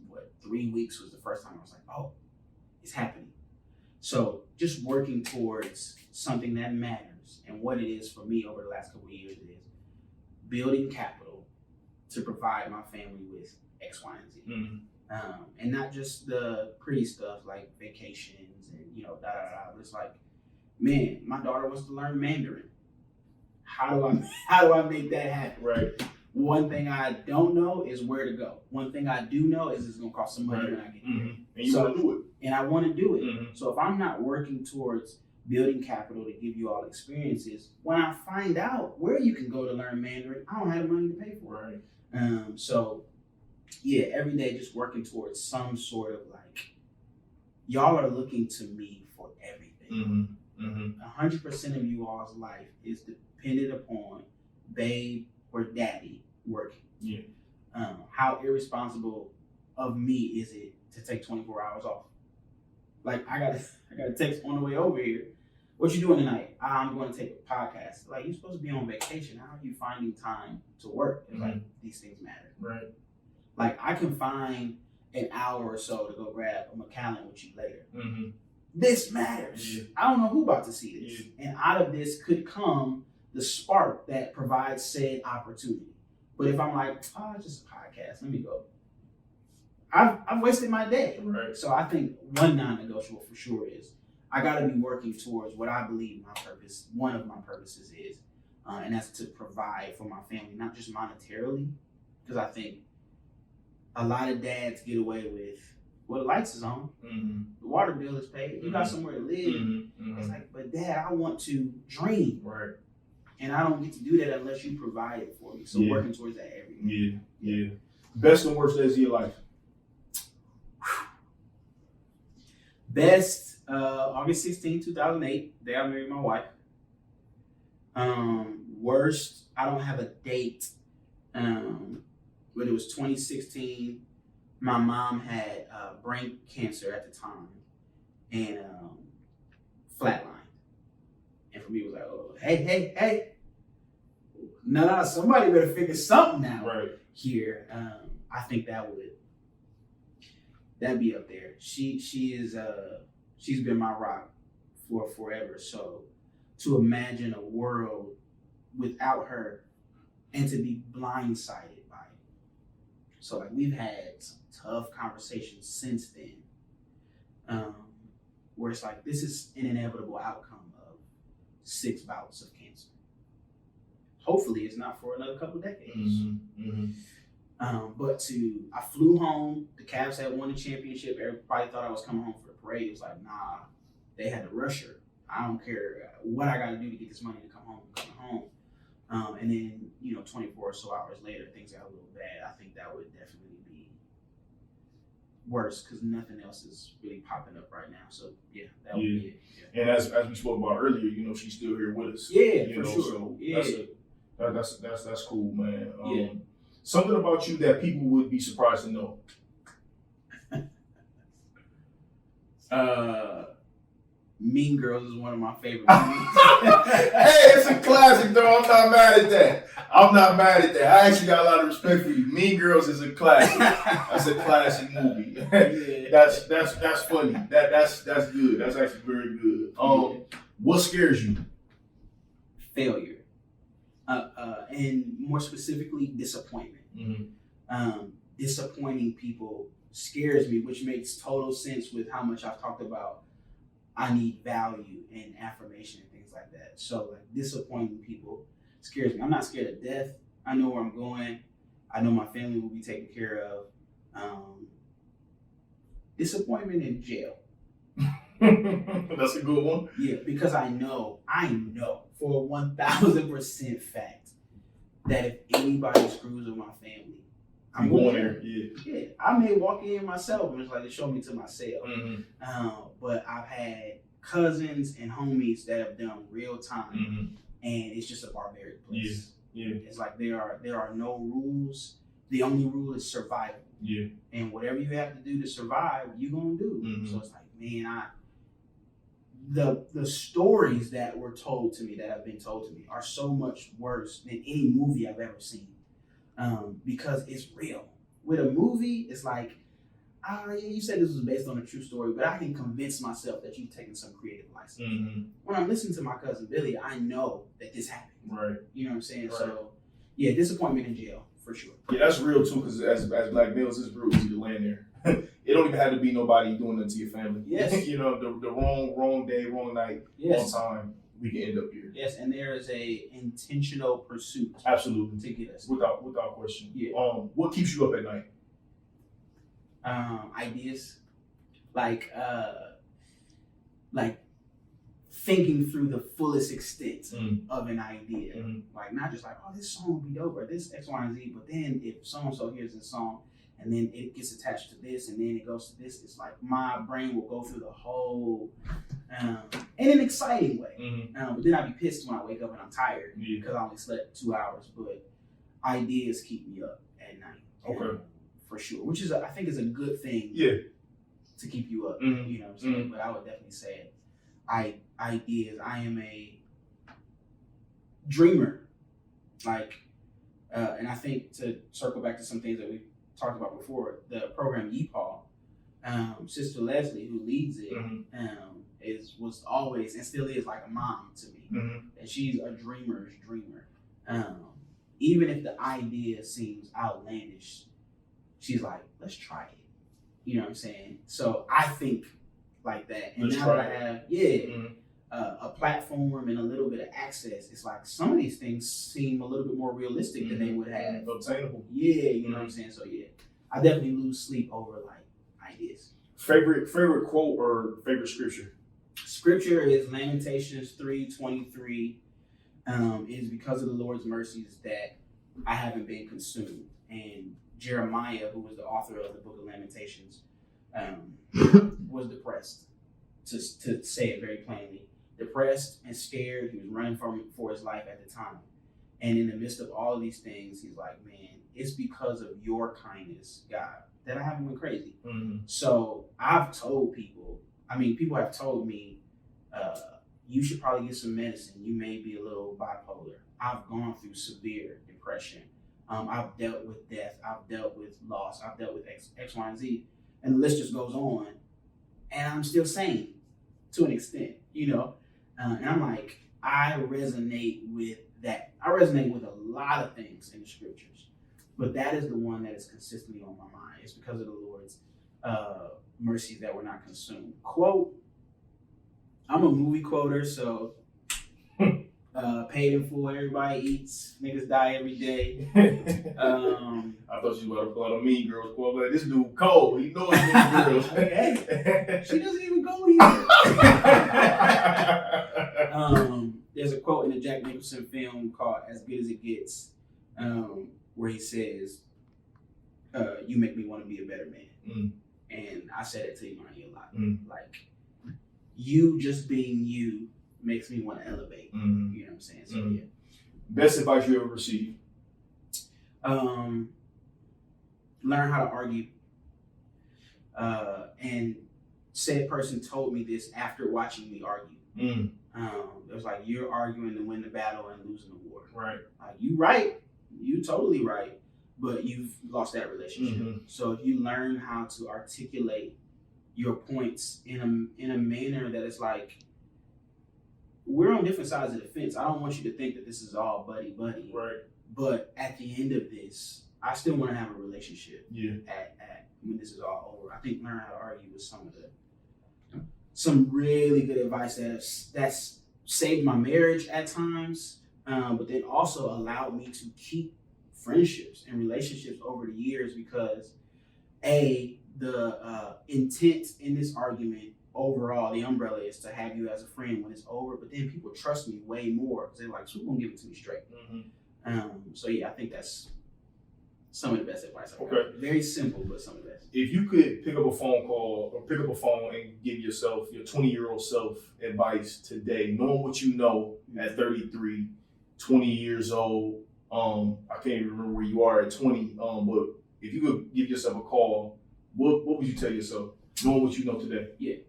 3 weeks was the first time I was like, oh, it's happening. So just working towards something that matters, and what it is for me over the last couple of years is building capital to provide my family with X, Y, and Z. Mm-hmm. And not just the pretty stuff like vacations and da da da. But it's like, man, my daughter wants to learn Mandarin. How do I make that happen? Right. One thing I don't know is where to go. One thing I do know is it's gonna cost some money when I get there. Mm-hmm. And you want to do it. And I want to do it. Mm-hmm. So if I'm not working towards building capital to give you all experiences, when I find out where you can go to learn Mandarin, I don't have the money to pay for it. Right. So yeah, every day just working towards some sort of like, y'all are looking to me for everything. Mm-hmm. 100% of you all's life is dependent upon babe or daddy working. Yeah. How irresponsible of me is it to take 24 hours off? Like I got a text on the way over here. What you doing tonight? I'm going to take a podcast. Like, you're supposed to be on vacation. How are you finding time to work? It's like, these things matter. Right. Like, I can find an hour or so to go grab a McAllen with you later. Mm-hmm. This matters. Yeah. I don't know who about to see this. Yeah. And out of this could come the spark that provides said opportunity. But if I'm like, oh, it's just a podcast, let me go. I've wasted my day. Right. So I think one non-negotiable for sure is I got to be working towards what I believe my purpose, one of my purposes is, and that's to provide for my family, not just monetarily, because I think a lot of dads get away with, well, the lights is on, the water bill is paid, you got somewhere to live. It's like, but Dad, I want to dream. Right. And I don't get to do that unless you provide it for me. So working towards that every day. Yeah. Best and worst days of your life. Best, August 16, 2008, day I married my wife. Worst, I don't have a date, but it was 2016. My mom had brain cancer at the time and flatlined. And for me, it was like, oh, hey. No, somebody better figure something out here. I think that'd be up there. She's been my rock for forever. So to imagine a world without her and to be blindsided by it. So like we've had some tough conversations since then, where it's like this is an inevitable outcome of 6 bouts of cancer. hopefully it's not for another couple decades. But I flew home. The Cavs had won the championship. Everybody thought I was coming home for the parade. It was like, nah, they had to rush her. I don't care what I got to do to get this money to come home. I'm coming home. And then 24 or so hours later, things got a little bad. I think that would definitely be worse because nothing else is really popping up right now. So yeah, that would be it. Yeah. And as we spoke about earlier, she's still here with us. Yeah, for sure. So yeah, that's cool, man. Something about you that people would be surprised to know. Mean Girls is one of my favorite movies. Hey, it's a classic, though. I'm not mad at that. I actually got a lot of respect for you. Mean Girls is a classic. That's a classic movie. That's funny. That's good. That's actually very good. What scares you? Failure. And more specifically, disappointment. Disappointing people scares me, which makes total sense with how much I've talked about I need value and affirmation and things like that. So like disappointing people scares me. I'm not scared of death. I know where I'm going. I know my family will be taken care of. Disappointment in jail. That's a good one. Yeah, because I know for a 1000% fact that if anybody screws with my family, I'm going there. Yeah, I may walk in myself and it's like they show me to my cell. But I've had cousins and homies that have done real time, and it's just a barbaric place. Yeah. It's like there are no rules. The only rule is survival. Yeah. And whatever you have to do to survive, you're gonna do. So it's like, man, the stories that were told to me, that have been told to me, are so much worse than any movie I've ever seen. Because it's real. With a movie, it's like, you said this was based on a true story, but I can convince myself that you've taken some creative license. When I'm listening to my cousin Billy, I know that this happened. Right. You know what I'm saying? Right. So, yeah, disappointment in jail, for sure. Yeah, that's real too, because as black males, it's real easy to land there. It don't even have to be nobody doing that to your family. Yes. The wrong day, wrong night, wrong time, we can end up here. Yes, and there is a intentional pursuit. Absolutely. To get us. Without question. Yeah. What keeps you up at night? Ideas. Like thinking through the fullest extent of an idea. Like not just like, oh, this song will be dope, or this X, Y, and Z, but then if so-and-so hears this song and then it gets attached to this and then it goes to this, it's like my brain will go through the whole in an exciting way. But then I'd be pissed when I wake up and I'm tired because I only slept 2 hours. But ideas keep me up at night. Okay. For sure. Which is I think is a good thing. Yeah. To keep you up. You know what I'm saying? But I would definitely say ideas. I am a dreamer. And I think to circle back to some things that we talked about before, the program YPAW, Sister Leslie, who leads it, was always and still is like a mom to me. And she's a dreamer's dreamer. Even if the idea seems outlandish, she's like, let's try it. You know what I'm saying? So I think like that. And now that I have, a platform and a little bit of access, it's like some of these things seem a little bit more realistic than they would have. Obtainable. Yeah, you know what I'm saying? So yeah, I definitely lose sleep over like ideas. Favorite quote or favorite scripture? Scripture is Lamentations 3:23. It is because of the Lord's mercies that I haven't been consumed. And Jeremiah, who was the author of the book of Lamentations, was depressed, to say it very plainly. Depressed and scared. He was running for his life at the time. And in the midst of all of these things, he's like, man, it's because of your kindness, God, that I haven't been crazy. So I've told people have told me, you should probably get some medicine. You may be a little bipolar. I've gone through severe depression. I've dealt with death. I've dealt with loss. I've dealt with X, Y, and Z. And the list just goes on. And I'm still sane to an extent, And I'm like, I resonate with that. I resonate with a lot of things in the scriptures. But that is the one that is consistently on my mind. It's because of the Lord's mercies that we're not consumed. Quote, I'm a movie quoter, so Paid in full, everybody eats. Niggas die every day. I thought you were about to pull out a Mean Girls quote. Like, this dude cold. He knows Mean Girls. Hey, she doesn't even go here. There's a quote in the Jack Nicholson film called "As Good as It Gets," where he says, "You make me want to be a better man." And I said it to Imani a lot. Like, you just being you makes me want to elevate. You know what I'm saying? So yeah. Best advice you ever received? Learn how to argue. And said person told me this after watching me argue. It was like, you're arguing to win the battle and losing the war. Right. Like, you right. You totally right. But you've lost that relationship. So if you learn how to articulate your points in a manner that is like, we're on different sides of the fence. I don't want you to think that this is all buddy. Right. But at the end of this, I still want to have a relationship. Yeah. At when this is all over. I think learn how to argue is some really good advice that's saved my marriage at times, but then also allowed me to keep friendships and relationships over the years, because the intent in this argument overall, the umbrella is to have you as a friend when it's over, but then people trust me way more because they're like, "Swoope gonna give it to me straight." So yeah, I think that's some of the best advice I've got. Very simple, but some of the best. If you could pick up a phone and give yourself, your 20-year-old self, advice today, knowing what you know at 33, 20 years old, I can't even remember where you are at 20, but if you could give yourself a call, what would you tell yourself, knowing what you know today? Yeah.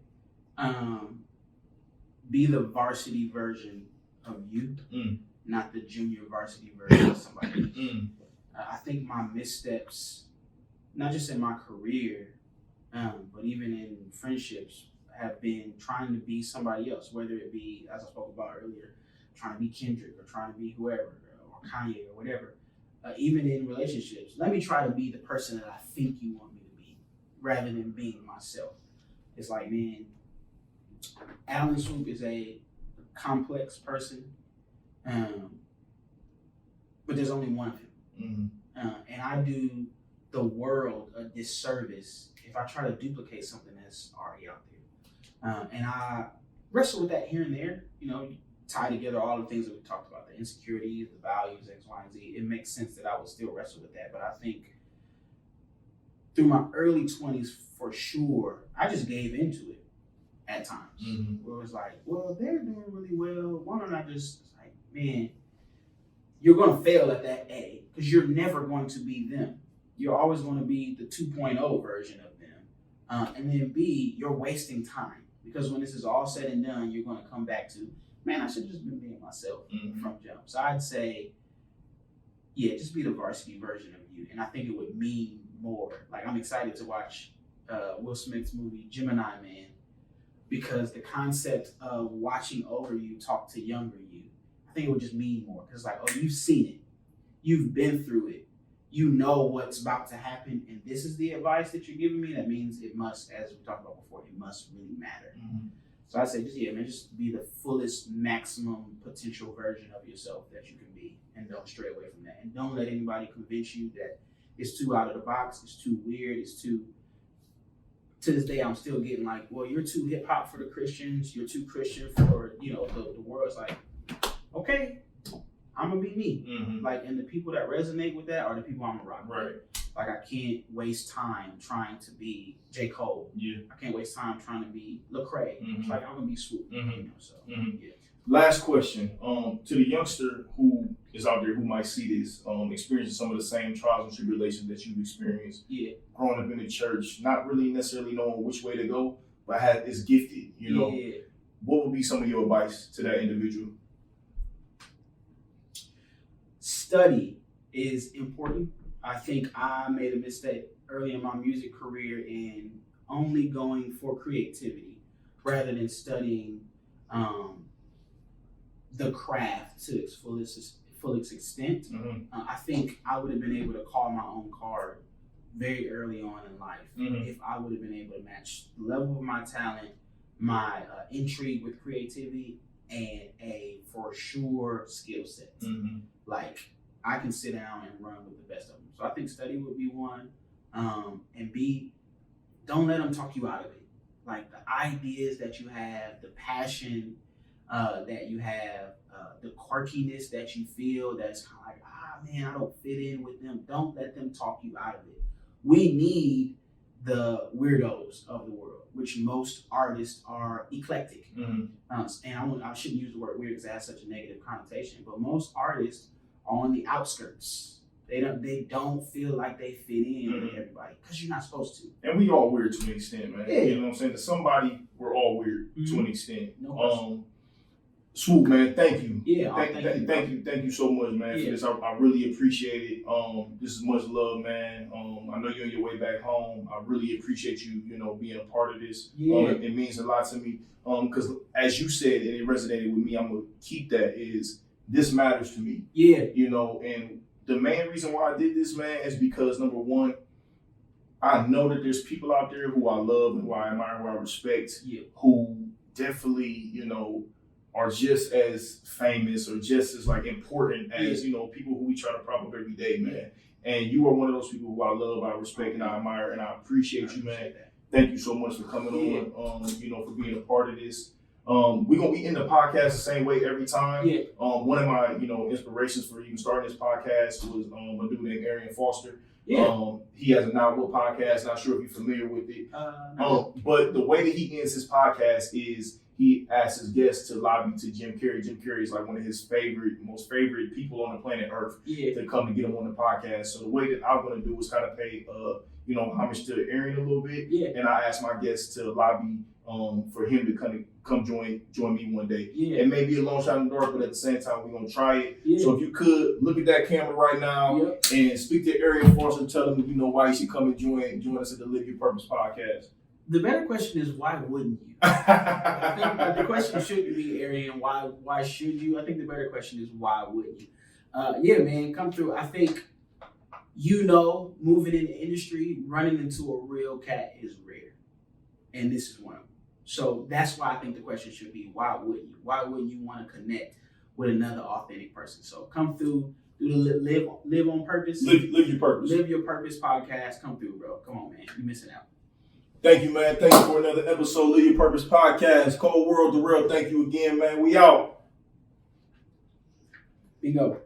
Be the varsity version of you, not the junior varsity version of somebody. I think my missteps, not just in my career, but even in friendships, have been trying to be somebody else, whether it be, as I spoke about earlier, trying to be Kendrick or trying to be whoever, or Kanye or whatever. Even in relationships, let me try to be the person that I think you want me to be, rather than being myself. It's like, man, Alan Swoope is a complex person, but there's only one of him. And I do the world a disservice if I try to duplicate something that's already out there. And I wrestle with that here and there, tie together all the things that we talked about, the insecurities, the values, X, Y, and Z. It makes sense that I would still wrestle with that. But I think through my early 20s, for sure, I just gave into it at times. Where it was like, well, they're doing really well. Why don't I just, like, man, you're going to fail at that A, because you're never going to be them. You're always going to be the 2.0 version of them. And then B, you're wasting time, because when this is all said and done, you're going to come back to, man, I should have just been being myself from jump. So I'd say, yeah, just be the varsity version of you. And I think it would mean more. Like, I'm excited to watch Will Smith's movie, Gemini Man, because the concept of watching older you talk to younger you, I think it would just mean more. Because, like, oh, you've seen it. You've been through it. You know what's about to happen. And this is the advice that you're giving me. That means it must, as we talked about before, it must really matter. So I say, just be the fullest, maximum potential version of yourself that you can be, and don't stray away from that. And don't let anybody convince you that it's too out of the box, it's too weird, it's too. To this day, I'm still getting like, well, you're too hip hop for the Christians, you're too Christian for the world's like, okay, I'm gonna be me. Like, and the people that resonate with that are the people I'm gonna rock with. Like, I can't waste time trying to be J. Cole. I can't waste time trying to be Lecrae. Like, I'm gonna be Swoope. Yeah. Last question. To the youngster who is out there who might see this, experiencing some of the same trials and tribulations that you've experienced. Growing up in the church, not really necessarily knowing which way to go, but is gifted. What would be some of your advice to that individual? Study is important. I think I made a mistake early in my music career in only going for creativity rather than studying the craft to its fullest extent. I think I would have been able to call my own card very early on in life if I would have been able to match the level of my talent, my intrigue with creativity, and a for sure skill set. Mm-hmm. Like I can sit down and run with the best of them. So I think study would be one, and B, don't let them talk you out of it. Like the ideas that you have, the passion that you have, the quirkiness that you feel that's kind of like, man, I don't fit in with them. Don't let them talk you out of it. We need the weirdos of the world, which most artists are eclectic. Mm-hmm. And I shouldn't use the word weird because it has such a negative connotation, but most artists are on the outskirts. They don't feel like they fit in with everybody because you're not supposed to. And we all weird to an extent, man. Yeah. You know what I'm saying? To somebody, we're all weird to an extent. No Swoope, man, thank you. Yeah, Thank you so much, man, for this. I really appreciate it. This is much love, man. I know you're on your way back home. I really appreciate you, being a part of this. Yeah. It means a lot to me. Because as you said, and it resonated with me, I'm gonna keep that, is this matters to me. Yeah. And the main reason why I did this, man, is because number one, I know that there's people out there who I love and who I admire, who I respect, who definitely, are just as famous or just as important as, people who we try to prop up every day, man. And you are one of those people who I love, I respect, and I admire, and I appreciate you, man. Thank you so much for coming on, for being a part of this. We're going to be in the podcast the same way every time. Yeah. One of my, inspirations for even starting this podcast was a dude named Arian Foster. Yeah. He has a novel podcast. Not sure if you're familiar with it. No. But the way that he ends his podcast is he asks his guests to lobby to Jim Carrey. Jim Carrey is like one of his most favorite people on the planet Earth to come to get him on the podcast. So the way that I'm going to do is kind of pay, homage to Arian a little bit. Yeah. And I ask my guests to lobby for him to come join me one day. Yeah. It may be a long shot in the dark, but at the same time, we're going to try it. Yeah. So if you could, look at that camera right now and speak to Arian Foster and tell him, why you should come and join us at the Live Your Purpose podcast. The better question is, why wouldn't you? I think the question shouldn't be, Arian, why should you? I think the better question is, why wouldn't you? Yeah, man, come through. I think, moving in the industry, running into a real cat is rare. And this is one of them. So that's why I think the question should be, why wouldn't you? Why wouldn't you want to connect with another authentic person? So come through, do the live on purpose. Live your purpose. Live Your Purpose podcast. Come through, bro. Come on, man. You're missing out. Thank you, man. Thank you for another episode of Live Your Purpose podcast. Cold World, the real. Thank you again, man. We out. Bingo.